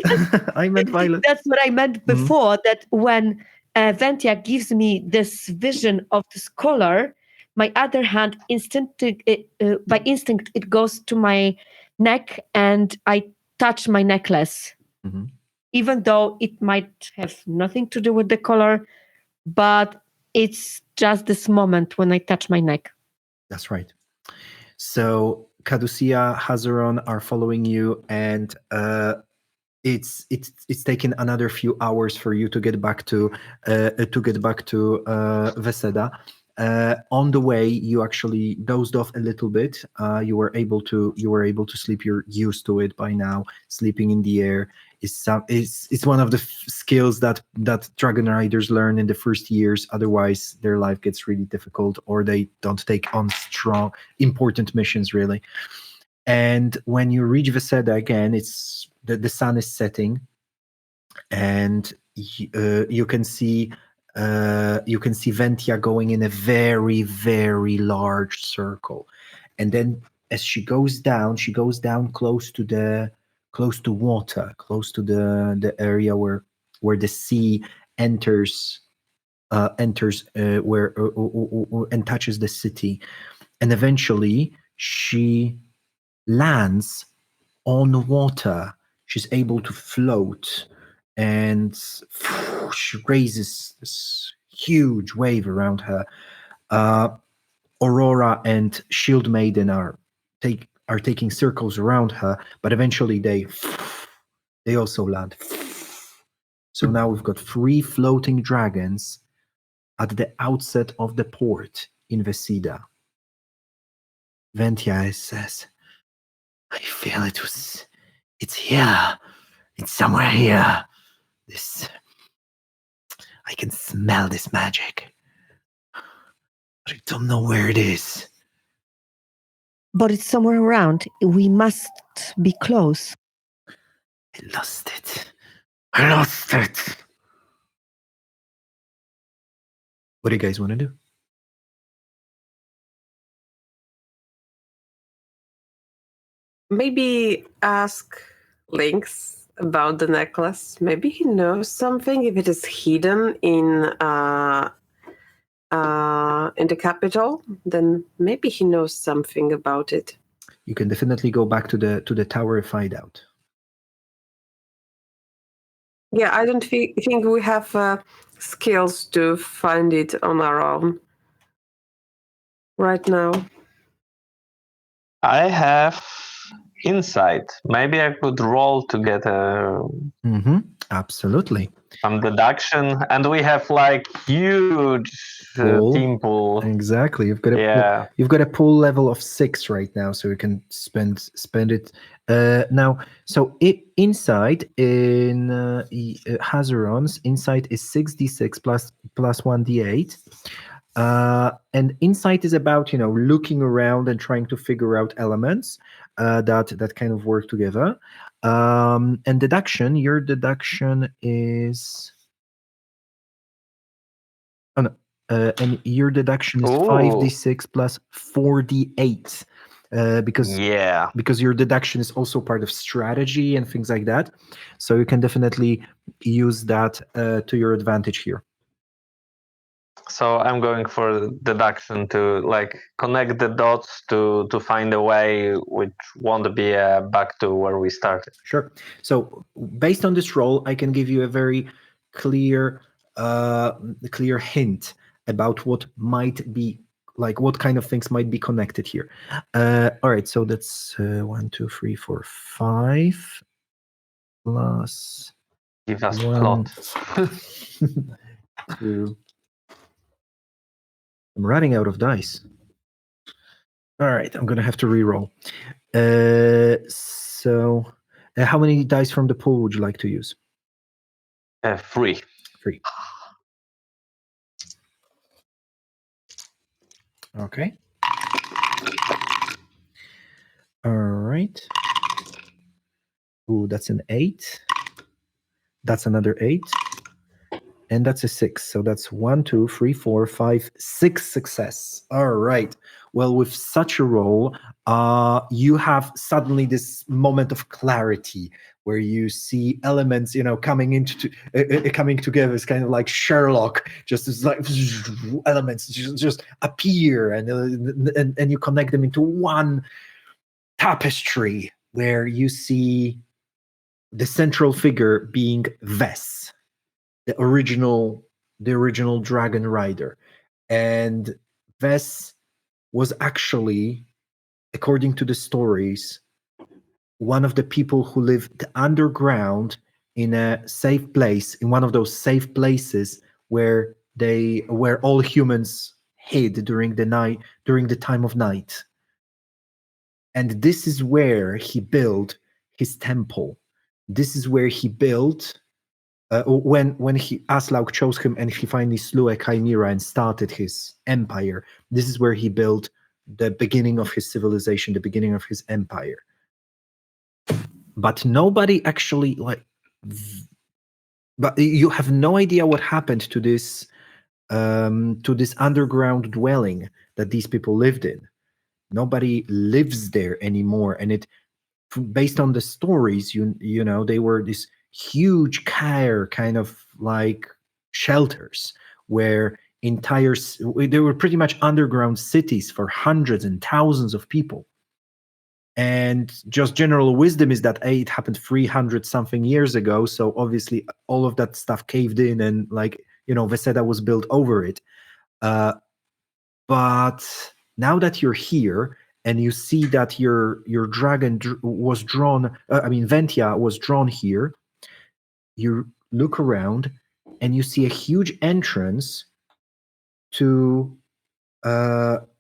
I meant Violet. That's what I meant before, that when Ventia gives me this vision of this collar, my other hand, by instinct, it goes to my neck and I touch my necklace. Mm-hmm. Even though it might have nothing to do with the collar, but it's just this moment when I touch my neck. That's right. So Caducia, Hazeron are following you, and it's taken another few hours for you to get back to Veseda. On the way, you actually dozed off a little bit. You were able to sleep. You're used to it by now. Sleeping in the air is one of the skills that dragon riders learn in the first years. Otherwise, their life gets really difficult, or they don't take on strong, important missions really. And when you reach Veseda again, it's the sun is setting, and you can see Ventia going in a very, very large circle, and then as she goes down close to water, close to the area where the sea enters and touches the city, and eventually she lands on water. She's able to float, and she raises this huge wave around her. Aurora and Shield Maiden are taking circles around her, but eventually they also land. So now we've got 3 floating dragons at the outset of the port in Veseda. Ventia says, I feel it's here. It's somewhere here. I can smell this magic. But I don't know where it is. But it's somewhere around. We must be close. I lost it. What do you guys want to do? Maybe ask Lynx about the necklace. Maybe he knows something. If it is hidden in the capital, then maybe he knows something about it. You can definitely go back to the tower and find out. Yeah, I don't think we have skills to find it on our own right now. I have insight. Maybe I could roll to get Absolutely. some deduction, and we have like huge team pool. Exactly. You've got a pool level of 6 right now, so you can spend it now. So inside in Hazeron's insight is 6d6 plus 1d8. And insight is about looking around and trying to figure out elements that kind of work together. And deduction, your deduction is and your deduction is 5d6 plus 4d8 because your deduction is also part of strategy and things like that. So you can definitely use that to your advantage here. So I'm going for deduction to connect the dots to find a way which won't be back to where we started. Sure. So based on this roll, I can give you a very clear hint about what might be what kind of things might be connected here. All right. So that's 1, 2, 3, 4, 5 plus Give us 1, plot. 2. I'm running out of dice. All right, I'm gonna have to re-roll. So, how many dice from the pool would you like to use? 3. 3. Okay. All right. Ooh, that's an 8. That's another 8. And that's a 6. So that's 1, 2, 3, 4, 5, 6 success. All right. Well, with such a roll, you have suddenly this moment of clarity where you see elements, coming coming together. It's kind of like Sherlock. Just as like elements just appear, and you connect them into one tapestry where you see the central figure being Vess, the original dragon rider. And Vess was actually, according to the stories, one of the people who lived underground in a safe place, in one of those safe places where all humans hid during the time of night. And this is where he built his temple. This is where he built when Aslaug chose him and he finally slew a chimera and started his empire. This is where he built the beginning of his civilization, the beginning of his empire. But nobody actually but you have no idea what happened to this underground dwelling that these people lived in. Nobody lives there anymore, and based on the stories, you know, they were this huge kind of like shelters where they were pretty much underground cities for hundreds and thousands of people. And just general wisdom is that it happened 300 something years ago, so obviously all of that stuff caved in, and Veseda was built over it. But now that you're here and you see that your dragon was drawn, Ventia was drawn here, you look around and you see a huge entrance to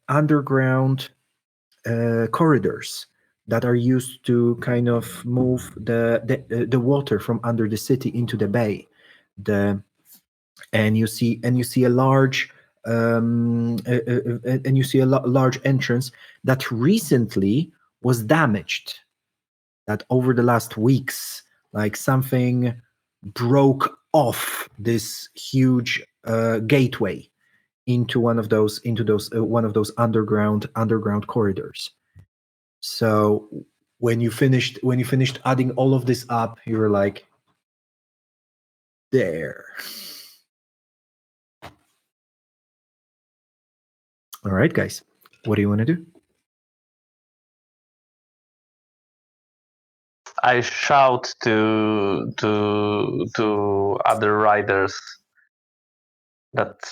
underground corridors that are used to kind of move the water from under the city into the bay. And you see a large large entrance that recently was damaged. That over the last weeks, like something broke off this huge gateway into one of those underground corridors. So when you finished adding all of this up, you were like, there. All right, guys, what do you want to do? I shout to other riders that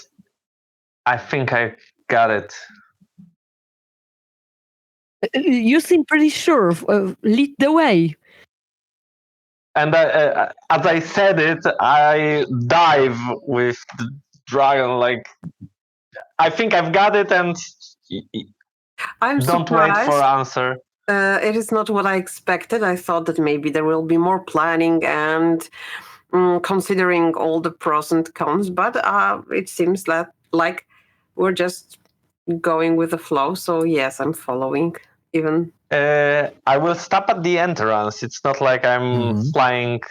I think I got it. You seem pretty sure. Lead the way. And as I said it, I dive with the dragon. Like, I think I've got it, and I'm don't surprised. wait for answer. It is not what I expected. I thought that maybe there will be more planning and considering all the pros and cons, but it seems like we're just going with the flow. So yes, I'm following. Even I will stop at the entrance. It's not like I'm flying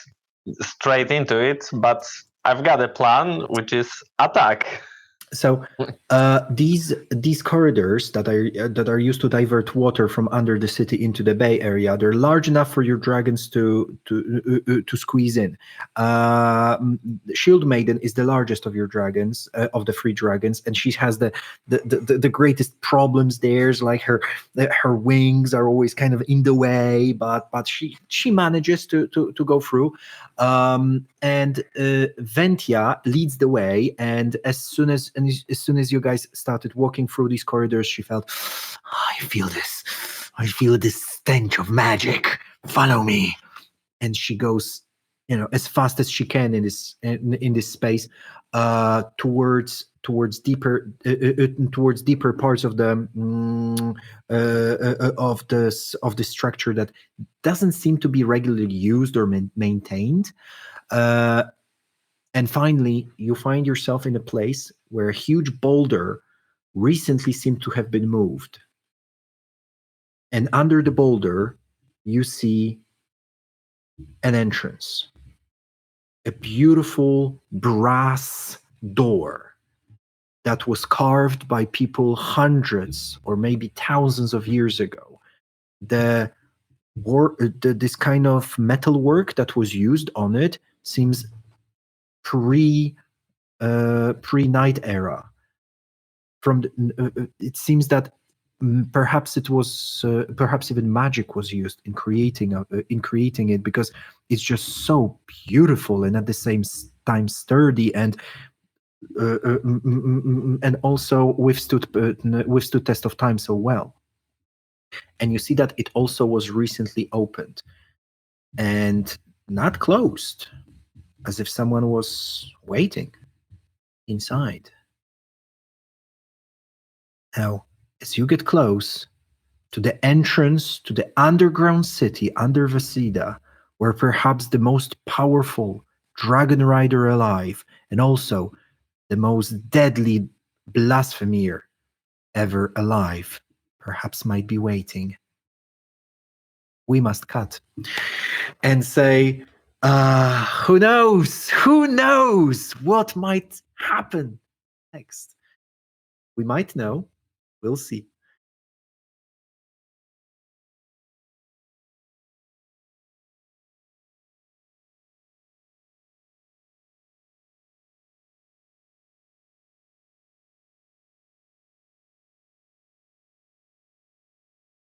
straight into it, but I've got a plan, which is attack. So these corridors that are used to divert water from under the city into the bay area, they're large enough for your dragons to squeeze in. Shield Maiden is the largest of your dragons, of the 3 dragons, and she has the greatest problems. There's like her wings are always kind of in the way, but she manages to go through. And Ventia leads the way, and as soon as you guys started walking through these corridors, she felt, I feel this stench of magic. Follow me. And she goes, as fast as she can in this space, towards deeper parts of the of the structure that doesn't seem to be regularly used or maintained. And finally, you find yourself in a place where a huge boulder recently seemed to have been moved. And under the boulder, you see an entrance, a beautiful brass door that was carved by people hundreds or maybe thousands of years ago. This kind of metal work that was used on it seems pre-night era. It seems that perhaps it was perhaps even magic was used in creating it, because it's just so beautiful and at the same time sturdy and also withstood test of time so well. And you see that it also was recently opened and not closed, as if someone was waiting inside. Now, as you get close to the entrance to the underground city under Vasida, where perhaps the most powerful dragon rider alive and also the most deadly blasphemer ever alive perhaps might be waiting, we must cut and say, who knows what might happen next? We might know. We'll see.